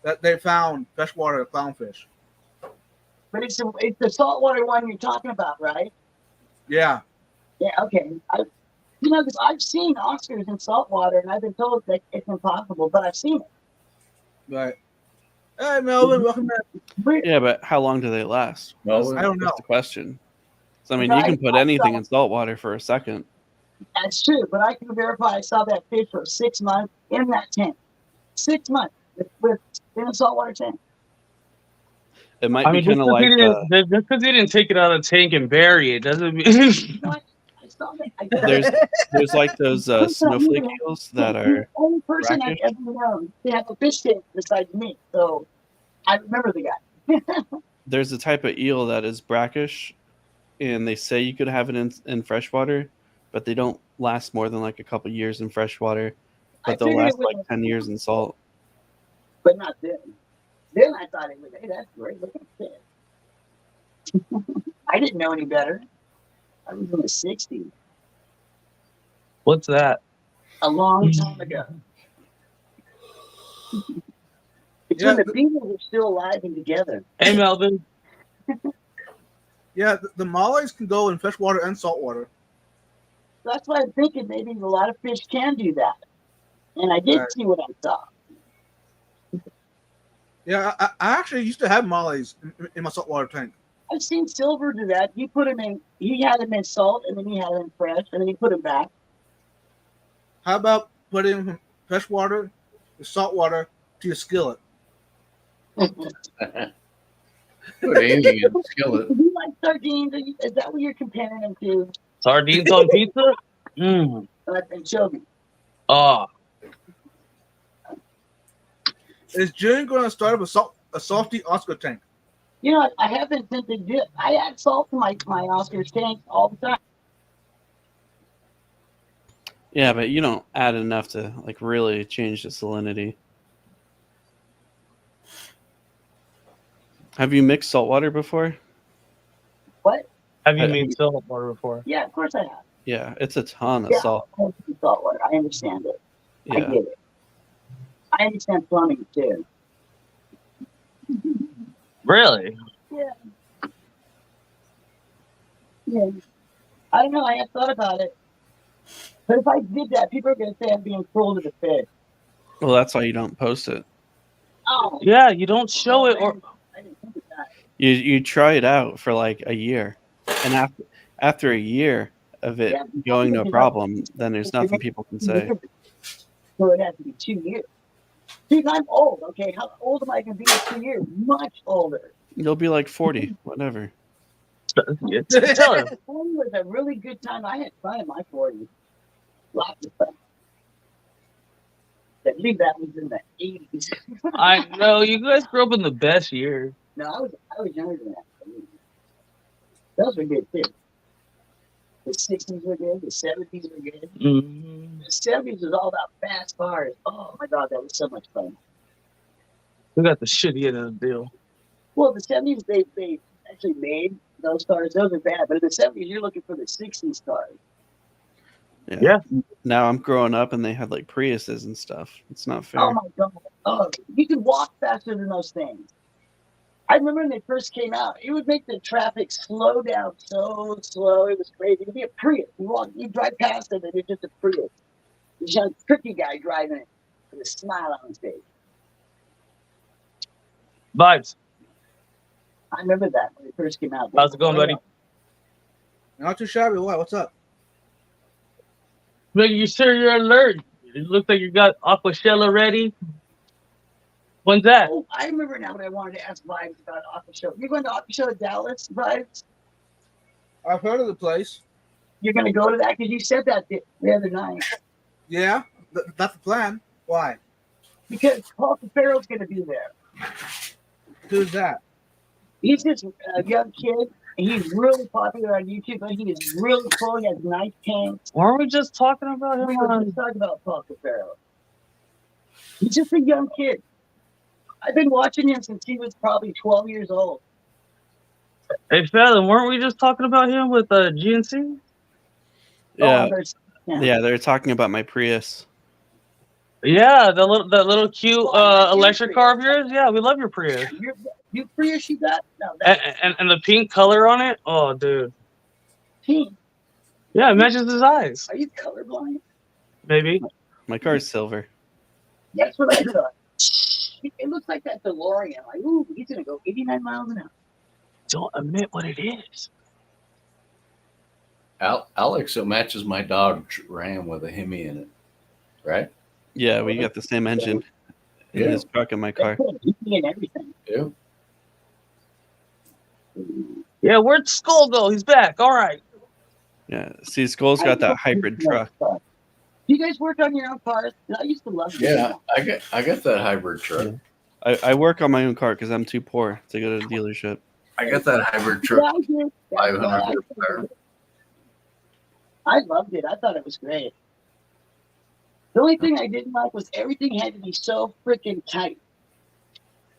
that they found freshwater clownfish. But it's the saltwater one you're talking about, right? Yeah. Yeah, okay. Because I've seen Oscars in saltwater, and I've been told that it's impossible, but I've seen it. Right. Hey, Melvin, welcome back. Weird. Yeah, but how long do they last? Well, I don't know. That's the question. So, I mean, you can put anything in salt water for a second. That's true, but I can verify I saw that fish for 6 months in that tank. 6 months in a saltwater tank. It might I be mean, kind of like just because he didn't take it out of the tank and bury it doesn't mean. You know what? I saw that. there's like those snowflake eels that He's are the only person brackish. I've ever known to have a fish tank besides me, so I remember the guy. there's a type of eel that is brackish, and they say you could have it in freshwater, but they don't last more than like a couple years in freshwater, I but they'll figured last it was- like 10 years in salt. But not then. Then I thought it was, hey, that's great looking fish. I didn't know any better. I was in the 60s, What's that? a long time ago. It's Yeah, when the people were still alive and together. Hey, Melvin. Yeah, the mollies can go in freshwater and saltwater. That's why I'm thinking maybe a lot of fish can do that. And I did Right. see what I saw. Yeah, I actually used to have mollies in my saltwater tank. I've seen Silver do that. He put him in. He had him in salt, and then he had him in fresh, and then he put him back. How about putting from fresh water to salt water to your skillet? Put anything in the skillet. Do you like sardines? Is that what you're comparing them to? Sardines on pizza? Mm. Anchovy. Oh, Is June going to start up a salty Oscar tank? You know, I haven't since they did. I add salt to my Oscar tank all the time. Yeah, but you don't add enough to like really change the salinity. Have you mixed salt water before? What? have you I- made salt water before? Yeah, of course I have. Yeah, it's a ton of Yeah, salt. salt water. I understand it. I Yeah. get it. I understand plumbing too. Really? Yeah. I don't know. I have thought about it. But if I did that, people are going to say I'm being cruel to the fish. Well, that's why you don't post it. Oh, Yeah, you don't show it, or I didn't think of that. You try it out for like a year, and after a year of it Yeah. going no problem, then there's nothing people can say. So it has to be 2 years. Dude, I'm old. Okay, how old am I going to be in 2 years? Much older. You'll be like 40, whatever. tell her. 40 was a really good time. I had fun in my 40s. Lots of fun. I believe that was in the 80s. I know you guys grew up in the best years. No, I was younger than that. Those were good too. The 60s were good. The 70s were good. Mm-hmm. The 70s was all about fast cars. Oh my God, that was so much fun. We got the shitty end of the deal. Well, the 70s, they actually made those cars. Those are bad. But in the 70s, you're looking for the 60s cars. Yeah. Now I'm growing up, and they had like Priuses and stuff. It's not fair. Oh my God. Oh, you can walk faster than those things. I remember when they first came out, it would make the traffic slow down so slow. It was crazy. It would be a Prius. You drive past it, and it's just a Prius. This young, tricky guy driving it with a smile on his face. Vibes. I remember that when it first came out. How's it going, buddy? Not too shabby. What? What's up? Making sure you're alert. It looks like you got Aquashella ready. When's that? Oh, I remember now what I wanted to ask Vibes about Aqua Show. You're going to Aqua Show Dallas, Vibes? I've heard of the place. You're going to go to that? Because you said that the other night. Yeah, that's the plan. Why? Because Paul Farrell's going to be there. Who's that? He's this young kid. And he's really popular on YouTube, but he is really cool. He has nice pants. Weren't we just talking about him We were on? just talking about Paul Farrell. He's just a young kid. I've been watching him since he was probably 12 years old. Hey, Fallon, weren't we just talking about him with GNC? Yeah, Oh, yeah, they're talking about my Prius. Yeah, that little cute Oh, I like your electric car of Prius. yours. Yeah, we love your Prius. You Prius you got? No, that's And the pink color on it. Oh, dude. pink. Yeah, it matches his eyes. Are you colorblind? Maybe. My car's silver. That's what I thought. It looks like that DeLorean. Like, ooh, he's going to go 89 miles an hour. Don't admit what it is. Alex, it matches my Dodge Ram with a Hemi in it, right? Yeah, we got the same engine in Yeah. his truck and my car. Heating and everything. Yeah. Yeah, where'd Skull go? He's back. All right. Yeah, see, Skull's got that hybrid truck. Do you guys work on your own cars? I used to love Yeah, I got that hybrid truck. I work on my own car because I'm too poor to go to a dealership. I got that hybrid Yeah, truck. I did. 500 horsepower. I loved it. I thought it was great. The only thing I didn't like was everything had to be so freaking tight.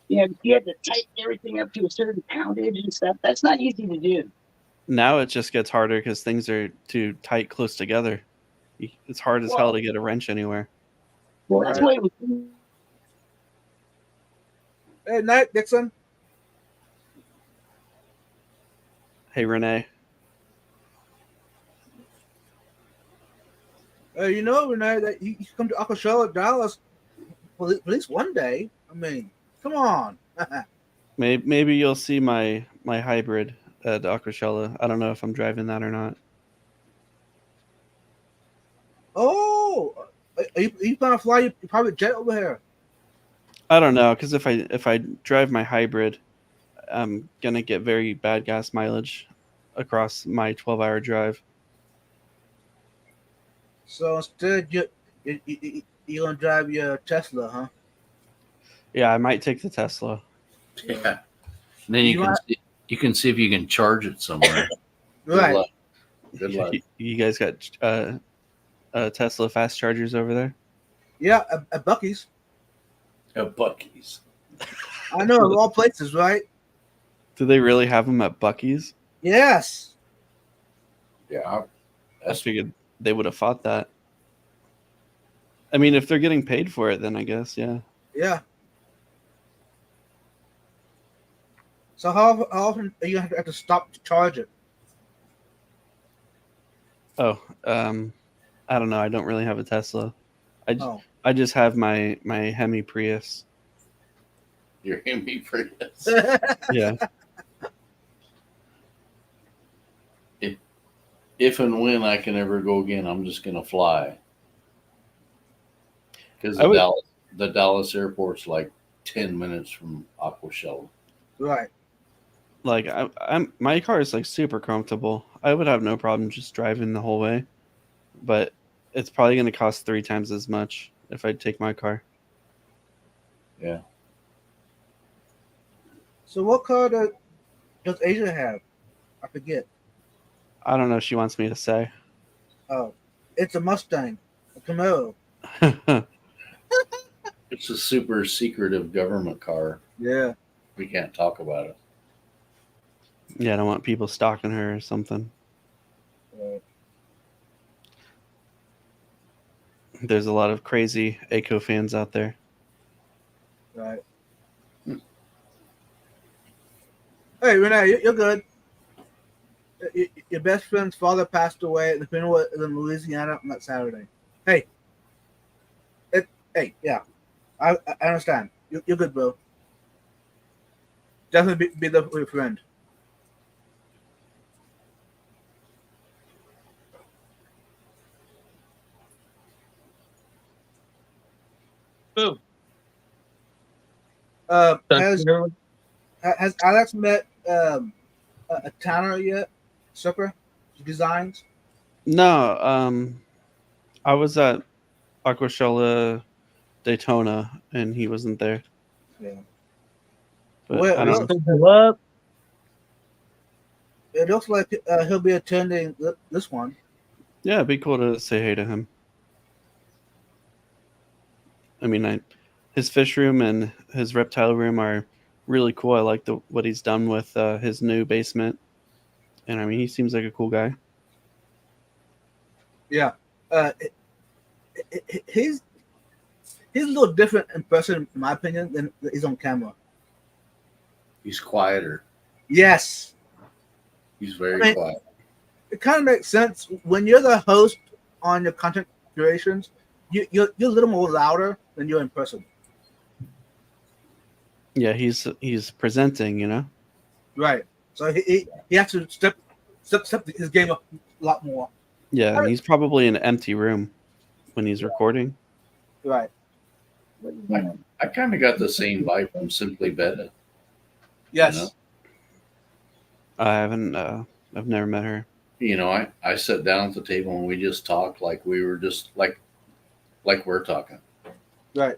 You know, you had to tighten everything up to a certain poundage and stuff. That's not easy to do. Now it just gets harder because things are too tight, close together. It's hard as hell to get a wrench anywhere. Well, that's why it was. Hey, night, Dixon. Hey, Renee. You know, Renee, that you come to Aqua Show at Dallas for at least one day. I mean, come on. Maybe you'll see my hybrid at Aquashella. I don't know if I'm driving that or not. Oh, are you planning to fly your private jet over here? I don't know, because if I drive my hybrid, I'm gonna get very bad gas mileage across my 12-hour drive. So instead, you're gonna drive your Tesla, huh? Yeah, I might take the Tesla. Yeah. And then You you can see if you can charge it somewhere. Good Right. luck. Good luck. You guys got Tesla fast chargers over there? Yeah, at Bucky's. At Bucky's. I know, of all places, right? Do they really have them at Bucky's? Yes. Yeah. I figured they would have fought that. I mean, if they're getting paid for it, then I guess, yeah. Yeah. So how often are you gonna have to stop to charge it? Oh, I don't know. I don't really have a Tesla. Oh, I just have my Hemi Prius. Your Hemi Prius. Yeah. If and when I can ever go again, I'm just gonna fly. Because the Dallas airport's like 10 minutes from Aquashella. right. Like I'm my car is like super comfortable. I would have no problem just driving the whole way, but it's probably going to cost 3 times as much if I take my car. Yeah. So what car does Asia have? I forget. I don't know. She wants me to say. Oh, it's a Mustang, a Camaro. It's a super secretive government car. Yeah. We can't talk about it. Yeah, I don't want people stalking her or something. There's a lot of crazy Aco fans out there. Right. Hey, Renee, you're good. Your best friend's father passed away at the funeral in Louisiana on that Saturday. Hey, yeah, I understand. You're good, bro. Definitely be there for your friend. Boom. Has Alex met a Tanner yet? Supper Designs? No, I was at Aquashella Daytona and he wasn't there. Yeah. But Well, I don't know. What? It looks like he'll be attending this one. Yeah, it'd be cool to say hey to him. I mean, his fish room and his reptile room are really cool. I like what he's done with his new basement, and I mean, he seems like a cool guy. Yeah. He's a little different in person, in my opinion, than he's on camera. He's quieter. Yes. He's very quiet. It kind of makes sense when you're the host on your content creations. You're a little more louder than you're in person. Yeah, he's presenting, you know. Right. So he has to step his game up a lot more. Yeah, and he's probably in an empty room when he's recording. Right. I kind of got the same vibe from Simply Beta. Yes. You know? I haven't. I've never met her. You know, I sat down at the table and we just talked like we were just like we're talking. Right.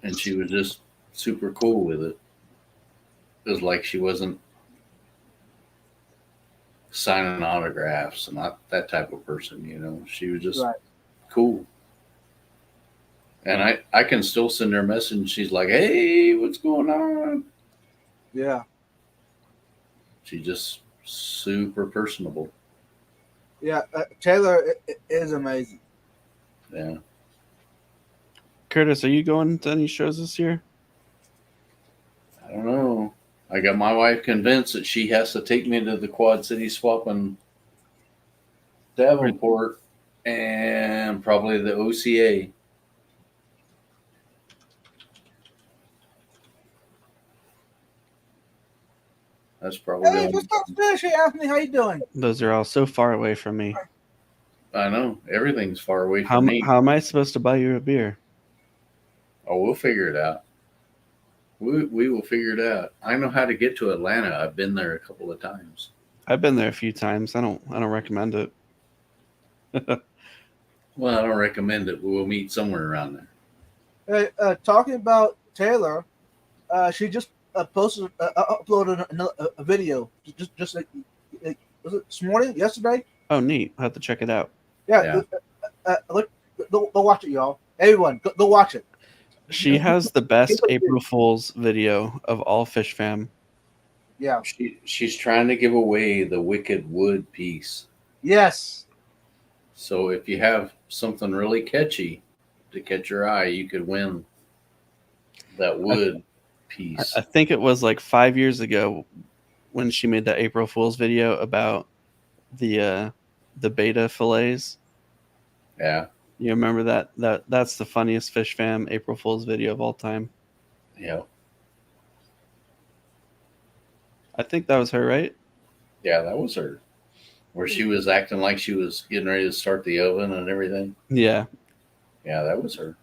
And she was just super cool with it. It was like she wasn't signing autographs and not that type of person, you know. She was just cool. And I can still send her a message. She's like, hey, what's going on? Yeah. She's just super personable. Yeah. Taylor is amazing. Yeah. Curtis, are you going to any shows this year? I don't know. I got my wife convinced that she has to take me to the Quad City Swap in Davenport and probably the OCA. That's probably the Hey, only. just talk fish. Hey, Anthony, how you doing? Those are all so far away from me. I know everything's far away How from me. how am I supposed to buy you a beer? Oh, we'll figure it out. We will figure it out. I know how to get to Atlanta. I've been there a couple of times. I've been there a few times. I don't recommend it. Well, I don't recommend it, but we'll meet somewhere around there. Hey, talking about Taylor, she just posted, uploaded a video just like, was it this morning, yesterday? Oh, neat. I'll have to check it out. Yeah. Look, go watch it, y'all. Everyone, go watch it. She has the best April Fool's video of all Fish Fam. Yeah. She's trying to give away the Wicked Wood piece. Yes. So if you have something really catchy to catch your eye, you could win that wood piece. I think it was like 5 years ago when she made that April Fool's video about the beta fillets. Yeah. You remember that? That's the funniest Fish Fam April Fool's video of all time. Yeah. I think that was her, right? Yeah, that was her. Where she was acting like she was getting ready to start the oven and everything. Yeah. Yeah, that was her.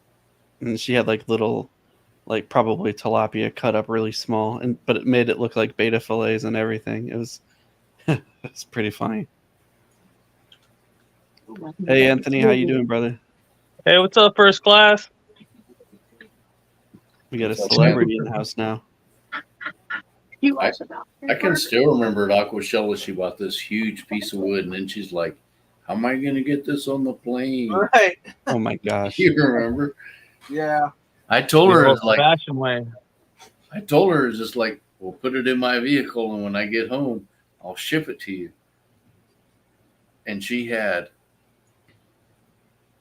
And she had like little, like probably tilapia cut up really small, but it made it look like beta fillets and everything. It was, it's pretty funny. Hey Anthony, how you doing, brother? Hey, what's up, first class? We got a What's up, celebrity in the house now. I can still remember at Aquashella, she bought this huge piece of wood, and then she's like, "How am I going to get this on the plane?" Right. Oh my gosh. You remember? Yeah. I told her, it's like, fashion way. I told her, it's just like, "We'll put it in my vehicle, and when I get home, I'll ship it to you." And she had,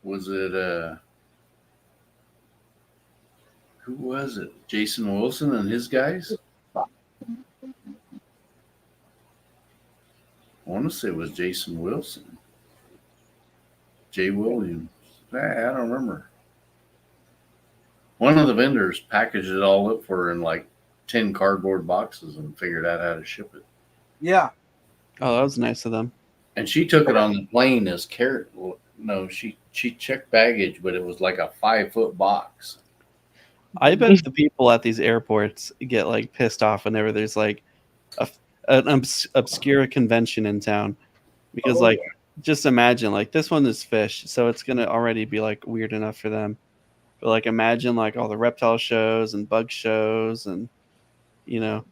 was it, who was it? Jason Wilson and his guys? I want to say it was Jason Wilson. Jay Williams. I don't remember. One of the vendors packaged it all up for her in like 10 cardboard boxes and figured out how to ship it. Yeah. Oh, that was nice of them. And she took it on the plane as carrot. No, she checked baggage, but it was like a 5-foot box. I bet the people at these airports get like pissed off whenever there's like an obscure convention in town, because like just imagine like this one is fish, so it's gonna already be like weird enough for them. But like imagine like all the reptile shows and bug shows, and you know,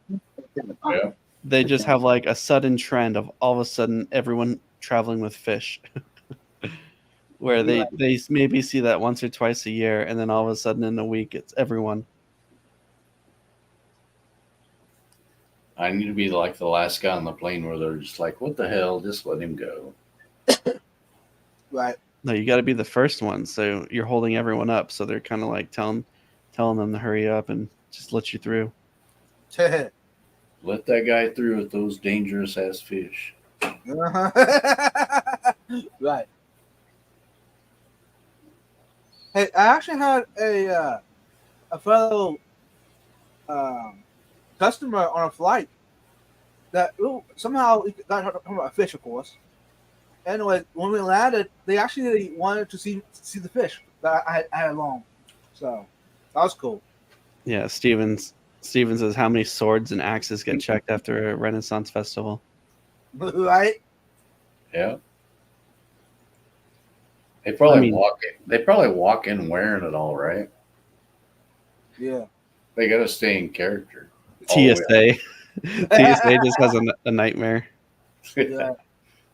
Yeah. they just have like a sudden trend of all of a sudden everyone traveling with fish. Where they maybe see that once or twice a year, and then all of a sudden in a week it's everyone. I need to be like the last guy on the plane where they're just like, "What the hell? Just let him go." Right. No, you got to be the first one, so you're holding everyone up. So they're kind of like telling them to hurry up and just let you through. Let that guy through with those dangerous ass fish. Right. Hey, I actually had a fellow customer on a flight that somehow got talking about fish, of course. Anyway, when we landed, they actually wanted to see the fish that I had along, so that was cool. Yeah, Steven says how many swords and axes get checked after a Renaissance festival. Right? Yeah. They probably I mean- walk in wearing it all, right? Yeah. They got to stay in character. TSA, TSA just has a nightmare. Yeah.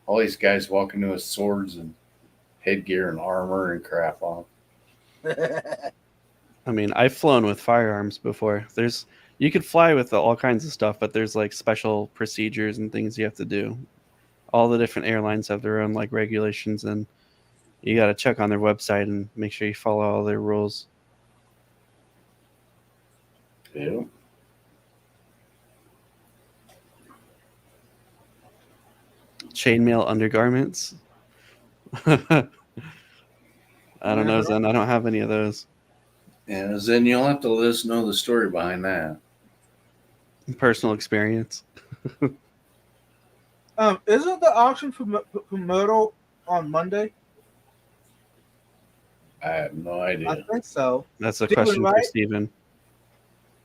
All these guys walking in with swords and headgear and armor and crap on. I mean, I've flown with firearms before. You could fly with all kinds of stuff, but there's like special procedures and things you have to do. All the different airlines have their own like regulations, and you got to check on their website and make sure you follow all their rules. Yeah. Chainmail undergarments. I don't know, Zen. I don't have any of those. Yeah, then you'll have to let us know the story behind that. Personal experience. Isn't the auction for Myrtle on Monday? I have no I idea. think so. That's a Steven, question for right? Steven.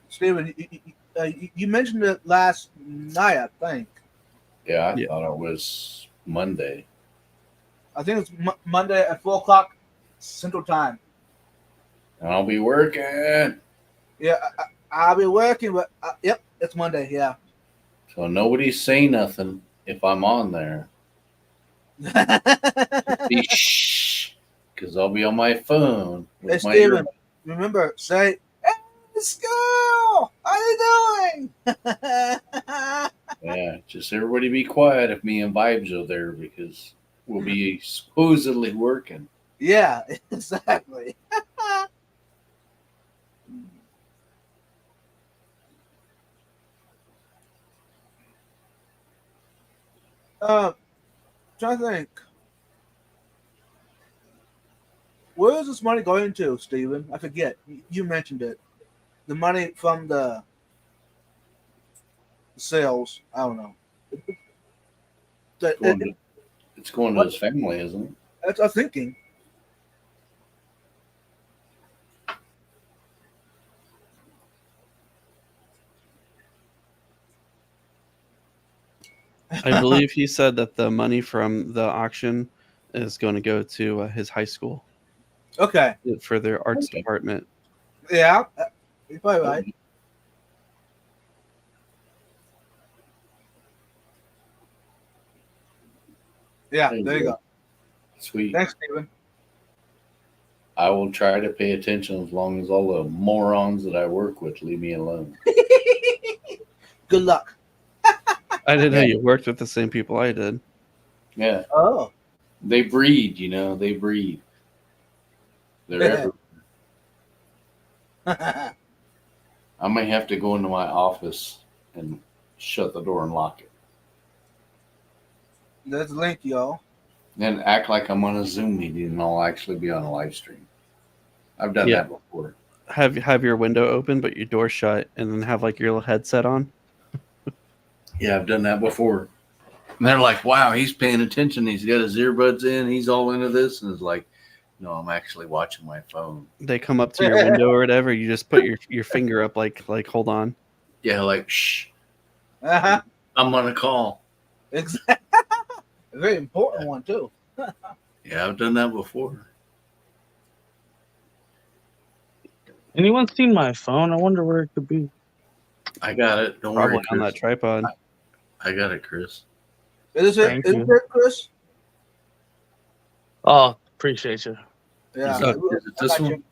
Steven, you mentioned it last night, I think. Yeah, I Yeah. thought it was Monday. I think it's Monday at 4 o'clock Central Time. And I'll be working. Yeah, I'll be working, but yep, it's Monday. Yeah. So nobody say nothing if I'm on there. Be shh, because I'll be on my phone. Hey, With my Steven, remember, say, hey, school, how you doing? Yeah, just everybody be quiet if me and Vibes are there because we'll be supposedly working. Yeah, exactly. Trying to think. Where is this money going to, Steven? I forget. You mentioned it. The money from the sales. I don't know. It's going to his family, isn't it? That's I'm thinking. I believe he said that the money from the auction is going to go to his high school Okay. for their arts Okay. department. Yeah, you're probably right. Yeah, there you go. Sweet. Thanks, Steven. I will try to pay attention as long as all the morons that I work with leave me alone. Good luck. I didn't know you worked with the same people I did. Yeah, Oh. they breed, they breed. They're That's I might have to go into my office and shut the door and lock it. Link, y'all. Then act like I'm on a Zoom meeting and I'll actually be on a live stream. I've done Yeah. that before. Have your window open but your door shut, and then have like your little headset on. Yeah, I've done that before. And they're like, wow, he's paying attention. He's got his earbuds in. He's all into this. And it's like, no, I'm actually watching my phone. They come up to your window or whatever. You just put your finger up, like hold on. Yeah, like, shh, Uh-huh. I'm on a call. Exactly. A very important one, too. Yeah, I've done that before. Anyone seen my phone? I wonder where it could be. I got it. Don't Probably worry, on Chris. that tripod. I got it, Chris. Is it, Thank is you. it Chris? Oh, appreciate you. Yeah. Is it this I got one?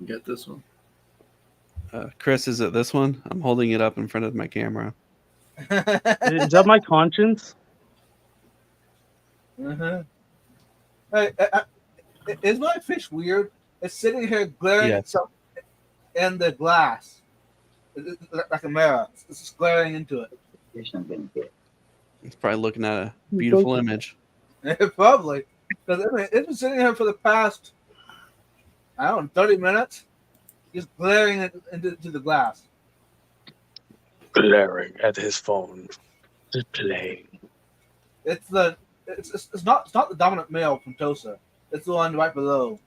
You got this one? Chris, is it this one? I'm holding it up in front of my camera. you. Is that my conscience? Mm-hmm. Hey, is my fish weird? It's sitting here glaring Yeah. at something in the glass, like a mirror. It's just glaring into it. It's probably looking at a beautiful image. Probably, because it's been sitting here for the past, I don't know, 30 minutes, just glaring into the glass. Glaring at his phone. Just playing. It's not the dominant male from Tosa. It's the one right below.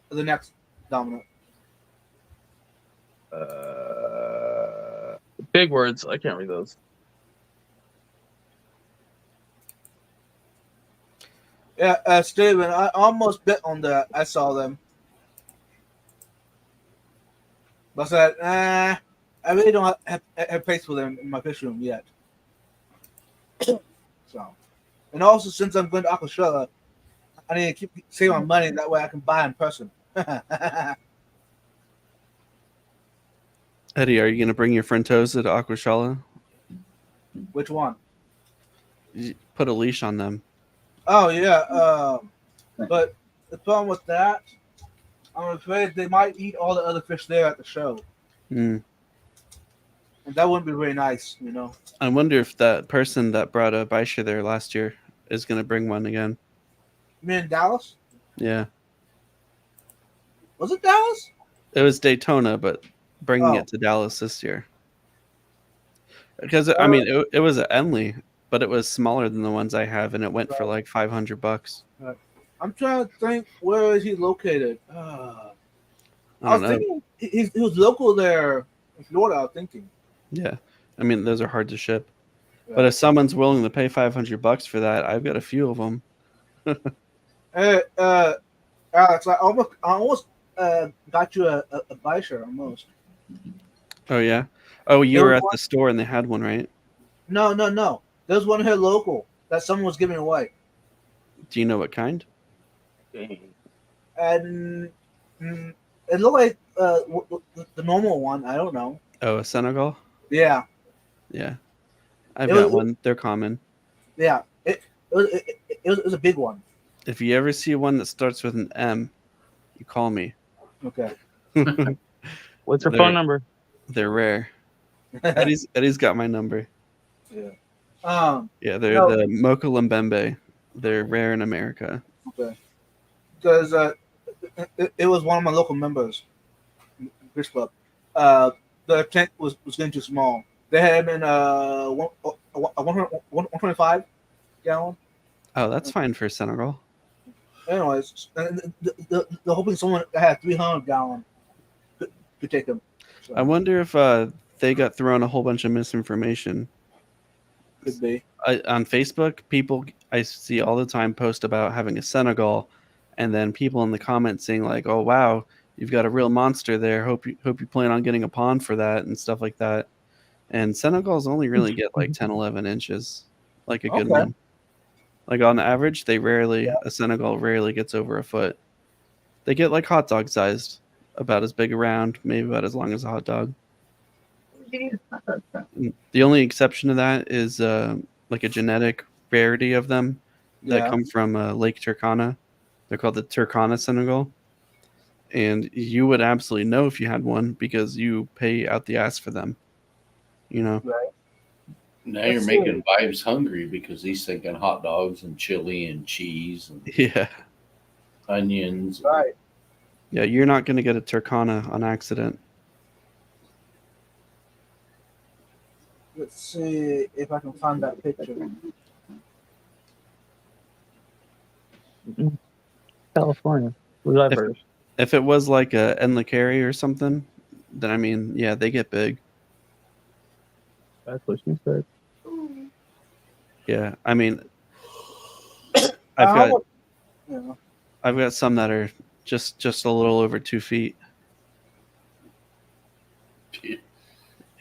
The next dominant. Big words. I can't read those. Yeah, Steven, I almost bit on that. I saw them. But I said, I really don't have place for them in my fish room yet. So, and also since I'm going to Aquashella, I need to keep saving my money. That way I can buy in person. Eddie, are you going to bring your friend Toza to Aquashala? Which one? Put a leash on them. Oh yeah. But the problem with that, I'm afraid they might eat all the other fish there at the show, Mm. and that wouldn't be very nice, I wonder if that person that brought a Baisha there last year is going to bring one again. You mean in Dallas? Yeah. Was it Dallas? It was Daytona, but bringing Oh. it to Dallas this year. Because I mean, it was at Enley, but it was smaller than the ones I have, and it went for like $500. I'm trying to think, where is he located? I I don't was know. thinking he was local there in Florida. I was thinking. Yeah, I mean, those are hard to ship. Yeah. But if someone's willing to pay $500 for that, I've got a few of them. Hey, Alex, I almost got you a Bisher almost. Oh yeah. Oh, you There were was at one- the store and they had one, right? No. There's one here local that someone was giving away, Do you know what kind? and it looked like the normal one. I don't know. Oh, a Senegal. Yeah, Yeah, I've It got was- one. They're common. yeah. It was a big one. If you ever see one that starts with an M, you call me. Okay. What's your There. phone number? They're rare. Eddie's got my number. Yeah. Yeah, they're No. the Mocha Lembembe. They're rare in America. Okay. Because it was one of my local members, Fish Club. The tank was getting too small. They had him in 125 gallon. Oh, that's fine for Senegal. Anyways, and they're hoping someone that had 300 gallon could take them. So, I wonder if they got thrown a whole bunch of misinformation. could be. On Facebook, people I see all the time post about having a Senegal, and then people in the comments saying like, "Oh wow, you've got a real monster there. Hope you plan on getting a pond for that and stuff like that." And Senegals only really get like 10, 11 inches, like a good Okay. one. Like on average, a Senegal rarely gets over a foot. They get like hot dog sized, about as big around, maybe about as long as a hot dog. The only exception to that is like a genetic rarity of them that Yeah. come from Lake Turkana. They're called the Turkana Senegal. And you would absolutely know if you had one because you pay out the ass for them. You know? Right. Now you're Let's making Vibes hungry because he's thinking hot dogs and chili and cheese and Yeah. onions. Right. Yeah, you're not going to get a Turkana on accident. Let's see if I can find that picture. California. Was that If- first? If it was like a Enlicari or something, then I mean, yeah, they get big. That's what she said. Yeah, I mean, Yeah. I've got some that are just a little over 2 feet.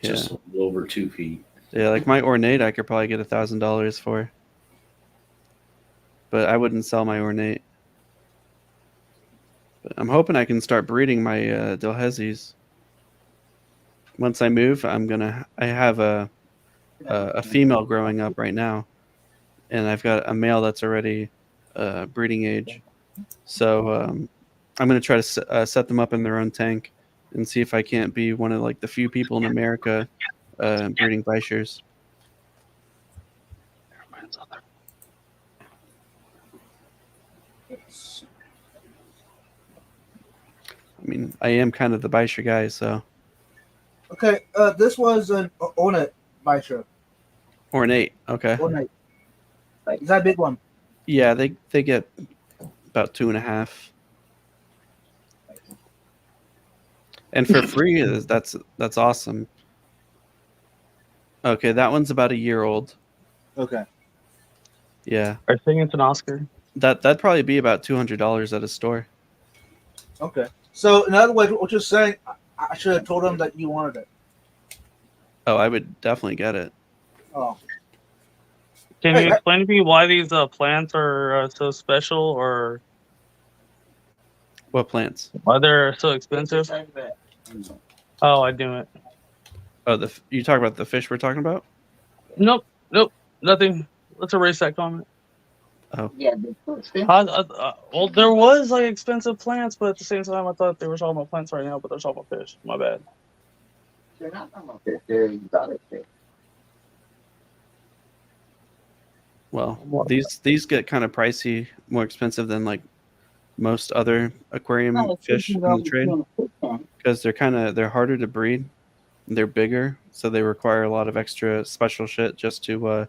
Just a little over 2 feet. Yeah, like my ornate, I could probably get $1,000 for, but I wouldn't sell my ornate. But I'm hoping I can start breeding my Delhaize's. Once I move, I have a female growing up right now, and I've got a male that's already breeding age. So I'm gonna try to set them up in their own tank and see if I can't be one of like the few people in America breeding Bichers. I mean, I am kind of the Bicher guy, so Okay. This was an Ornate Bisher. ornate. Okay, Ornate. Is that a big one? yeah, they get about 2.5. And for free, that's awesome. Okay, that one's about a year old. Okay. Yeah, I think it's an Oscar. that'd probably be about $200 at a store. Okay. So in other words, what you're saying, I should have told them that you wanted it. Oh, I would definitely get it. Oh. Can Hey, you explain to me why these plants are so special, or What plants? why they're so expensive? Oh, I knew it. Oh, you talk about the fish we're talking about? Nope, nothing. Let's erase that comment. Yeah, they're so expensive. Well, there was like expensive plants, but at the same time, I thought they were talking about plants right now, but they're talking about fish. My bad. They're not normal fish. They're exotic fish. Well, these get kind of pricey, more expensive than like most other aquarium No, it's fish in $15 the trade in a fish tank. because they're harder to breed. They're bigger, so they require a lot of extra special shit just to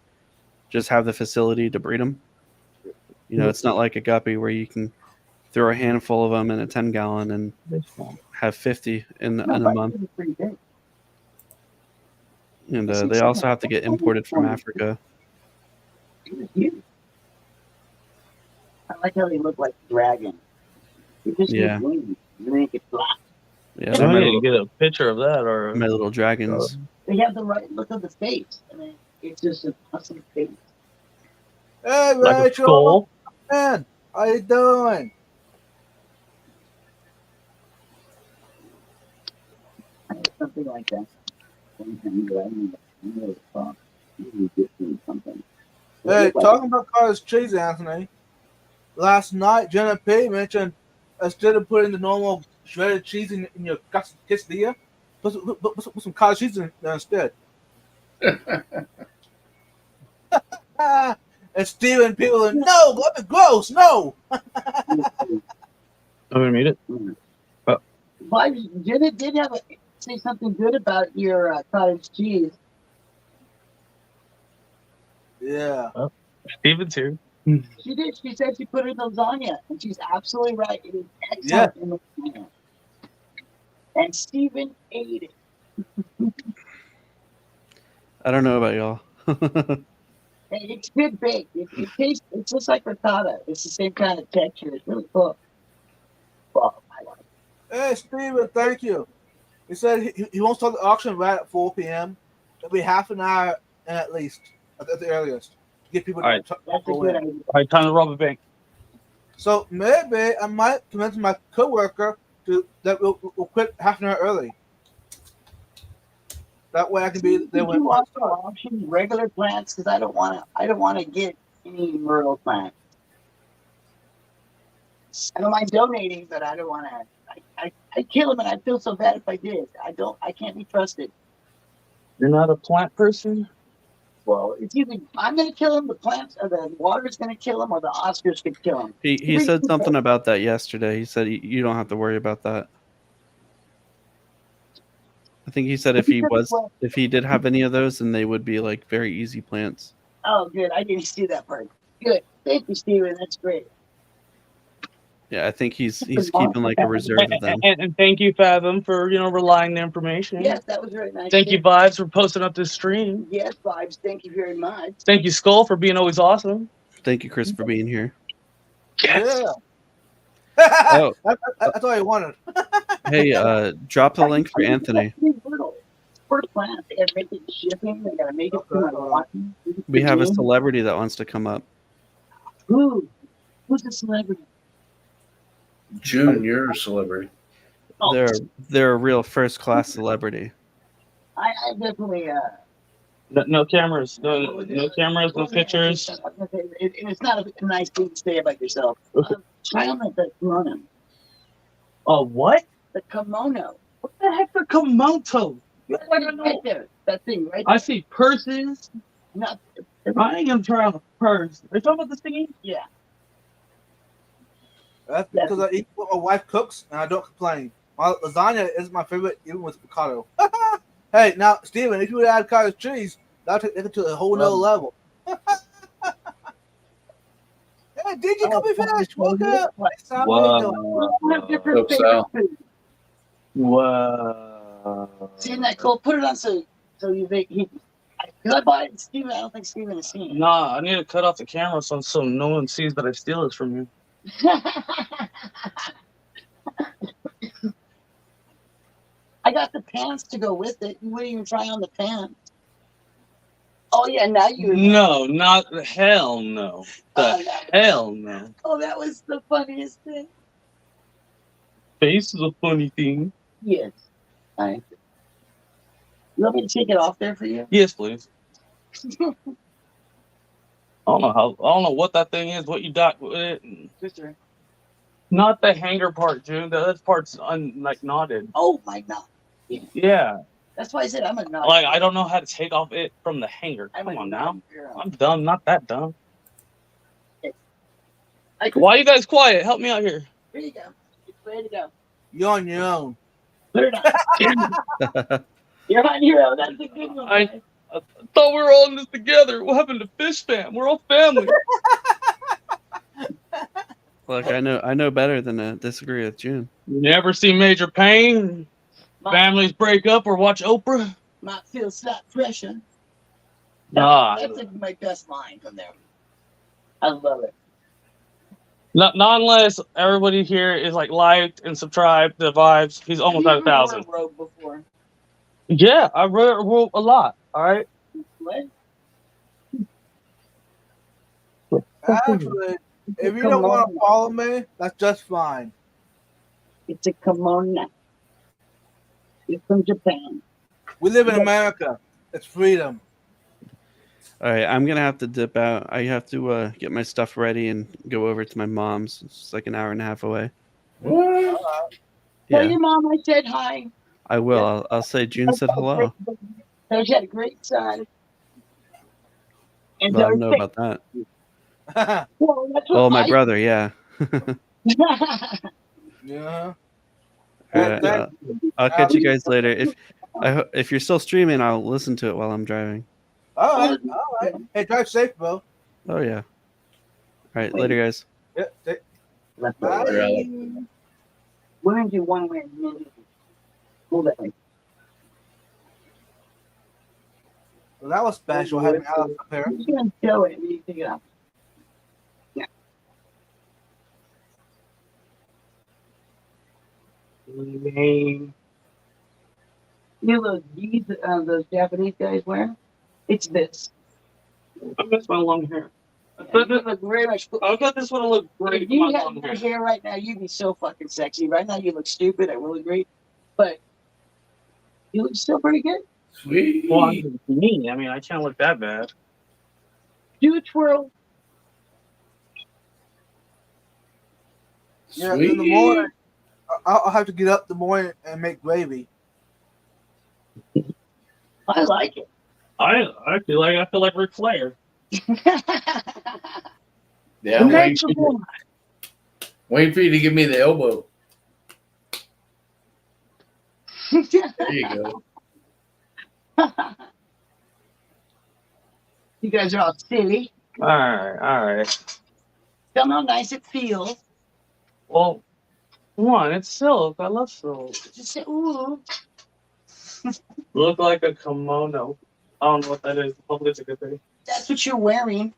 just have the facility to breed them. You know, it's not like a guppy where you can throw a handful of them in a 10-gallon and have 50 in a month. It's pretty big. And they also have to get imported from Africa. It's huge. I like how they look like dragons. They just Yeah. need wings. They make it fly. Yeah, I they're my need to little, get a picture of that, or my little dragons. They have the right look of the face. I mean, it's just an awesome face. Hey, like a Rachel, skull. man, how you doing? I have something like that. Something that I don't know what the fuck. Maybe just doing something. They Hey, look like- talking about cottage cheese, Anthony. Last night, Jenna P mentioned instead of putting the normal shredded cheese in your quesadilla, put some cottage cheese in there instead. And Steven, people are, no, that's gross, no. I'm gonna meet it. But Jenna did say something good about your cottage cheese. Yeah. Steven's here. She did. She said she put it in lasagna, and she's absolutely right. It is excellent in lasagna. And Steven ate it. I don't know about y'all. And it's good baked. It tastes. It's just like ricotta. It's the same kind of texture. It's really cool. Well, I like it. Hey, Steven, thank you. He said he won't start the auction right at 4 p.m. It'll be half an hour at least, at the earliest. To get people All right. to That's a go good in. idea. All right, time to rob a bank. So maybe I might convince my coworker that we'll quit half an hour early. That way I can be there Did when you also auction regular plants? Because I don't want to get any Myrtle plants. I don't mind donating, but I don't want to. I kill them, and I feel so bad if I did. I can't be trusted. You're not a plant person? Well, it's either I'm going to kill him, the plants, or the water's going to kill him, or the Oscars could kill him. He said something about that yesterday. He said you don't have to worry about that. I think he said if he did have any of those, then they would be like very easy plants. Oh, good. I didn't see that part. Good. Thank you, Steven. That's great. Yeah, I think he's keeping like a reserve of them. And thank you, Fathom, for relying the information. Yes, that was very nice. Thank you, Vibes, for posting up this stream. Yes, Vibes. Thank you very much. Thank you, Skull, for being always awesome. Thank you, Chris, for being here. Yeah. Oh, That's all I wanted. hey, drop the link for Anthony. First plant, they gotta make it shipping. They gotta make it to Milwaukee. We have a celebrity that wants to come up. Who's a celebrity? June, you're a celebrity. Oh, They're a real first class celebrity. I definitely. No cameras. No cameras, no pictures. It's not a nice thing to say about yourself. Try on the kimono. Oh, what? The kimono. What the heck are Komoto? Right there. That thing right there. I see purses. Not, I ain't gonna try on a purse. Are you talking about this thingy? yeah. That's because I eat what my wife cooks and I don't complain. My lasagna is my favorite, even with avocado. Hey, now, Steven, if you would add cottage cheese, that would take it to a whole nother level. Hey, did you come be finished? Welcome. Hey, Sam, how you doing? We have different Hope favorite so. foods. Whoa. See, isn't that cool? Put it on so you make he. Because I bought it, Steven. I don't think Steven has seen it. Nah, I need to cut off the camera so no one sees that I steal this from you. I got the pants to go with it. You wouldn't even try on the pants. Oh yeah, now you. No, not hell no. The hell no. Oh, that was the funniest thing. Face is a funny thing. Yes. Alright. You want me to take it off there for you? Yes, please. I don't know what that thing is. What you got with it? Sister. Not the hanger part, June. The other part's knotted. Oh my God. Yeah. That's why I said I'm a nut. Like I don't know how to take off it from the hanger. I'm Come a on nut now. girl. I'm dumb. Not that dumb. I, Why are you guys quiet? Help me out here. Here you go. It's ready to go. You're on your own. Put it on. You You're my hero. That's a good one. I thought we were all in this together. What happened to Fish Fam? We're all family. Look, I know better than to disagree with June. You never see Major Payne? Might, Families break up or watch Oprah? might feel slight pressure. Nah. That's like my best line from there. I love it. Not unless everybody here is like liked and subscribed to Vibes. He's almost at 1,000. Road before. Yeah, I wrote a lot. All right. What? Actually, if you don't want to follow me, that's just fine. It's a kimono. It's from Japan. We live in America. It's freedom. All right, I'm gonna have to dip out. I have to get my stuff ready and go over to my mom's. It's like an hour and a half away. What? Tell Yeah, your mom I said hi. I will. I'll say June said hello. Tell she had a great son. And Well, I tell don't know her- about that. Well, that's what Well, my I- brother, yeah. Yeah. All right, I'll catch you guys later. If you're still streaming, I'll listen to it while I'm driving. All right. All right. Hey, drive safe, bro. Oh yeah. All right, later, guys. Yeah. Bye. We're gonna do one way. Hold it. Well, that was special having Alex up here. I'm just gonna show it and you pick it up. Name. You know those Japanese guys wear? It's this. I miss my long hair. I It thought would look very much cool. this would have looked great If with my you had long your hair. hair right now, you'd be so fucking sexy. Right now, you look stupid. I will agree, but you look still pretty good. Sweet. Well, I mean, I can't look that bad. Do a twirl. Yeah, in the morning, I'll have to get up in the morning and make gravy. I like it. I feel like Ric Flair. Yeah, I'm That's waiting for you to give me the elbow. There you go. You guys are all silly. All right. Tell me how nice it feels. Well, one, it's silk. I love silk. Just say, ooh. Look like a kimono. I don't know what that is. Hopefully it's a good thing. That's what you're wearing.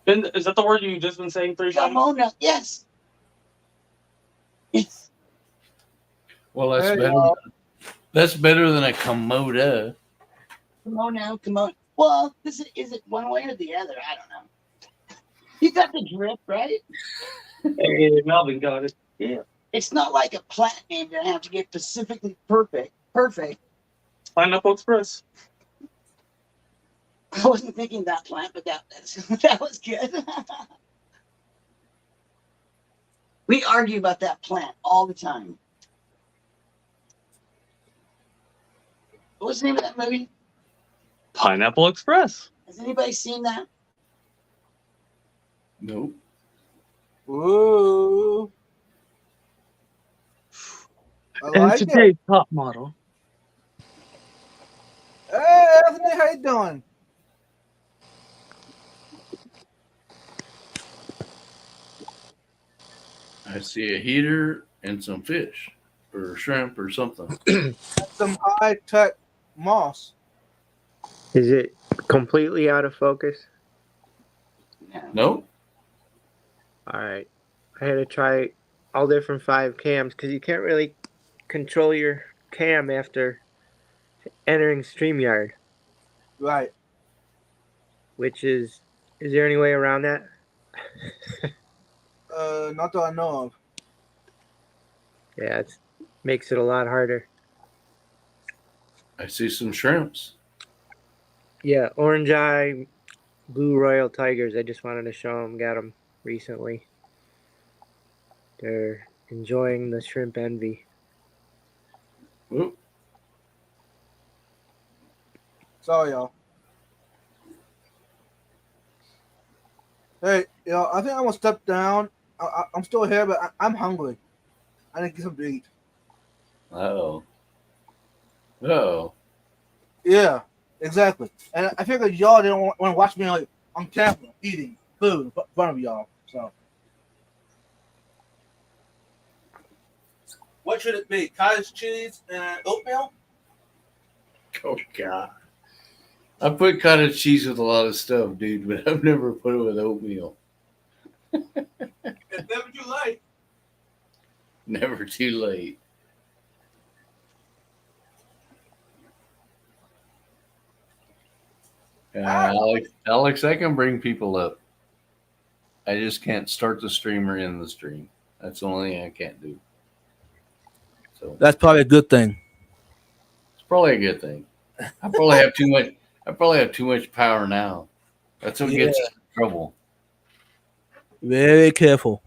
Is that the word you just been saying 3 times? Kimono. Yes. Yes. Well, that's Hey, better. y'all. That's better than a Komodo. Kimono. Well, is it one way or the other? I don't know. You got the drift, right? Hey, Melvin got it. Yeah. It's not like a plant name that I have to get specifically perfect. Pineapple Express. I wasn't thinking that plant, but that was good. We argue about that plant all the time. What was the name of that movie? Pineapple Express. Has anybody seen that? Nope. Ooh. I And like it. today's top model. Hey, Anthony, how you doing? I see a heater and some fish or shrimp or something. Some high-tech moss. Is it completely out of focus? No. Nope. All right. I had to try all different 5 cams because you can't really control your cam after entering StreamYard, Right. which is there any way around that? Not that I know of. Yeah, it makes it a lot harder. I see some shrimps. Yeah, Orange Eye, Blue Royal Tigers. I just wanted to show them. Got them recently. They're enjoying the shrimp envy. Oop. Sorry, y'all. Hey, I think I'm gonna step down. I'm still here, but I'm hungry. I need to get something to eat. Uh-oh. Oh, Yeah, exactly. And I figured y'all didn't want to watch me like on camera eating food in front of y'all. So, what should it be? Cottage cheese and oatmeal? oh God. I put cottage cheese with a lot of stuff, dude, but I've never put it with oatmeal. It's never too late. Never too late. Alex, I can bring people up. I just can't start the stream or end the stream. That's the only thing I can't do. So That's probably a good thing. it's probably a good thing. I probably have too much. I probably have too much power now. That's what gets us in trouble. Very careful.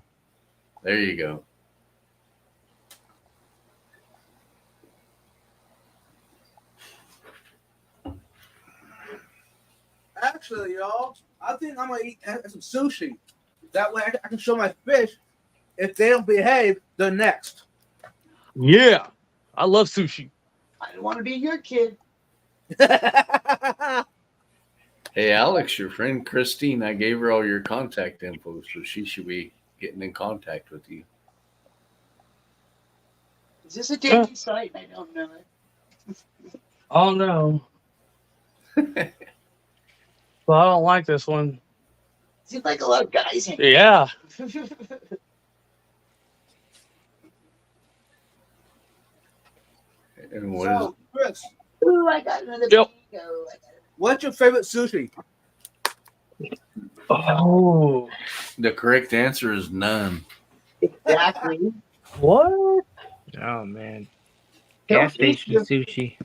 There you go. Actually, y'all, I think I'm gonna eat some sushi. That way, I can show my fish. If they don't behave, they're next. Yeah, I love sushi. I don't want to be your kid. Hey, Alex, your friend Christine, I gave her all your contact info, so she should be getting in contact with you. Is this a dating site? I don't know it. Oh no. Well, I don't like this one. Seems like a lot of guys in Yeah. And what is So, Chris, Ooh, I got another Yep. bingo. what's your favorite sushi? Oh. the correct answer is none. Exactly. What? Oh man. Don't Gas station eat sushi.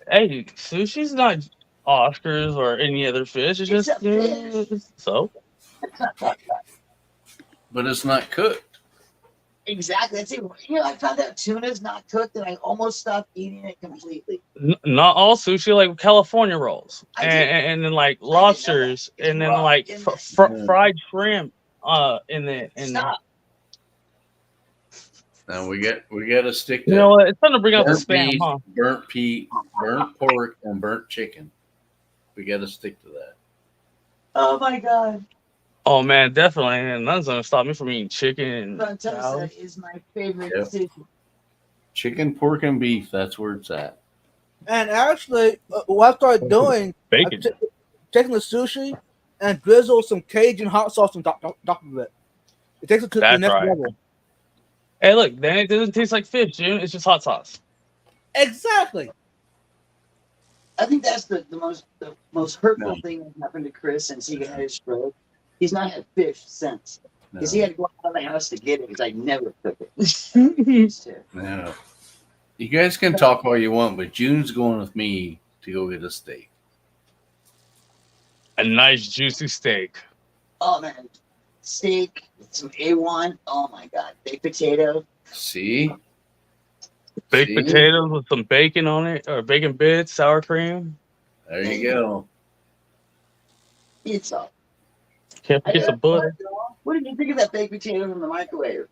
Hey, sushi's not Oscars or any other fish. It's It's just a fish. so. But it's not cooked. Exactly. That's it. You know, I found out tuna's not cooked, and I almost stopped eating it completely. Not all sushi, like California rolls, I and, did- and then like that. lobsters, It's and then raw like in there. fried shrimp, in it. And Stop. Now we got to stick to you know what? It's time to bring out the burnt spam, beef, huh? burnt pork, and burnt chicken. We got to stick to that. Oh my god. Oh man, definitely. And nothing's gonna stop me from eating chicken. Fantosa is my favorite Yep. sushi. Chicken, pork, and beef. That's where it's at. And actually, what I started doing, Bacon. taking the sushi and drizzle some Cajun hot sauce on top of it. It takes it to the That's next right. level. Hey, look, then it doesn't taste like fish, June. It's just hot sauce. Exactly. I think that's the most hurtful No. thing that happened to Chris since he had his stroke. He's not had fish since. No, Because he had to go out of the house to get it because I never cook it. Used to. no. You guys can talk all you want, but June's going with me to go get a steak. A nice juicy steak. Oh man. Steak, some A1. Oh my god. Baked potato. See? Baked See? potatoes with some bacon on it, or bacon bits, sour cream. There you go. It's all. Can't forget the butter. What did you think of that baked potato from the microwave?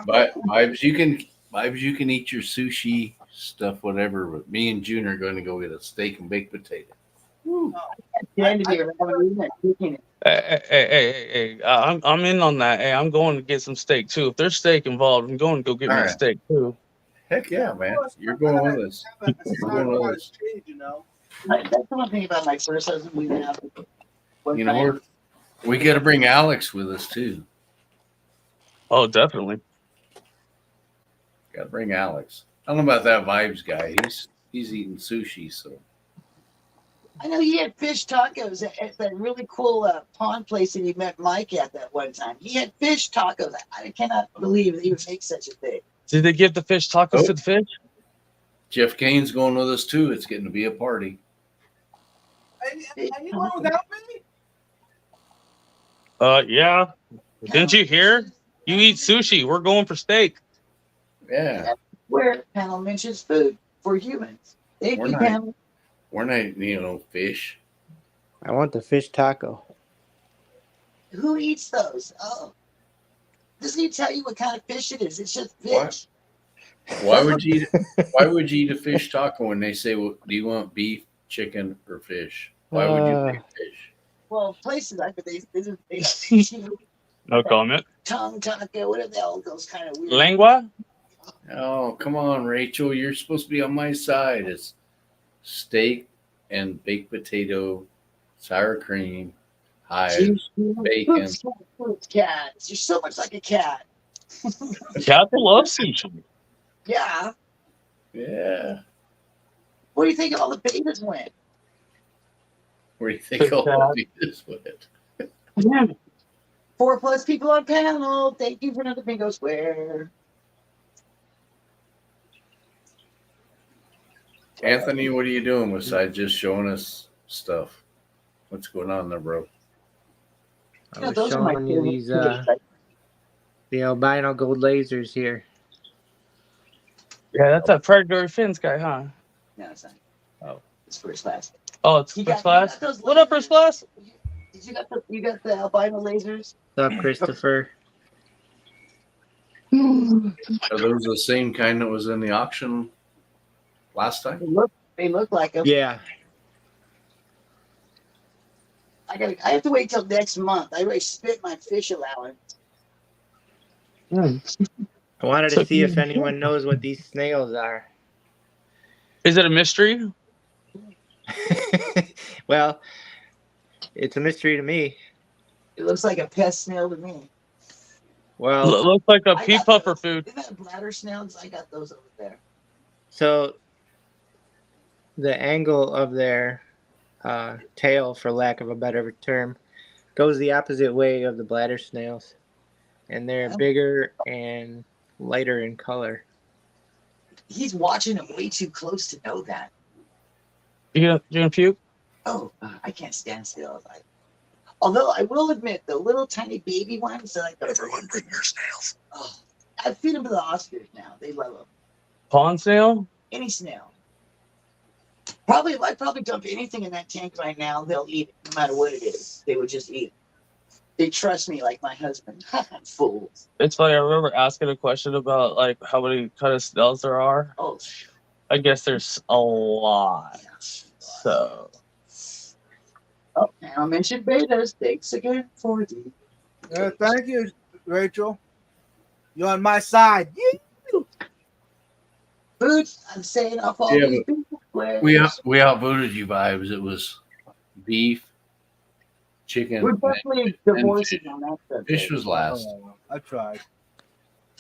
But Vibes, you can eat your sushi stuff, whatever. But me and June are going to go get a steak and baked potato. Trying to be around and cooking it. Hey, I'm in on that. Hey, I'm going to get some steak too. If there's steak involved, I'm going to go get All my right. steak too. Heck yeah, man! You're going with us. You're going with us. You know. That's the one thing about my first husband. We went out. One You know, time. we got to bring Alex with us too. Oh, definitely. Got to bring Alex. I don't know about that Vibes guy. He's eating sushi, so I know he had fish tacos at that really cool pond place that he met Mike at that one time. He had fish tacos. I cannot believe that he would make such a thing. Did they give the fish tacos to the fish? Jeff Kane's going with us too. It's getting to be a party. And you going without me? Yeah. Didn't you hear? You eat sushi. We're going for steak. Yeah, Where panel mentions food for humans. Thank We're you, not. panel. we're not, fish. I want the fish taco. Who eats those? Oh. Doesn't he tell you what kind of fish it is? It's just fish. What? Why would you eat a fish taco when they say, well, do you want beef, chicken, or fish? Why would you pick fish? Well, places like they No comment. tongue taco, whatever the hell, those kind of weird. Lengua? Oh, come on, Rachel. You're supposed to be on my side. It's steak and baked potato, sour cream, hive, bacon. Cats. You're so much like a cat. Cats love sushi. Yeah. Yeah. What do you think of all the betas went? Where do you think all of this went? 4+ people on panel. Thank you for another bingo square. Anthony, what are you doing besides just showing us stuff? What's going on there, bro? I Yeah, was those are my showing you these the albino gold lasers here. Yeah, that's that predatory fins guy, huh? No, it's not. Oh. It's first class. Oh, it's You first got class. those What up, first lasers? class? Did you got the albino lasers? What's up, Christopher? Are those the same kind that was in the auction last time? They look like them. Yeah. I have to wait till next month. I already spent my fish allowance. I wanted to see if anyone knows what these snails are. Is it a mystery? Well, it's a mystery to me. It looks like a pest snail to me. Well, Looks like a I pea got puffer those. food. Isn't that bladder snails? I got those over there. so the angle of their tail, for lack of a better term, goes the opposite way of the bladder snails. And they're bigger and lighter in color. He's watching them way too close to know that. You gonna puke? Oh, I can't stand still. Although I will admit, the little tiny baby ones, like everyone bring your snails. Oh, I feed them to the Oscars now. They love them. Pond snail? Any snail. I'd probably dump anything in that tank right now. They'll eat it, no matter what it is. They would just eat it. They trust me like my husband. Fools. It's funny. I remember asking a question about like how many kind of snails there are. Oh, I guess there's a lot. So oh, and I mentioned betas. Thanks again for the. Thank you, Rachel. You're on my side. Food, I'm saying off all Yeah, these people. We outvoted you, Vibes. It was beef, chicken. We're definitely and divorcing fish. on that subject. Fish was last. I tried.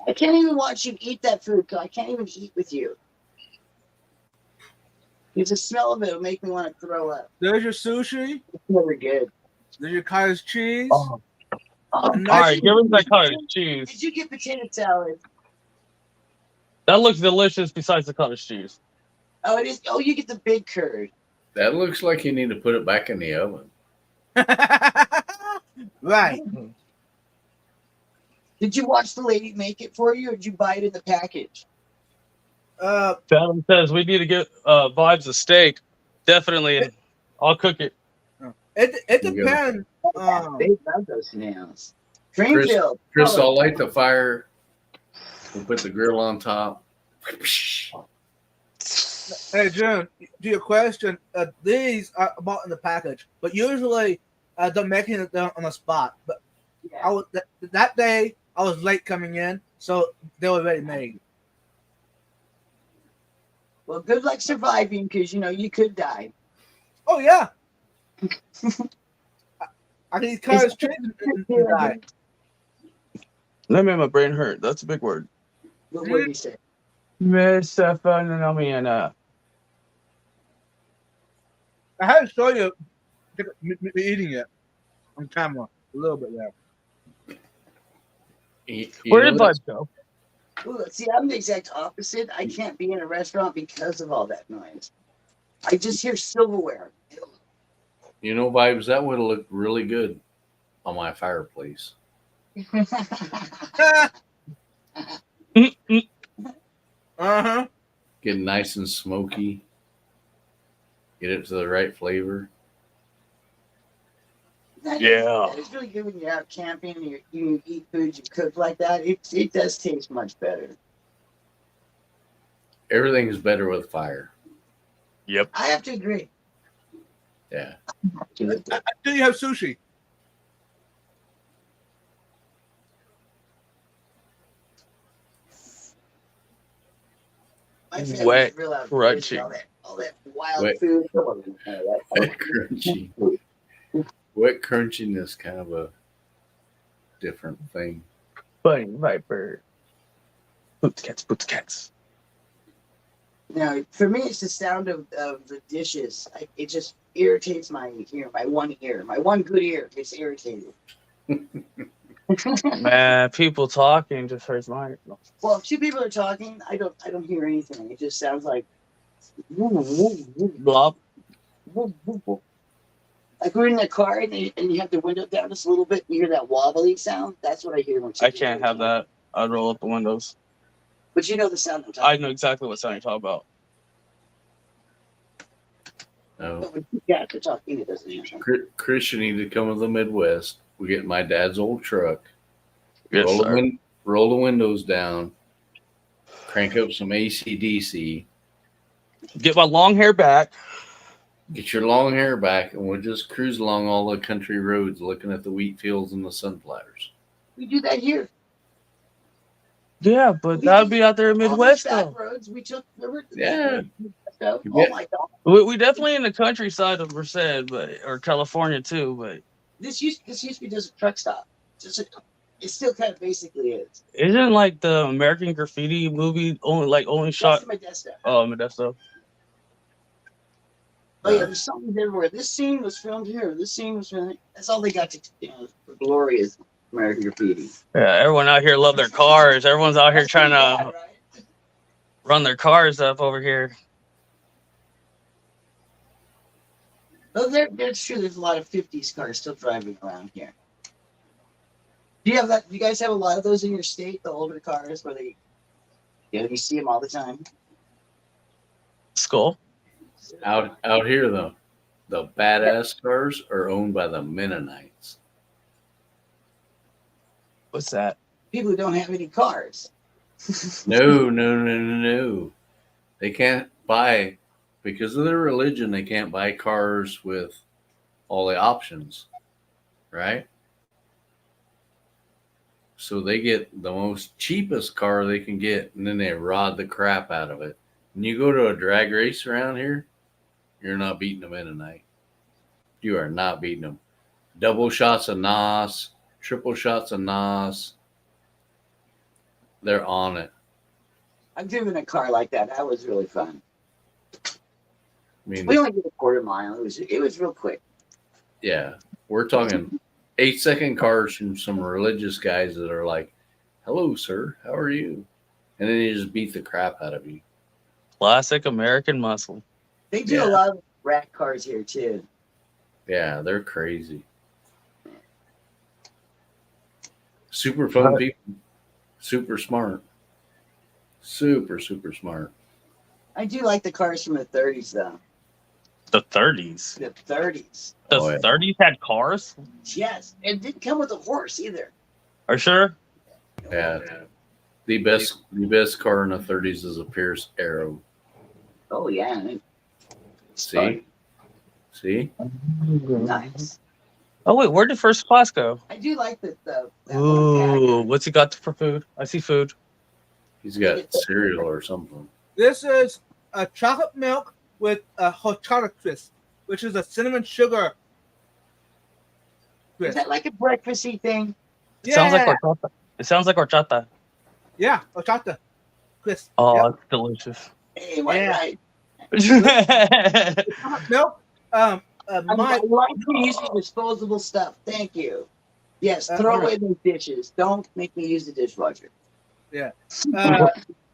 I can't even watch you eat that food because I can't even eat with you. Because the smell of it will make me want to throw up. There's your sushi. It's never good. There's your cottage cheese. Oh, all right, give us that cottage cheese. Did you get potato salad? That looks delicious. Besides the cottage cheese. Oh, it is. Oh, you get the big curd. That looks like you need to put it back in the oven. Right. Did you watch the lady make it for you, or did you buy it in the package? Adam says we need to get Vibes a steak. Definitely, and I'll cook it. It depends. They love those snails. Greenfield. Chris, I'll light the fire. We'll put the grill on top. Hey, June, to your question, these are bought in the package, but usually they're making it on the spot. But Yeah. I was that day I was late coming in, so they were already made. Well, good luck surviving, because you could die. Oh yeah. I can eat cottage cheese and die. That made my brain hurt. That's a big word. What do you say? Misophonia. I had to show you me eating it on camera a little bit there. Where did Vibes go? Ooh, see, I'm the exact opposite. I can't be in a restaurant because of all that noise. I just hear silverware. You know, Vibes, that would have looked really good on my fireplace. Uh-huh. Get nice and smoky. Get it to the right flavor. Yeah. It's really good when you're out camping and you eat food you cook like that. It does taste much better. Everything's better with fire. Yep. I have to agree. Yeah. Do you have sushi? My family's Wet, real out crunchy. all that wild Wet. food. Wet crunchy. Wet crunchiness, kind of a different thing. Bunny Viper. Boots cats. No, for me, it's the sound of the dishes. It just irritates my ear, my one good ear gets irritated. Man, people talking just hurts my ear. No. Well, if two people are talking, I don't hear anything. It just sounds like like Blob. we're in the car and you have the window down just a little bit. And you hear that wobbly sound. That's what I hear when two I people can't are have talking. that. I'd roll up the windows. But you know the sound I'm I talking know exactly what sound you're talking about. No. about. When two cats are talking, it doesn't happen. Chris, you need to come to the Midwest. We get my dad's old truck. Yes, roll, sir. roll the windows down. Crank up some AC/DC. Get my long hair back. Get your long hair back, and we'll just cruise along all the country roads, looking at the wheat fields and the sunflowers. We do that here. Yeah, but that would be out there in All Midwest those back though. roads we took. Yeah. Oh Yeah. my God. We definitely in the countryside of Merced, or California too. But This used to be just a truck stop. It still kind of basically is. isn't like the American Graffiti movie only shot? That's Modesto. Oh, Modesto. Oh yeah, there's something everywhere. This scene was filmed here. This scene was filmed. That's all they got to, for glory is American Graffiti. Yeah, everyone out here love their cars. Everyone's out here That's trying pretty to bad, right? run their cars up over here. Oh, that's true. There's a lot of 50s cars still driving around here. Do you have that? Do you guys have a lot of those in your state? The older cars where you see them all the time. Skull. Out here, though, the badass cars are owned by the Mennonites. What's that? People who don't have any cars. No. They can't buy, because of their religion, they can't buy cars with all the options, right? So they get the most cheapest car they can get, and then they rod the crap out of it. When you go to a drag race around here, you're not beating a Mennonite. You are not beating them. Double shots of NOS, triple shots of NOS. They're on it. I've driven a car like that. That was really fun. I mean, We only did a quarter mile. It was real quick. yeah, we're talking 8-second cars from some religious guys that are like, "Hello, sir, how are you?" And then they just beat the crap out of you. Classic American muscle. They do Yeah. a lot of rat cars here too. Yeah, they're crazy. Super fun people. Super smart. Super smart. I do like the cars from the 30s though. The 30s. The 30s. The Oh, yeah. 30s had cars? Yes. It didn't come with a horse either. Are you sure? Yeah. The best car in the 30s is a Pierce Arrow. Oh yeah. See? Nice. Oh wait, where did first class go? I do like that Ooh, what's he got for food? I see food. He's got cereal or something. This is a chocolate milk with a horchata crisp, which is a cinnamon sugar Is crisp. that like a breakfasty thing? It sounds like horchata. It sounds like horchata. Yeah, horchata crisp. Oh, Yep. it's delicious. Hey, what Yeah. right? Chocolate milk. I My like using disposable stuff. Thank you. Yes, throw away those dishes. Don't make me use the dishwasher. uh,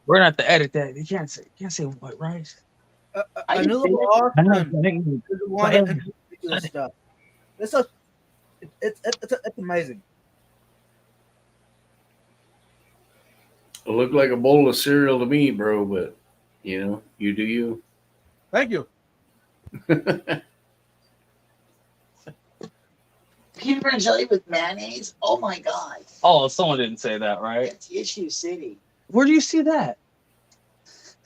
We're gonna have to edit that. You can't say white rice. I a didn't new say little that. awesome is the one that introduces this stuff. It's amazing. It looked like a bowl of cereal to me, bro, but you do you. Thank you. Peanut butter and jelly with mayonnaise. Oh my god, Oh, someone didn't say that, right? that's issue city. Where do you see that?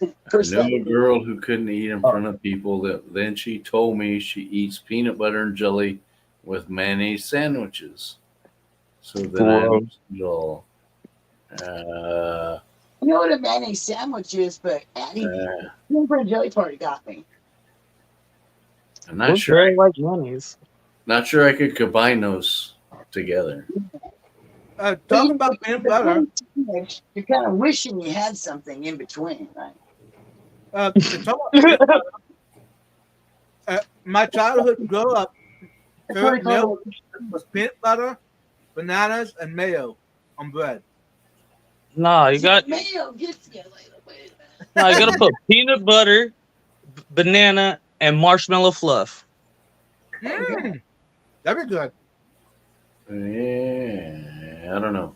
I First knew a time. girl who couldn't eat in front of people. That then she told me she eats peanut butter and jelly with mayonnaise sandwiches. So then I Whoa. understood all. Uh, I know what a mayonnaise sandwich is, but Addie, peanut butter and jelly party got me. I'm not Looks sure. very like mayonnaise. Not sure I could combine those together. Talking about peanut butter. You're kind of wishing you had something in between, right? Talking about peanut butter, my childhood grow up That's what I favorite call meal was peanut butter, bananas, and mayo on bread. Nah, you got mayo gets you later. Wait a minute. nah, you gotta put peanut butter, banana, and marshmallow fluff. Mm, that'd be good. Yeah, I don't know.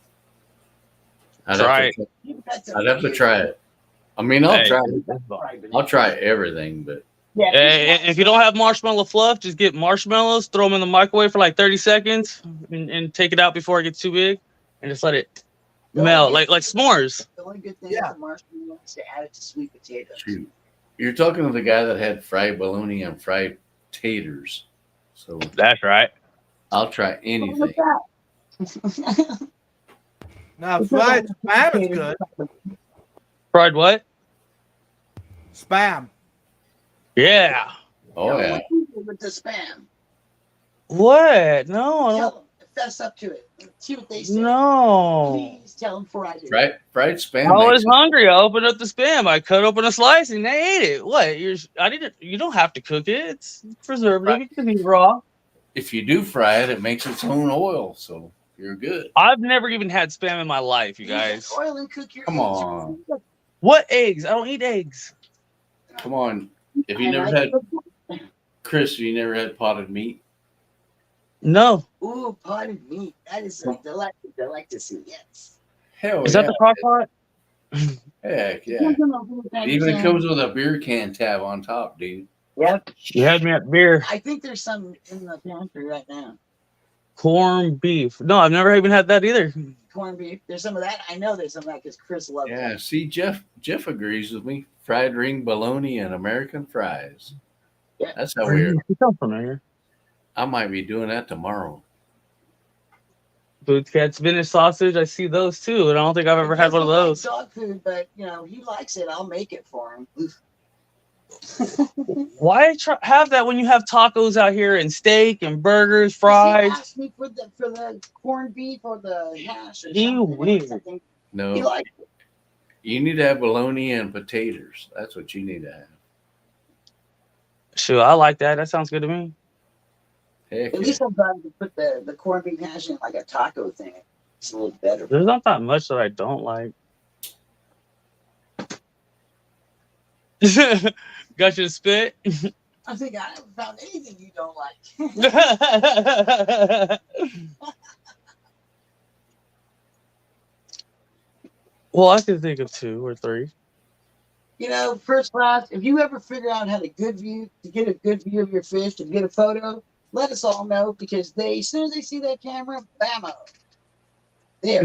Try I'd have to try it. I mean, I'll Hey. try it. I'll try everything, but Yeah, If you don't have marshmallow fluff, just get marshmallows, throw them in the microwave for like 30 seconds, and take it out before it gets too big, and just let it melt like s'mores. the only good thing Yeah. with the marshmallow is to add it to sweet potatoes. shoot. You're talking to the guy that had fried bologna and fried taters. So That's right. I'll try anything. Now, fried spam is good. Fried what? Spam. Yeah. Oh yeah. With the spam. What? No, I Tell don't. them. Fess up to it. See what they say. No. Please tell them before I do. Fried spam. I was makes it- hungry. I opened up the spam. I cut open a slice and they ate it. What? I didn't. You don't have to cook it. It's preservative. Right. You can eat raw. If you do fry it, it makes its own oil, so you're good. I've never even had spam in my life, you Use that guys. Oil and cook your Come eggs. on. What eggs? I don't eat eggs. Come on. If you never had Chris, you never had potted meat. No. Ooh, potted meat. That is a delicacy. Yes. Hell Is yeah. that the crock pot? Heck yeah. It even comes with a beer can tab on top, dude. Yep. You had me at beer. I think there's some in the pantry right now. Corned beef. No, I've never even had that either. Corned beef. There's some of that. I know there's some of that because Chris loves Yeah, it. see, Jeff agrees with me. Fried ring bologna and American fries. Yeah. That's how weird. You sound familiar. I might be doing that tomorrow. Boots Cat spinach sausage. I see those too, and I don't think I've ever had one of those. Dog food, but he likes it. I'll make it for him. Why have that when you have tacos out here and steak and burgers, He fries? asked me for the corned beef or the hash or Ew, something. weird. I think he No, likes it. you need to have bologna and potatoes. That's what you need to have. Sure, I like that. That sounds good to me. Heck At yeah. least sometimes you put the corned beef hash in like a taco thing. It's a little better. There's not that much that I don't like. Got you to spit? I think I haven't found anything you don't like. Well, I can think of 2 or 3. First class, if you ever figure out how to get a good view of your fish, to get a photo, let us all know because as soon as they see that camera, bammo. They're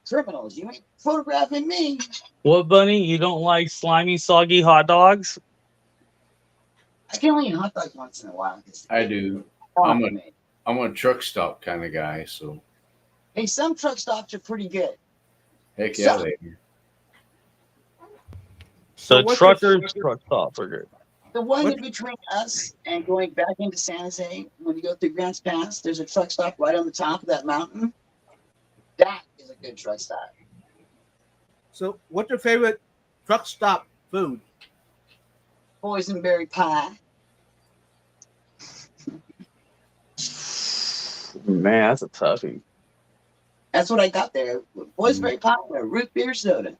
criminals. You ain't photographing me. What, Bunny? You don't like slimy, soggy hot dogs? I can only eat hot dogs once in a while. I do. I'm a truck stop kind of guy, so Hey, some truck stops are pretty good. heck yeah, So- they do. The what's truckers your- truck stop are good. The one What- in between us and going back into San Jose, when you go through Grants Pass, there's a truck stop right on the top of that mountain. That is a good truck stop. So, what's your favorite truck stop food? Boysenberry pie. Man, that's a toughie. That's what I got there. Boysenberry pie and a root beer soda.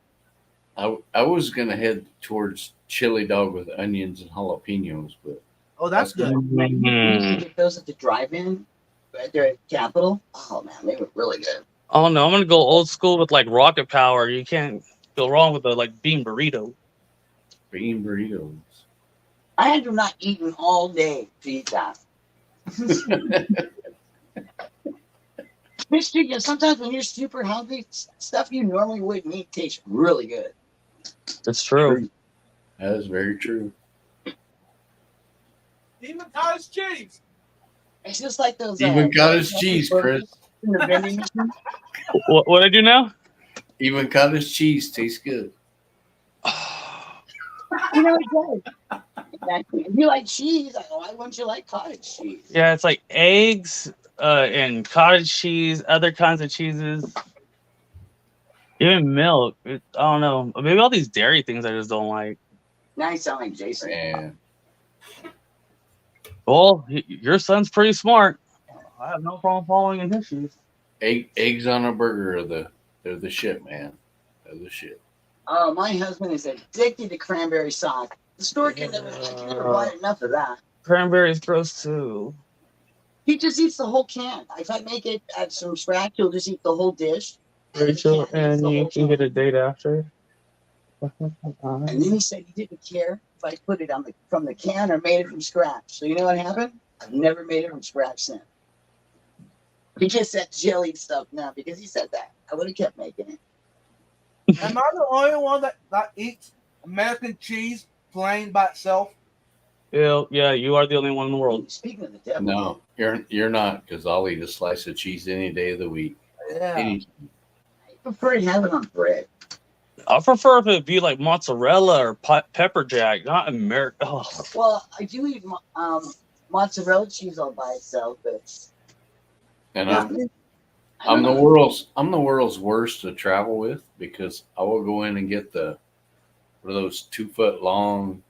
I was gonna head towards chili dog with onions and jalapenos, but Oh, that's good. You Mm. get those at the drive-in right there at Capitol. Oh man, they were really good. Oh no, I'm gonna go old school with like rocket power. You can't go wrong with the bean burrito. bean burritos. I had to not eaten all day to eat that. Fish sometimes when you're super hungry, stuff you normally wouldn't eat tastes really good. It's true. That is very true. Even cottage cheese. It's just like those. Even cottage cheese, Chris. In the vending machine. What I do now? Even cottage cheese tastes good. You know, it does. Exactly. If you like cheese, why wouldn't you like cottage cheese? Yeah, it's like eggs and cottage cheese, other kinds of cheeses, even milk. I don't know. Maybe all these dairy things I just don't like. Now you sound like Jason. Man, Well, your son's pretty smart. I have no problem following in his shoes. eggs on a burger are they're the shit, man. They're the shit. Oh, my husband is addicted to cranberry sauce. The store can never buy enough of that. Cranberries gross too. He just eats the whole can. If I make it at some scratch, he'll just eat the whole dish. Rachel, and you can get a date after. And then he said he didn't care if I put it from the can or made it from scratch. So you know what happened? I've never made it from scratch since. He just said jellied stuff now because he said that. I would have kept making it. Am I the only one that eats American cheese plain by itself? Yeah, you are the only one in the world. Speaking of the devil, No, you're not, because I'll eat a slice of cheese any day of the week. Yeah. Any, I prefer to have it on bread. I prefer if it be like mozzarella or pepper jack, not American. Oh. Well, I do eat mozzarella cheese all by itself, but and yeah, I'm the world's worst to travel with, because I will go in and get one of those 2 foot long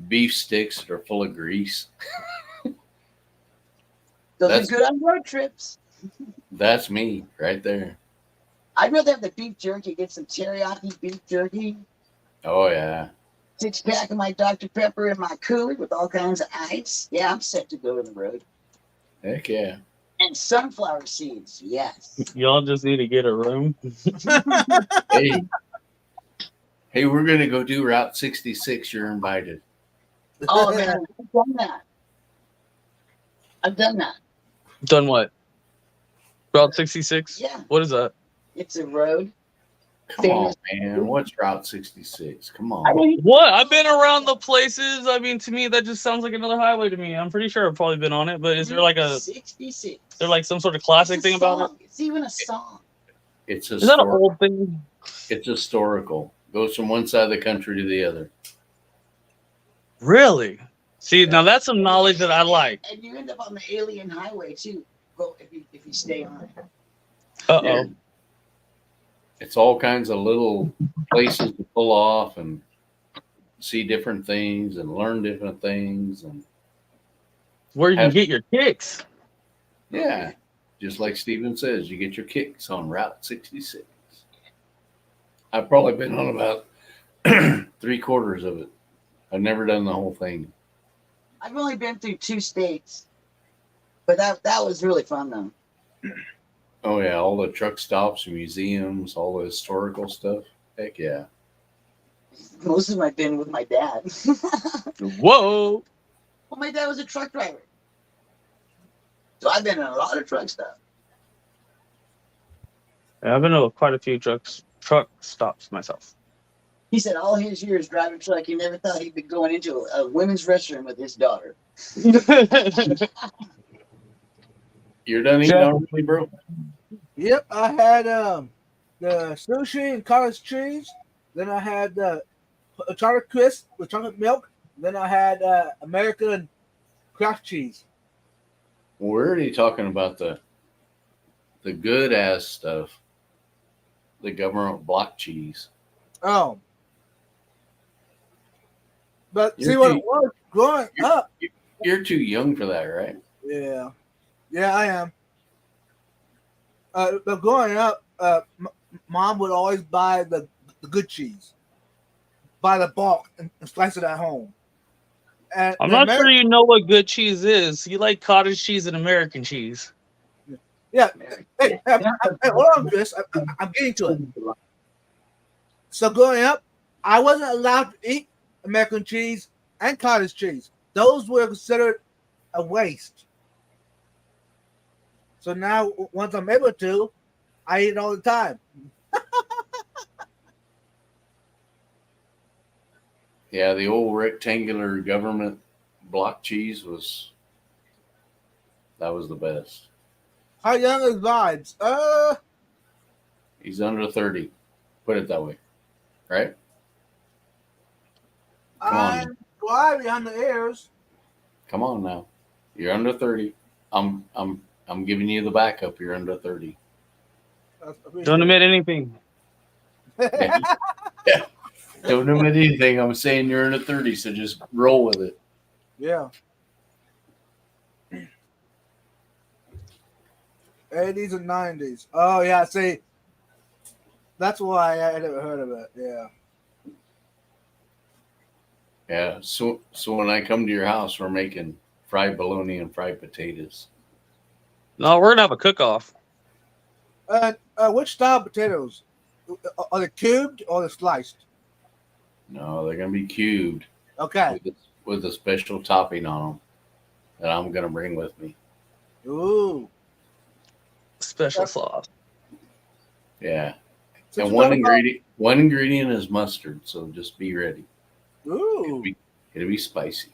beef sticks that are full of grease. those That's- are good on road trips. That's me right there. I'd rather have the beef jerky, get some teriyaki beef jerky, Oh yeah. 6-pack of my Dr. Pepper in my cooler with all kinds of ice. Yeah, I'm set to go to the road. Heck yeah. And sunflower seeds, yes. Y'all just need to get a room. Hey, we're gonna go do Route 66. You're invited. Oh man, I've done that. I've done that. Done what? Route 66? Yeah, What is that? it's a road. Come on, man. What's Route 66? Come I on. mean, What? I've been around the places. I mean, to me, that just sounds like another highway to me. I'm pretty sure I've probably been on it, but is there like 66? is there like some sort of classic It's a thing about it? song. It's even a song. It's Is that an historical. old thing? It's historical. Goes from one side of the country to the other. Really? See, now that's some knowledge that I like. And you end up on the alien highway too. Go if you stay on it. Uh Yeah. oh. It's all kinds of little places to pull off and see different things and learn different things. And Where you can get your kicks. yeah, just like Steven says, you get your kicks on Route 66. I've probably been on about 3/4 of it. I've never done the whole thing. I've only been through 2 states, but that was really fun though. Oh yeah, all the truck stops, museums, all the historical stuff. Heck yeah. Most of them I've been with my dad. Whoa. Well, my dad was a truck driver, so I've been in a lot of truck stuff. Yeah, I've been to quite a few truck stops myself. He said all his years driving truck, he never thought he'd be going into a women's restroom with his daughter. You're done eating Yeah. already, bro? Yep, I had the sushi and cottage cheese. Then I had chocolate crisp with chocolate milk. Then I had American craft cheese. We're already talking about the good ass stuff. The government block cheese. Oh, but You're see what too- it was growing up. You're too young for that, right? Yeah, I am. But growing up, mom would always buy the good cheese, buy the bulk and slice it at home. And I'm the not sure you know what good cheese is. You like cottage cheese and American cheese. Yeah. Hey, hold on, Chris. I'm getting to it. So growing up, I wasn't allowed to eat American cheese and cottage cheese. Those were considered a waste. So now, once I'm able to, I eat it all the time. Yeah, the old rectangular government block cheese was the best. How young is Vibes? He's under 30. Put it that way. Right? Come on. I'm driving on the airs. Come on now. You're under 30. I'm giving you the backup. You're under 30. Don't admit anything. Yeah. Don't admit anything. I'm saying you're under 30, so just roll with it. Yeah. 80s and 90s. Oh yeah, see, that's why I never heard of it. Yeah. Yeah. So when I come to your house, we're making fried bologna and fried potatoes. No, we're gonna have a cook-off. Which style potatoes? Are they cubed or they sliced? No, they're gonna be cubed Okay. with a special topping on them that I'm gonna bring with me. Ooh. Special sauce. Yeah. Since And we're one talking about- ingredient is mustard, so just be ready. Ooh. It'll be spicy.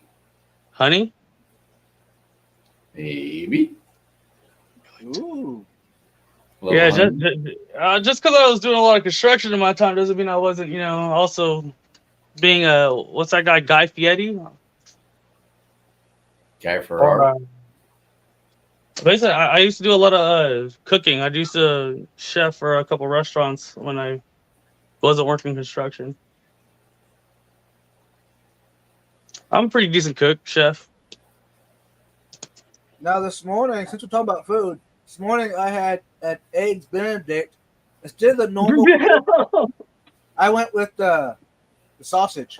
Honey? Maybe. Ooh. Little Yeah, honey. just because I was doing a lot of construction in my time doesn't mean I wasn't, also being what's that guy, Guy Fieri? Guy Ferrari. Basically, I used to do a lot of cooking. I used to chef for a couple restaurants when I wasn't working construction. I'm a pretty decent cook, chef. Now this morning, since we're talking about food, this morning I had an eggs Benedict. Instead of the normal, I went with the sausage.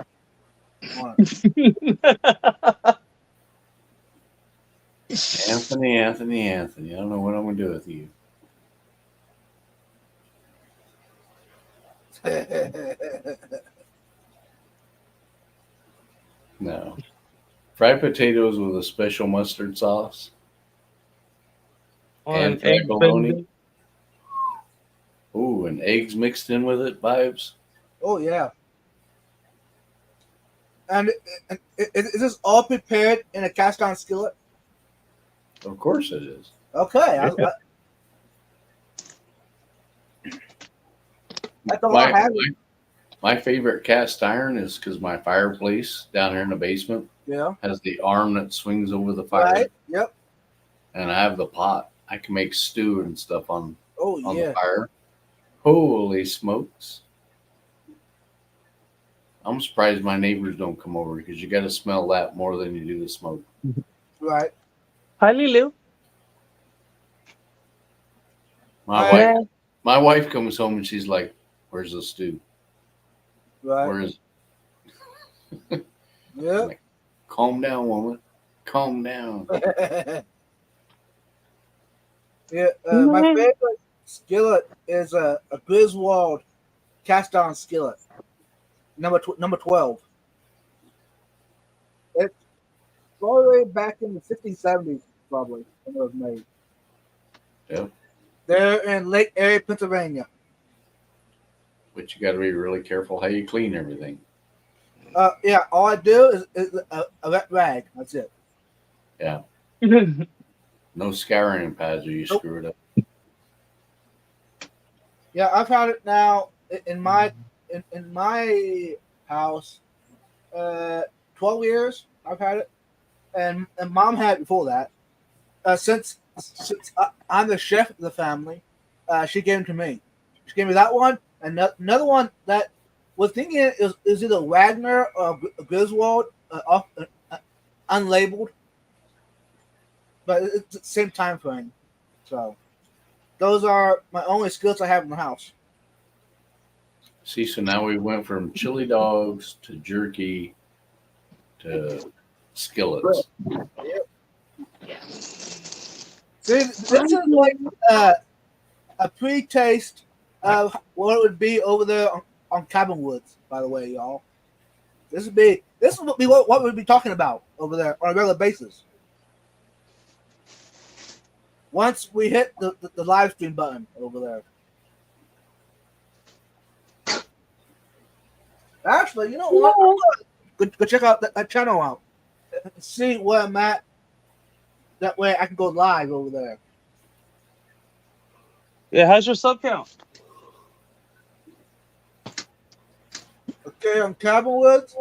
on it. Anthony. I don't know what I'm gonna do with you. No. Fried potatoes with a special mustard sauce. And fried egg bologna. Benedict. Ooh, and eggs mixed in with it, Vibes. Oh yeah. And is this all prepared in a cast iron skillet? Of course it is. Okay. That's all I have. My favorite cast iron is because my fireplace down here in the basement Yeah. has the arm that swings over the fire, Right. Yep. and I have the pot. I can make stew and stuff on Oh yeah. the fire. Holy smokes! I'm surprised my neighbors don't come over because you got to smell that more than you do the smoke. Right. Hi, Lulu. Right. My wife comes home and she's like, "Where's the stew? Right. Where is?" Yeah. Calm down, woman. Calm down. Yeah. My favorite skillet is a Griswold cast iron skillet. Number 12. It's all the way back in the 60s, 70s, probably, when it was made. Yep. They're in Lake Erie, Pennsylvania. But you got to be really careful how you clean everything. Yeah, all I do is a wet rag. That's it. Yeah. No scouring pads or you Nope. screw it up. Yeah, I've had it now in my house. 12 years I've had it, and Mom had it before that. Since I'm the chef of the family, she gave them to me. She gave me that one, and another one that was thinking is either Wagner or Griswold, unlabeled, but it's the same time frame. So those are my only skills I have in the house. See, so now we went from chili dogs to jerky to skillets. See, this is like a pre-taste of what it would be over there on Cabin Woods. By the way, y'all, this would be what we'd be talking about over there on a regular basis. Once we hit the live stream button over there. Actually, you know what? go check out that channel out. See where I'm at. That way I can go live over there. Yeah, how's your sub count? Okay, on Cabinwoods,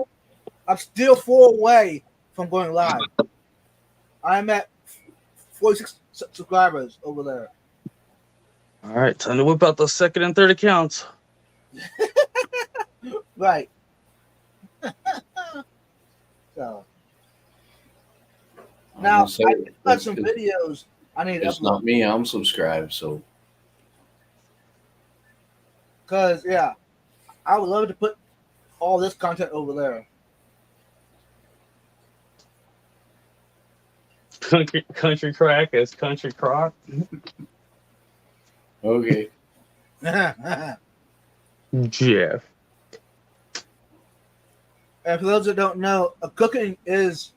I'm still 4 away from going live. I'm at 46 subscribers over there. All right, time to whip out those second and third accounts. Right. So I'm now gonna say I got it's- some videos I need to It's upload. not me. I'm subscribed, so Because, yeah, I would love to put all this content over there. Country crack is country crock. okay. Jeff. And for those that don't know, cooking is,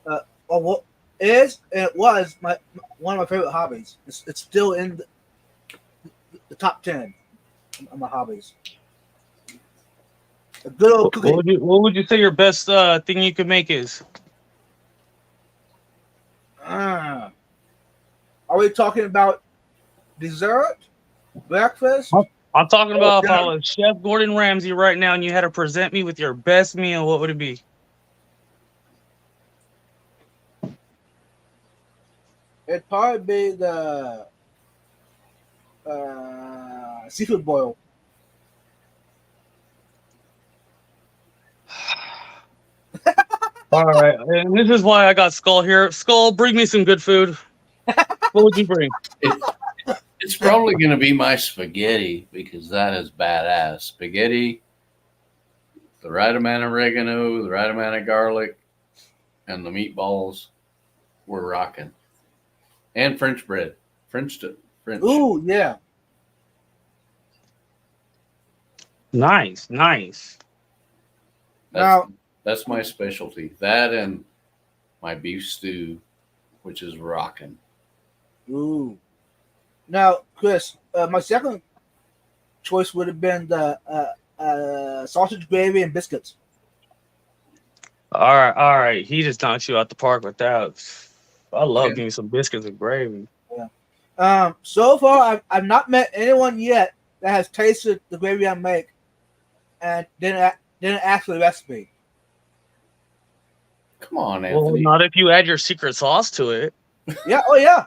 or what is, and it was one of my favorite hobbies. It's still in the top 10 of my hobbies. A good old cooking. What would you say your best thing you could make is? Are we talking about dessert, breakfast? I'm talking about if I dinner. was Chef Gordon Ramsay right now and you had to present me with your best meal, what would it be? It'd probably be the seafood boil. All right, and this is why I got Skull here. Skull, bring me some good food. What would you bring? It's probably going to be my spaghetti because that is badass. Spaghetti, the right amount of oregano, the right amount of garlic, and the meatballs. We're rocking. And French bread. French. Ooh, yeah. Nice. That's my specialty. That and my beef stew, which is rocking. Ooh. Now, Chris, my second choice would have been the sausage gravy and biscuits. All right. He just knocked you out the park with that. I love Yeah. getting some biscuits and gravy. So far, I've not met anyone yet that has tasted the gravy I make and didn't ask for the recipe. Come on, Well, Anthony. not if you add your secret sauce to it. Yeah. Oh, yeah.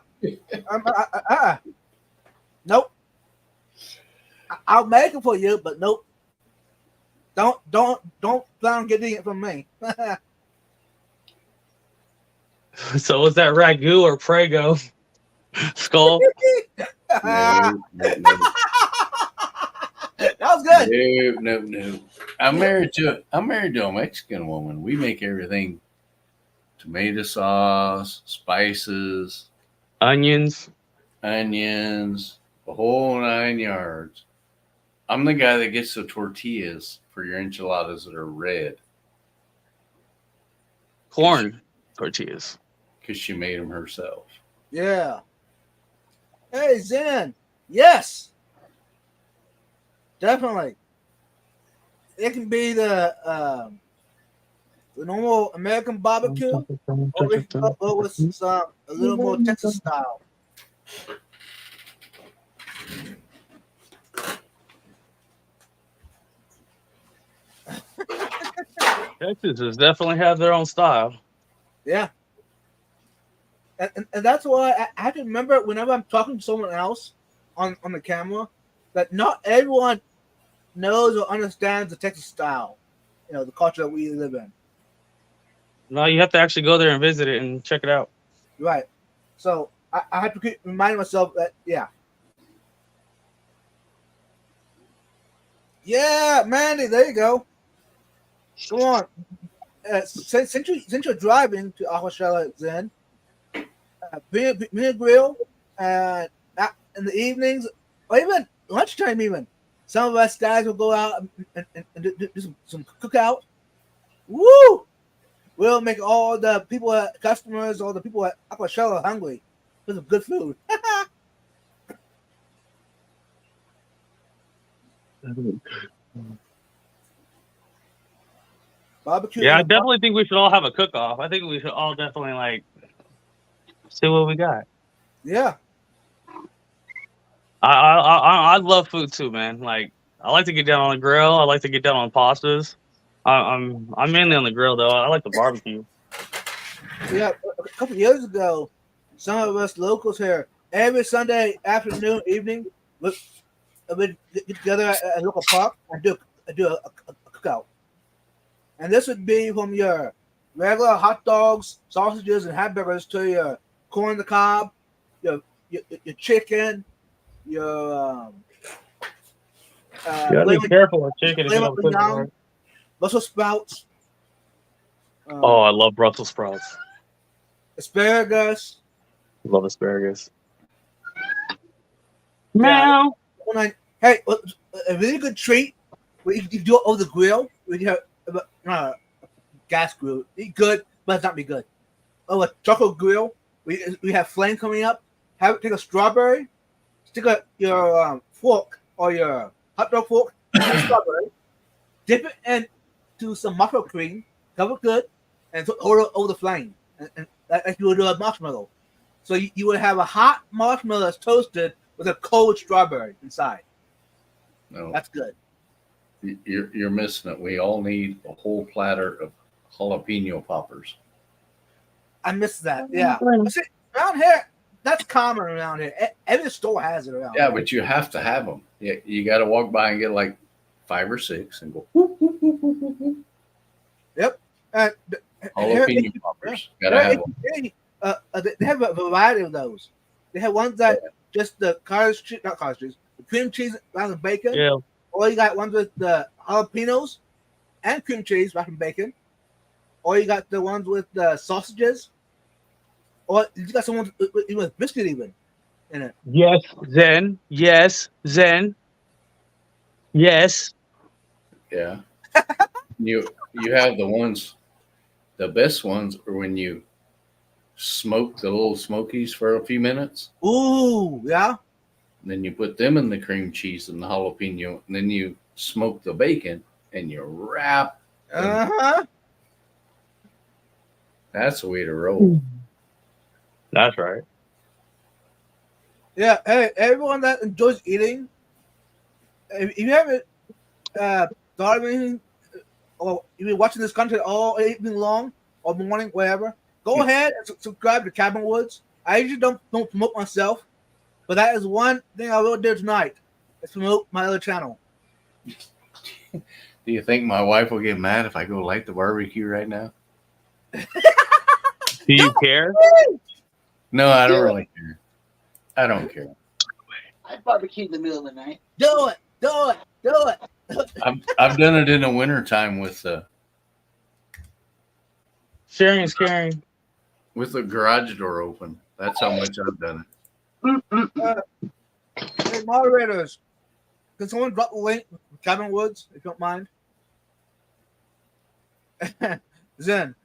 Nope. I'll make it for you, but nope. Don't plan on getting it from me. So was that ragu or prego? Skull. No. That was good. No. I'm married to a Mexican woman. We make everything: tomato sauce, spices, Onions. onions, the whole 9 yards. I'm the guy that gets the tortillas for your enchiladas that are red Corn tortillas. because she made them herself. Yeah. Hey, Zen. Yes. Definitely. It can be the normal American barbecue, or we can go with some a little more Texas style. Texas definitely have their own style. Yeah. And that's why I have to remember whenever I'm talking to someone else on the camera that not everyone knows or understands the Texas style, the culture that we live in. No, you have to actually go there and visit it and check it out. Right. So I have to keep reminding myself that, yeah. Yeah, Mandy, there you go. Come on. Since you're driving to Aquashella Zen, bring a grill, and in the evenings, or even lunchtime even, some of us guys will go out and do some cookout. Woo! We'll make all the people, customers, all the people at Aquashella hungry with some good food. Barbecue. Yeah, I and a definitely think we should all have a cook-off. I think we should all definitely like see what we got. yeah. I love food too, man. Like I like to get down on the grill. I like to get down on pastas. I'm mainly on the grill though. I like the barbecue. Yeah, a couple years ago, some of us locals here, every Sunday afternoon, evening, we'd get together at a local park and do a cookout. And this would be from your regular hot dogs, sausages, and hamburgers to your corn on the cob, your chicken, your You gotta be flaming, careful with chicken if you flaming don't cook it young, right. Brussels sprouts, Oh, I love Brussels sprouts. asparagus. Love asparagus. Yeah. Meow. Hey, a really good treat when you do it over the grill. When you have gas grill, it's good, but it's not be good. Oh, a chocolate grill. We have flame coming up. Take a strawberry, stick your fork or your hot dog fork in the strawberry, dip it into some muffin cream, cover it good, and hold it over the flame, and like you would do a marshmallow. So you would have a hot marshmallow that's toasted with a cold strawberry inside. No, That's good. you're missing it. We all need a whole platter of jalapeno poppers. I miss that. Yeah. But see, around here, that's common around here. Every store has it around. Yeah, here. but you have to have them. You got to walk by and get like 5 or 6 and go whoop, whoop, whoop, whoop, whoop, whoop. Yep. Jalapeno poppers. Got to have them. They have a variety of those. They have ones that just the cottage cheese, not cottage cheese, the cream cheese wrapped in bacon. Yeah. Or you got ones with the jalapenos and cream cheese wrapped in bacon. Or you got the ones with the sausages. Or you got some ones with biscuit even in it. Yes, Zen. Yes, Zen. Yes. Yeah. You have the ones, the best ones are when you smoke the little smokies for a few minutes. Ooh, yeah. And then you put them in the cream cheese and the jalapeno. And then you smoke the bacon and you wrap. Uh-huh. That's the way to roll. That's right. Yeah, hey, everyone that enjoys eating, if you haven't thought of anything, or you've been watching this content all evening long, or morning, whatever, go ahead and subscribe to Cabin Woods. I usually don't promote myself, but that is one thing I will do tonight, is promote my other channel. Do you think my wife will get mad if I go light the barbecue right now? Do you care? No, I don't really care. I don't care. I barbecue in the middle of the night. Do it, do it, do it. I've done it in the wintertime with the Sharing is caring. garage door open. That's how much I've done it. Hey, moderators, can someone drop the link for Cabin Woods, if you don't mind? Zen,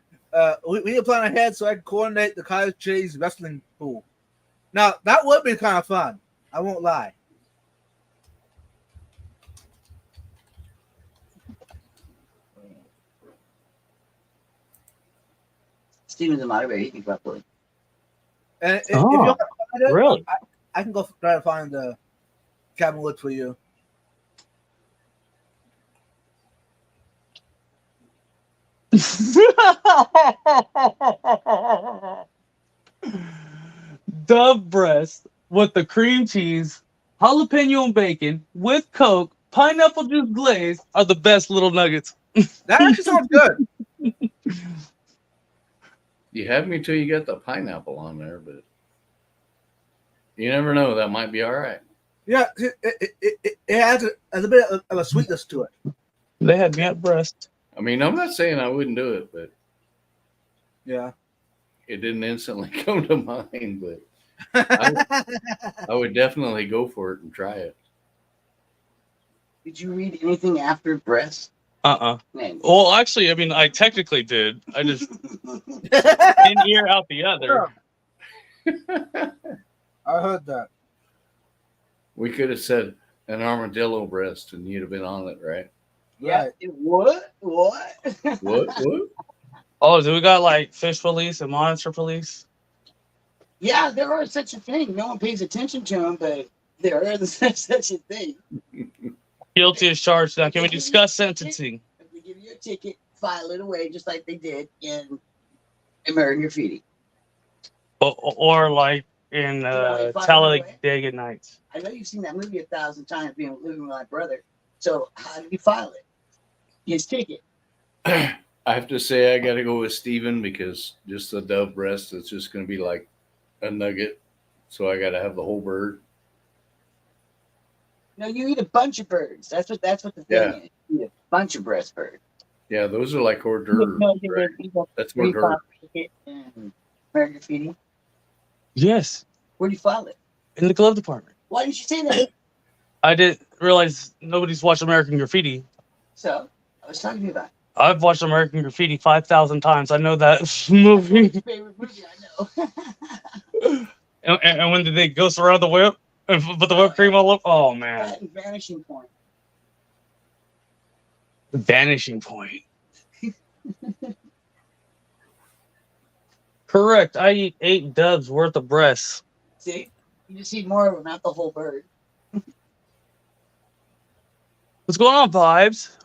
we need to plan ahead so I can coordinate the cottage cheese wrestling pool. Now, that would be kind of fun. I won't lie. Steven's a moderator. He can drop the link. And if you Oh, don't find it, really? I can go try to find the Cabin Woods for you. Dove breast with the cream cheese, jalapeno and bacon with Coke, pineapple juice glaze are the best little nuggets. That actually sounds good. You have me till you get the pineapple on there, but you never know. That might be all right. Yeah, it adds a little bit of a sweetness to it. They had me at breast. I mean, I'm not saying I wouldn't do it, but Yeah. it didn't instantly come to mind. But I would definitely go for it and try it. Did you read anything after breast? Man. Well, actually, I mean, I technically did. I just in ear out the other. I heard that. We could have said an armadillo breast, and you'd have been on it, right? Yeah. Right. What? What? Oh, do we got like fish police and monster police? Yeah, there are such a thing. No one pays attention to them, but there is such a thing. Guilty as charged. Now, can we discuss sentencing? If they give you a ticket, file it away just like they did in American Graffiti. Or like in Talladega Nights? I know you've seen that movie 1,000 times, being living with my brother. So how do you file it? His ticket. I have to say I got to go with Steven because just the dove breast is just going to be like a nugget. So I got to have the whole bird. No, you eat a bunch of birds. That's what the thing is. You eat a bunch of breast birds. Yeah, those are like hors d'oeuvres. Right? That's hors d'oeuvres. American Graffiti. Yes, Where do you file it? in the glove department. Why didn't you say that? I didn't realize nobody's watched American Graffiti. So I was talking to you about it. I've watched American Graffiti 5,000 times. I know that movie. Your favorite movie, I know. And when did they ghost around the whip and put the whipped cream all up? Oh man, That and Vanishing Point. Vanishing Point. Correct. I eat 8 doves worth of breasts. See, you just eat more of them, not the whole bird. What's going on, Vibes?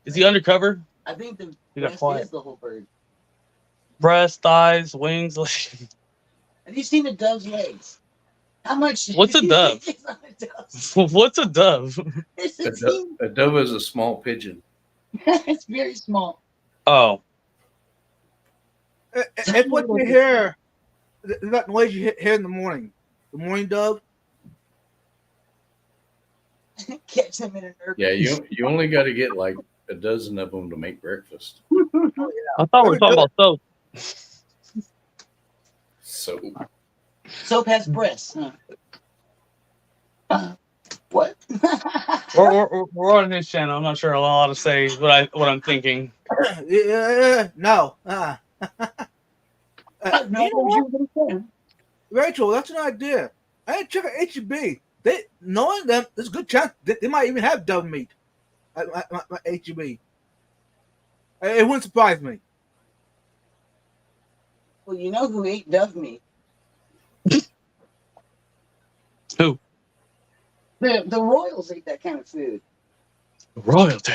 Is he undercover? I think the You got breast quiet. is the whole bird. Breast, thighs, wings. Have you seen the dove's legs? How much? What's a dove? It's not a dove. What's a dove? It's A a teeny. dove is a small pigeon. It's very small. Oh, It's what you hear. That noise you hear in the morning. The morning dove. Catch them in an urban. Yeah, you only got to get like a dozen of them to make breakfast. I thought we were talking about soap. So Soap has breasts. Huh? What? We're on his channel. I'm not sure I'm allowed to say what I'm thinking. No. No, You know you what? were gonna say. Rachel, that's an idea. I ain't check out HEB. They knowing them, there's a good chance they might even have dove meat at my HEB. It wouldn't surprise me. Well, you know who ate dove meat? Who? The royals ate that kind of food. Royalty.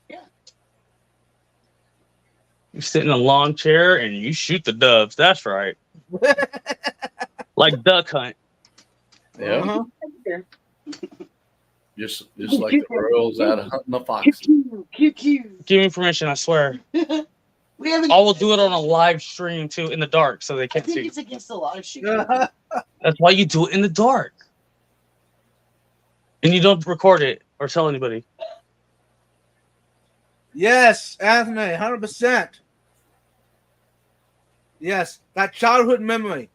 Yeah. You sit in a lawn chair and you shoot the doves. That's right. Like Duck Hunt. yeah, Uh-huh. just like the royals out of hunting the foxes. QQ. Give me permission, I swear. We haven't. I will do it on a live stream too in the dark so they I can't think see. it's against the law of shit. That's why you do it in the dark. And you don't record it or tell anybody. Yes, Anthony, 100%. Yes, that childhood memory.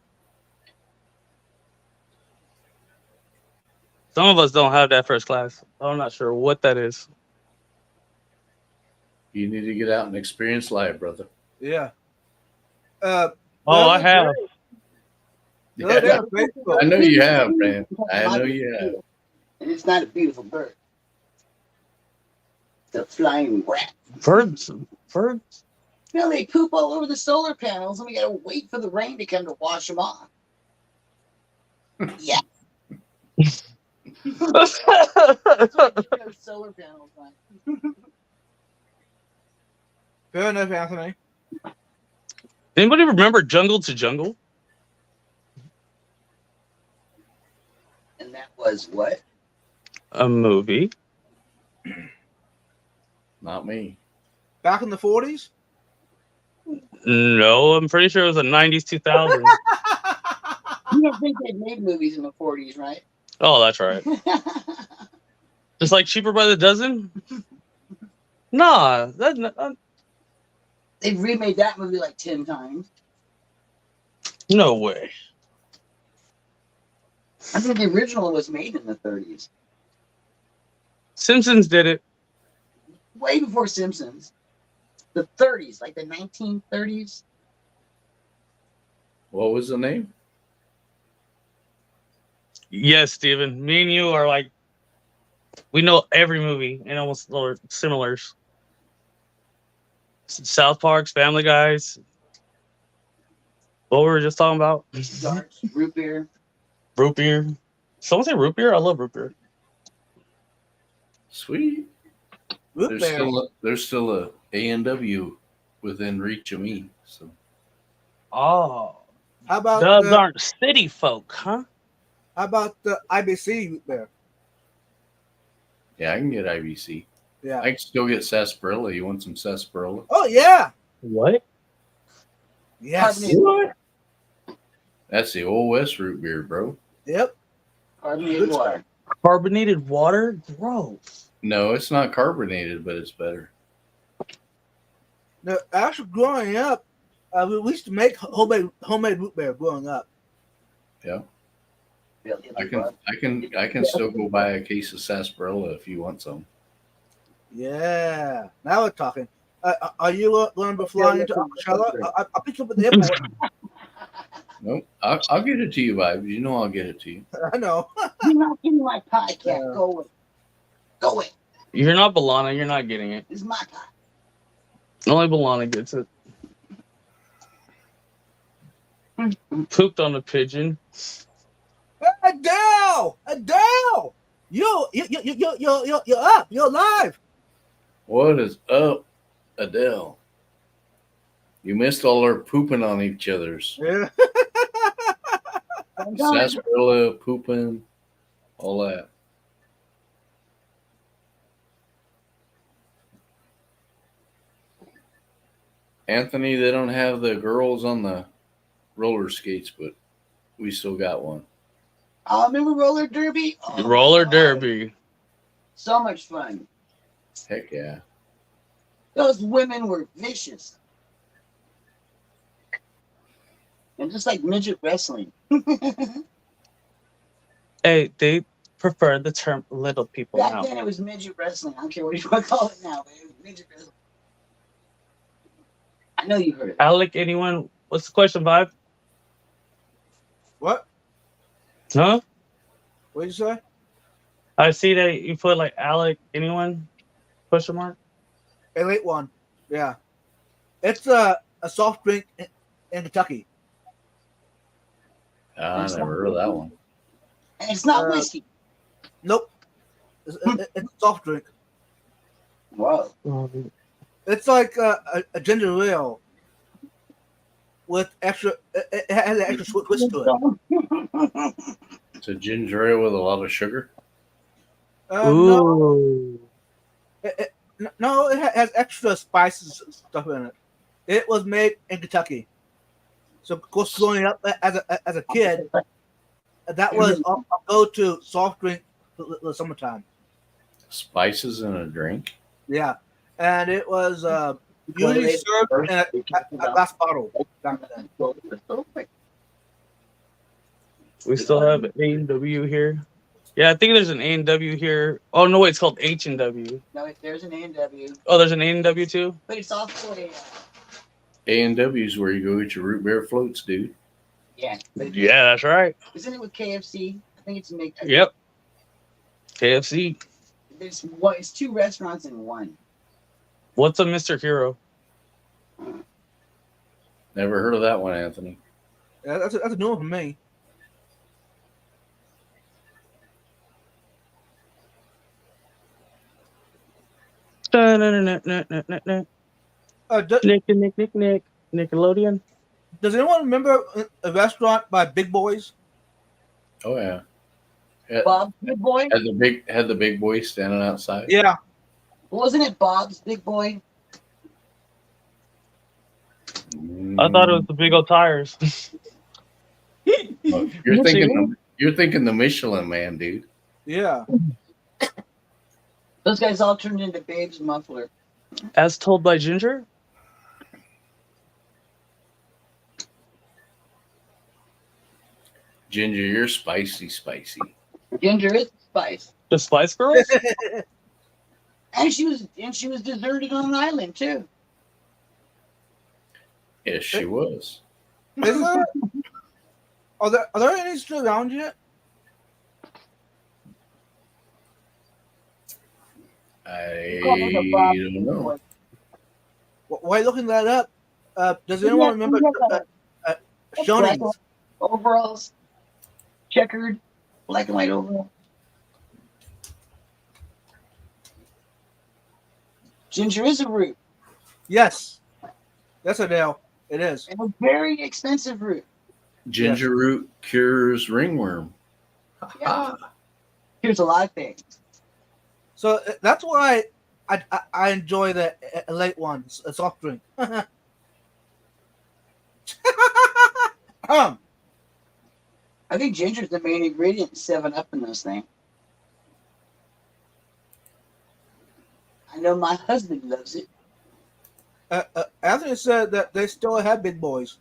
Some of us don't have that first class. I'm not sure what that is. You need to get out and experience life, brother. Yeah. Oh, I have. Yeah, I know you have, man. I know you have. And it's not a beautiful bird. It's a flying rat. Birds. You know, they poop all over the solar panels, and we gotta wait for the rain to come to wash them off. Yeah. That's what those solar panels like. Fair enough, Anthony. Anybody remember Jungle to Jungle? And that was what? A movie. Not me. Back in the 40s? No, I'm pretty sure it was the 90s, 2000s. You don't think they made movies in the 40s, right? Oh, that's right. Just like Cheaper by the Dozen? Nah, that's not, They've remade that movie like 10 times. no way. I think the original was made in the 30s. Simpsons did it. Way before Simpsons. The 30s, like the 1930s. What was the name? Yes, Steven. Me and you are like We know every movie and almost or similars. South Park's, Family Guys. What we were just talking about? Darts, root beer. Root beer. Someone say root beer? I love root beer. Sweet. Root beer. There's still a A&W within reach of me. So Oh. How about Dubs the, aren't city folk, huh? how about the IBC root beer? yeah, I can get IBC. Yeah. I can still get sarsaparilla. You want some sarsaparilla? Oh yeah. What? Yes. Carbonated water. That's the old West root beer, bro. Yep. Carbonated water. Carbonated water? Gross. No, it's not carbonated, but it's better. No, actually, growing up, we used to make homemade root beer. Growing up. Yeah, Yeah, I can still go buy a case of sarsaparilla if you want some. Yeah. Now we're talking. Are you going to be flying to Charlotte? I'll pick you up at the airport. Nope, I'll get it to you, Vibes. You know I'll get it to you. I know. You're not getting my pie, cat. Yeah. Go away. Go away. You're not Balana. You're not getting it. This is my pie. Only Balana gets it. Pooped on a pigeon. Adele, you're up. You're alive. What is up, Adele? You missed all our pooping on each other's. Yeah. I'm done. Sarsaparilla, pooping, all that. Anthony, they don't have the girls on the roller skates, but we still got one. Oh, remember roller derby? Oh, Roller God. derby. So much fun. Heck yeah. Those women were vicious. And just like midget wrestling. Hey, they prefer the term little people Back now. then it was midget wrestling. I don't care what you want to call it now, but it was midget wrestling. I know you heard it. Alec, anyone? What's the question, Vibe? What? Huh? What did you say? I see that you put like Alec, anyone? Question mark? A late one. Yeah. It's a soft drink in Kentucky. I never heard of that one. And it's not whiskey. Nope. It's a soft drink. Whoa. It's like a ginger ale with extra. It has an extra twist to it. It's a ginger ale with a lot of sugar. No, Ooh. no, it has extra spices and stuff in it. It was made in Kentucky. So of course, growing up as a kid, that was a go-to soft drink for the summertime. Spices in a drink. Yeah, and it was usually served in a glass bottle back then. We still have A&W here. Yeah, I think there's an A&W here. Oh, no, wait, it's called H&W. No, there's an A&W, Oh, there's an A&W too? but it's also a A&W's where you go get your root beer floats, dude. yeah. But Yeah, that's right. isn't it with KFC? I think it's make. Yep. KFC. There's one. It's two restaurants in one. What's a Mr. Hero? Never heard of that one, Anthony. Yeah, that's a new one for me. Nick. Nickelodeon. Does anyone remember a restaurant by Big Boys? Oh yeah. Bob's Big Boy. Had the big boy standing outside. Yeah. Wasn't it Bob's Big Boy? I thought it was the Big O Tires. Oh, you're thinking the Michelin Man, dude. Yeah. Those guys all turned into Babe's Muffler. As told by Ginger? Ginger, you're spicy. Ginger is spice, The Spice Girls? and she was deserted on an island too. Yes, she was. Is there? Are there any still around yet? I Call me the Bob. don't know. While looking that up, does anyone remember Shoney's? Overalls, checkered, black and white overall. Ginger is a root, Yes. That's a deal. It is. and a very expensive root. Ginger root cures ringworm. Yeah. Here's a lot of things. So that's why I enjoy the late ones, a soft drink. I think ginger's the main ingredient in 7-Up in those things. I know my husband loves it. Anthony said that they still have big boys.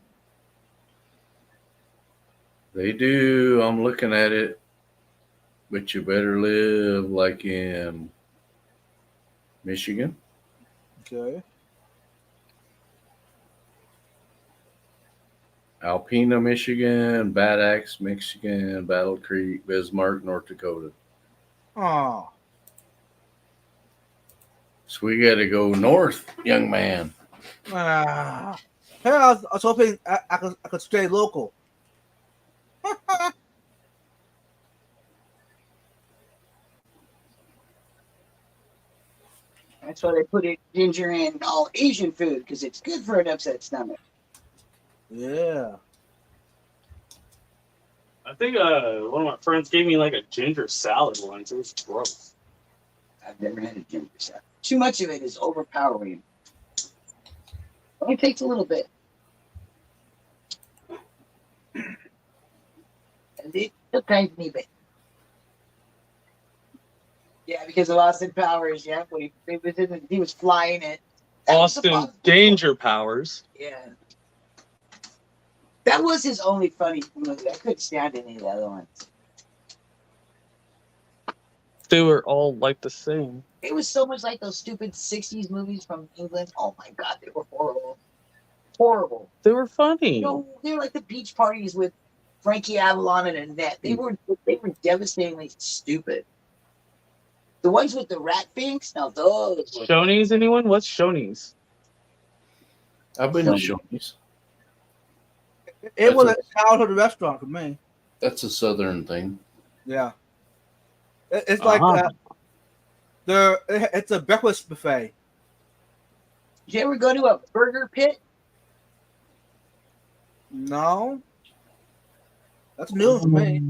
They do. I'm looking at it. But you better live like in Michigan. Okay. Alpena, Michigan, Bad Axe, Michigan, Battle Creek, Bismarck, North Dakota. Oh. So we got to go north, young man. Hey, I was hoping I could stay local. That's why they put ginger in all Asian food, because it's good for an upset stomach. Yeah. I think one of my friends gave me like a ginger salad once. It was gross. I've never had a ginger salad. Too much of it is overpowering. Only takes a little bit. And it a tiny bit. Yeah, because of Austin Powers, yeah, when he was flying it. That was the Austin possible- Danger Powers. Yeah. That was his only funny movie. I couldn't stand any of the other ones. They were all like the same. It was so much like those stupid 60s movies from England. Oh my god, they were horrible. Horrible. They were funny. No, they were like the beach parties with Frankie Avalon and Annette. They were devastatingly stupid. The ones with the rat things, now those were Shoney's, anyone? What's Shoney's? I've been to Shoney's. It was a childhood restaurant for me. That's a southern thing. Yeah. It's like it's a breakfast buffet. Did you ever go to a burger pit? No. That's new for me.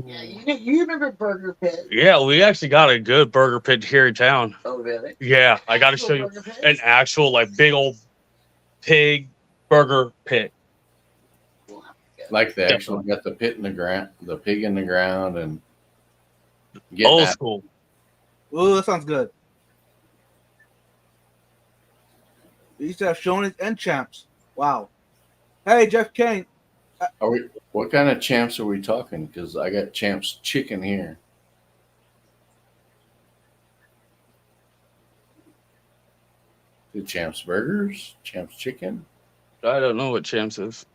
Yeah, you remember Burger Pit? Yeah, we actually got a good burger pit here in town. Oh, really? Yeah, I got to show you Burger Pit? an actual like big old pig burger pit. Like they actually got the pit in the ground, the pig in the ground, and get Old that. school. Ooh, that sounds good. They used to have Shoney's and Champs. Wow. Hey, Jeff Kane. Are we? What kind of champs are we talking? Because I got Champs chicken here. The Champs burgers, Champs chicken. I don't know what Champs is.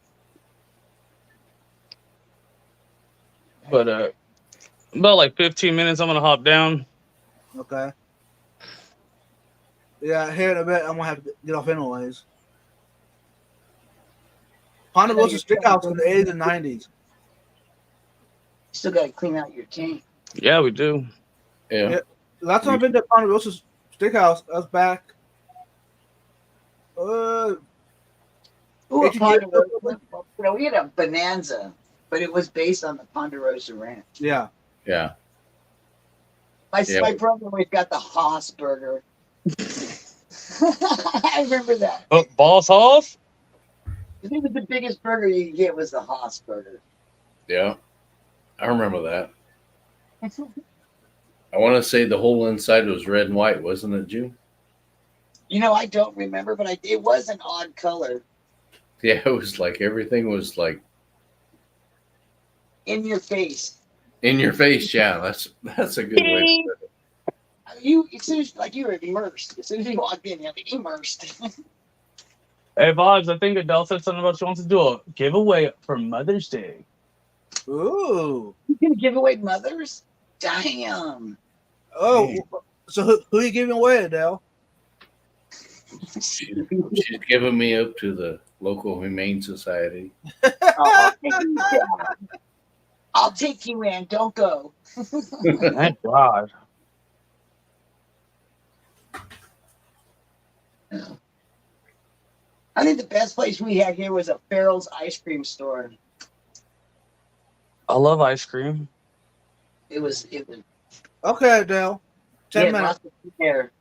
But about like 15 minutes, I'm gonna hop down. Okay. Yeah, here in a bit, I'm gonna have to get off anyways. Ponderosa Steakhouse in the 80s and 90s. Still got to clean out your tank. Yeah, we do. Yeah. Yeah. Last time I've been to Ponderosa Steakhouse, I was back. Ooh, Did you get- we had a Bonanza, but it was based on the Ponderosa Ranch. Yeah. Yeah. My brother always got the Haas burger. I remember that. Oh, Boss Hoss? I think the biggest burger you could get was the Haas burger. Yeah. I remember that. I want to say the whole inside was red and white, wasn't it, June? You know, I don't remember, but it was an odd color. Yeah, it was like everything was like In your face. in your face. Yeah, that's a good way to put it. As soon as you were immersed. As soon as you walked in, you're like, immersed. Hey, Vibes, I think Adele said something about she wants to do a giveaway for Mother's Day. Ooh. You gonna give away mothers? Damn. Oh, So who you giving away, Adele? She's giving me up to the local humane society. I'll take you in. Don't go. Thank God. I think the best place we had here was a Farrell's ice cream store. I love ice cream. It was Okay, Adele. 10 minutes. lots of flair.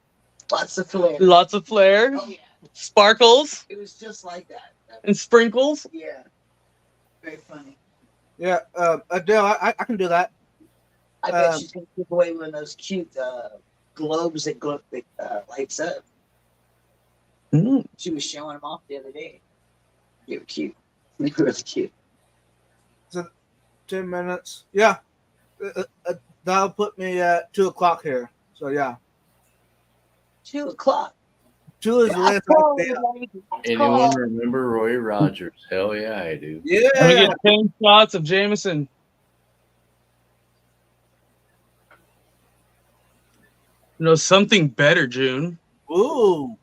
Lots of flair. Lots of flair, Oh yeah. sparkles, It was just like that. and sprinkles. Yeah. Very funny. Yeah, Adele, I can do that. I bet she's gonna give away one of those cute globes that lights up. Mm. She was showing them off the other day. They were cute. They were really cute. 10 minutes. Yeah. That'll put me at 2 o'clock here. So, yeah. 2 o'clock. 2 is the latest. Anyone remember Roy Rogers? Hell yeah, I do. Let me Yeah. get 10 shots of Jameson. You know, something better, June. Ooh.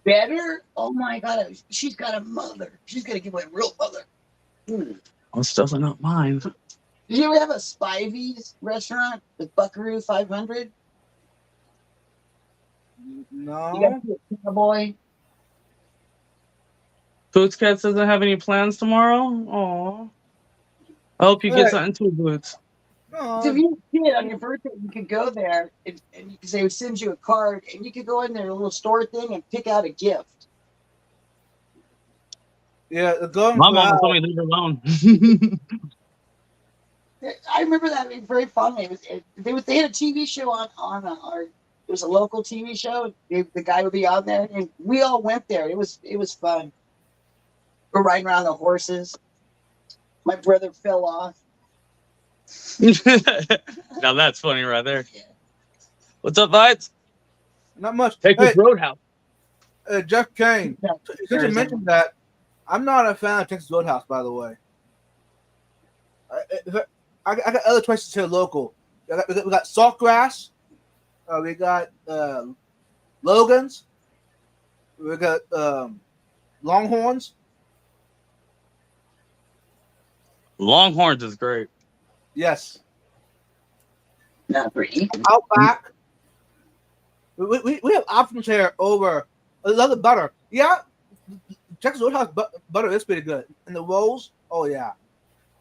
Better? Oh my God. She's got a mother. She's going to give away a real mother. Oh, it's definitely not mine. Did you ever have a Spivey's restaurant with Buckaroo 500? You No. got to be a cowboy. Boots Cats doesn't have any plans tomorrow? Aw. I hope you get something too, Boots. No. So if you did on your birthday, you could go there and they would send you a card, and you could go in there, a little store thing, and pick out a gift. Yeah, the going My mom crowd. told me to leave her alone. I remember that being very fun. They had a TV show on our. It was a local TV show. The guy would be on there, and we all went there. It was fun. We're riding around the horses. My brother fell off. Now that's funny right there. What's up, Vites? Not much. Texas Hey, Roadhouse. Jeff Kane. Since you mentioned that, I'm not a fan of Texas Roadhouse, by the way. I got other choices here local. We got Saltgrass. We got Logan's. We got Longhorns. Longhorns is great. Yes. Not for eating. Outback. We have options here over. I love the butter. Yeah. Texas Roadhouse butter is pretty good. And the rolls, oh yeah.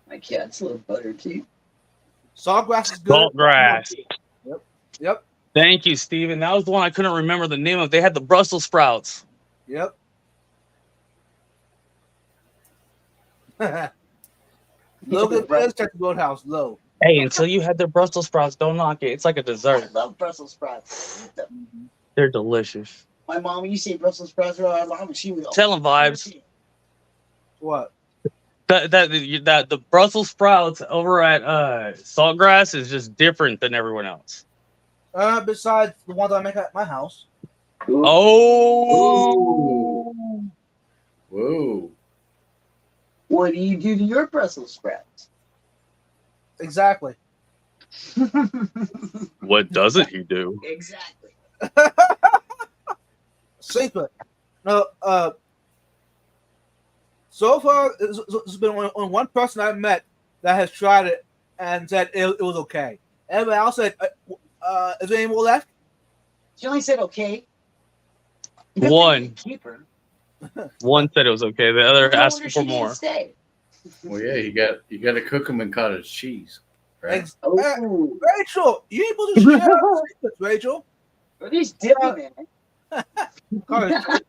My cats love butter too. Saltgrass is good. Saltgrass. Yep. Thank you, Steven. That was the one I couldn't remember the name of. They had the Brussels sprouts. Yep. Logan is Texas Roadhouse low. Hey, until you had the Brussels sprouts, don't knock it. It's like a I dessert. love Brussels sprouts. They're delicious. My mom, when you say Brussels sprouts, my mom, she would Tell them, Vibes. What? That the Brussels sprouts over at Saltgrass is just different than everyone else. Besides the ones I make at my house. Oh, Whoa. What do you do to your Brussels sprouts? Exactly. what doesn't he do? Exactly. Secret. No, so far, there's been only one person I met that has tried it and said it was okay. Everybody else said, is there any more left? She only said okay. One. Keep her. One said it was okay. The other No asked wonder for she didn't more. stay. Well, yeah, you got to cook them in cottage cheese, right? Oh, Rachel, you ain't supposed to share secrets, Rachel. are these dipping in it? Cottage cheese.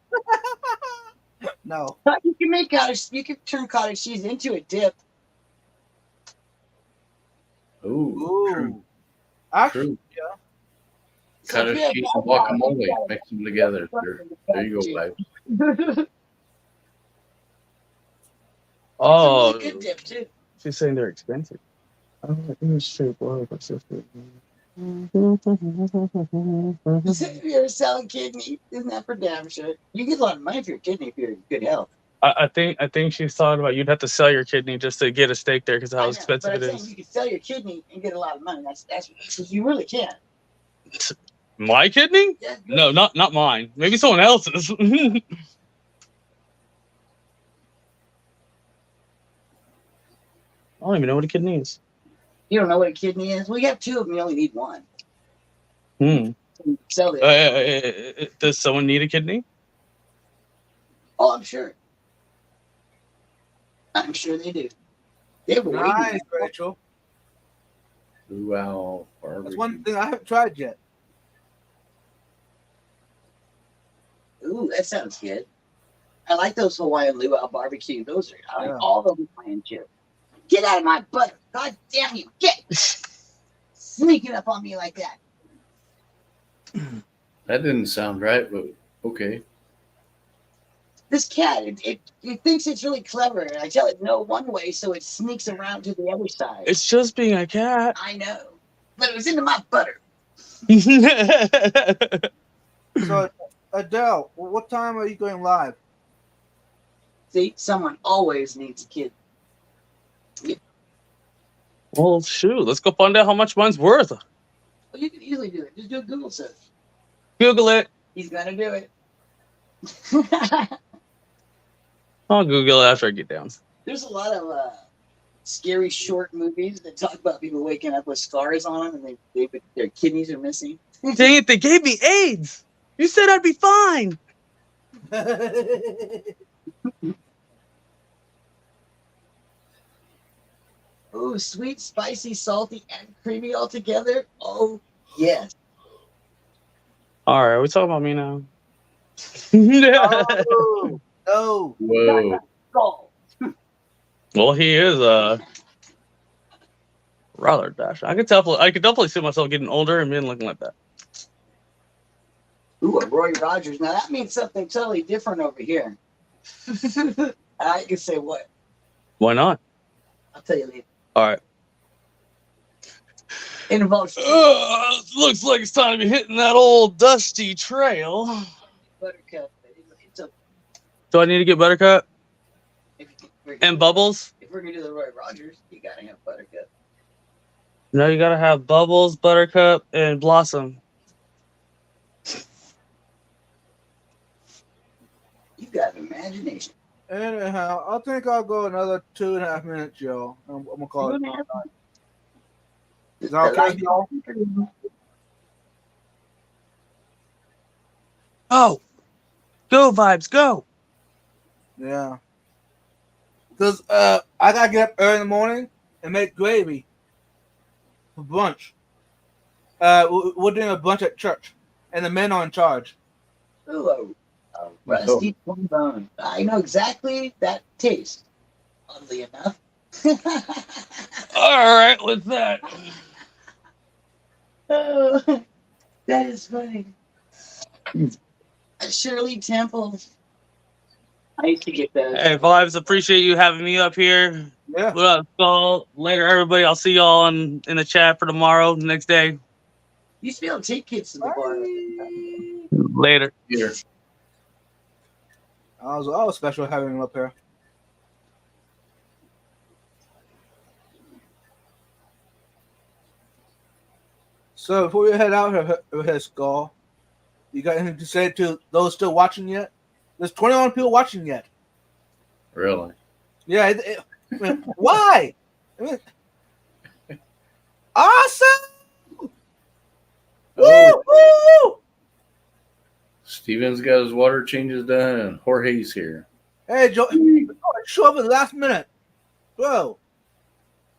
No. You can make cottage. You can turn cottage cheese into a dip. Ooh, true. Ooh. Actually, True. So Cottage if you have cheese and guacamole, guacamole, you mix them together. There you go, Vibes. Oh, It's a good dip too. she's saying they're expensive. Oh, it was straight boiled. That's so good. If you're selling kidney, isn't that for damn sure? You get a lot of money for your kidney if you're in good health. I think she's talking about you'd have to sell your kidney just to get a steak there because of I how know, expensive but it I'm saying is. you can sell your kidney and get a lot of money. That's you really can. My kidney? Yeah, No, not mine. Maybe someone else's. I don't even know what a kidney is. You don't know what a kidney is? Well, you have two of them. You only need one. Hmm. Sell it. Does someone need a kidney? Oh, I'm sure. I'm sure they do. They were Nice, waiting. Rachel. Luau That's barbecue. one thing I haven't tried yet. Ooh, that sounds good. I like those Hawaiian luau barbecue. Those are I like Yeah. all those Hawaiian chips. Get out of my butter. God damn you. Get sneaking up on me like that. That didn't sound right, but okay. This cat, it thinks it's really clever. And I tell it no one way, so it sneaks around to the other side. It's just being a cat. I know. But it was into my butter. So, Adele, what time are you going live? See, someone always needs a kid. Well, shoot. Let's go find out how much mine's worth. Well, you can easily do it. Just do a Google search. Google it. He's gonna do it. I'll Google it after I get down. There's a lot of scary short movies that talk about people waking up with scars on them and their kidneys are missing. Dang it, they gave me AIDS. You said I'd be fine. Oh, sweet, spicy, salty, and creamy all together. Oh, yes. All right, we talking about me now. Oh, no. Whoa. Go. Well, he is rather dash. I could definitely see myself getting older and being looking like that. Ooh, a Roy Rogers. Now that means something totally different over here. I can say what? Why not? I'll tell you later. All right. It involves Looks like it's time to be hitting that old dusty trail. buttercup. It's a, Do I need to get Buttercup if we're and Bubbles? If we're gonna do the Roy Rogers, you gotta have buttercup. No, you gotta have Bubbles, Buttercup, and Blossom. You got imagination. Anyhow, I think I'll go another 2.5 minutes, y'all. I'm gonna call it. Is that okay with y'all? Oh, go vibes, go! Yeah. Because I gotta get up early in the morning and make gravy for brunch. We're doing a brunch at church, and the men are in charge. Ooh, a rusty trombone. I know exactly that taste. Oddly enough. All right, with that. Oh, that is funny. Shirley Temple. I used to get those. Hey, vibes, appreciate you having me up here. Yeah. What up, Skull? Later, everybody. I'll see y'all in the chat for tomorrow, next day. You used to be able to take kids to the bar. Later. Here. I was special having him up here. So before we head out here, Skull, you got anything to say to those still watching yet? There's 21 people watching yet. Really? Yeah. I mean, why? I mean, awesome! Oh, Woo! Woo! Steven's got his water changes done, and Jorge's here. Hey, Joe, show up at the last minute, bro.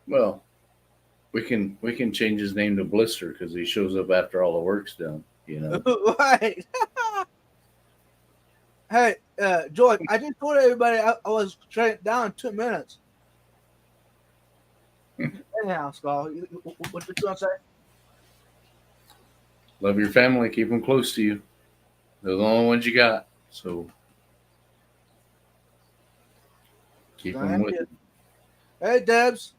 Well, we can change his name to Blister because he shows up after all the work's done. You know. Right. Hey, George, I just told everybody I was shutting it down in 2 minutes. Anyhow, Skull, what you gonna say? Love your family. Keep them close to you. They're the only ones you got. So keep them Thank with you. you. Hey, Debs.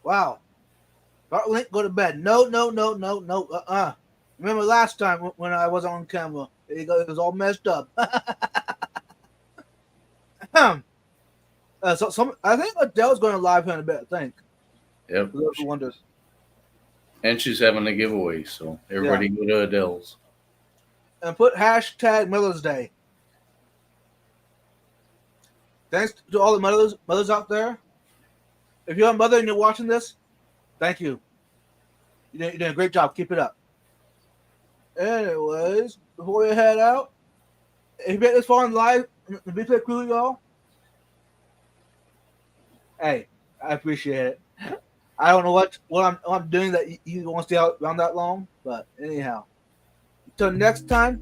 Wow. Link, go to bed. No. Remember last time when I wasn't on camera? It was all messed up. I think Adele's going to live here in a bit, I think. Yep. For those who wonders. And she's having a giveaway, so everybody go to Adele's. And put hashtag Mother's Day. Thanks to all the mothers out there. If you're a mother and you're watching this, thank you. You're doing a great job. Keep it up. Anyways, before you head out, if you get this far in live, the replay crew, y'all, hey, I appreciate it. I don't know what I'm doing that you want to stay out around that long, but anyhow. Until next time,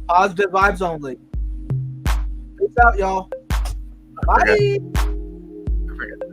positive vibes only. Peace out, y'all. Bye. I forgot.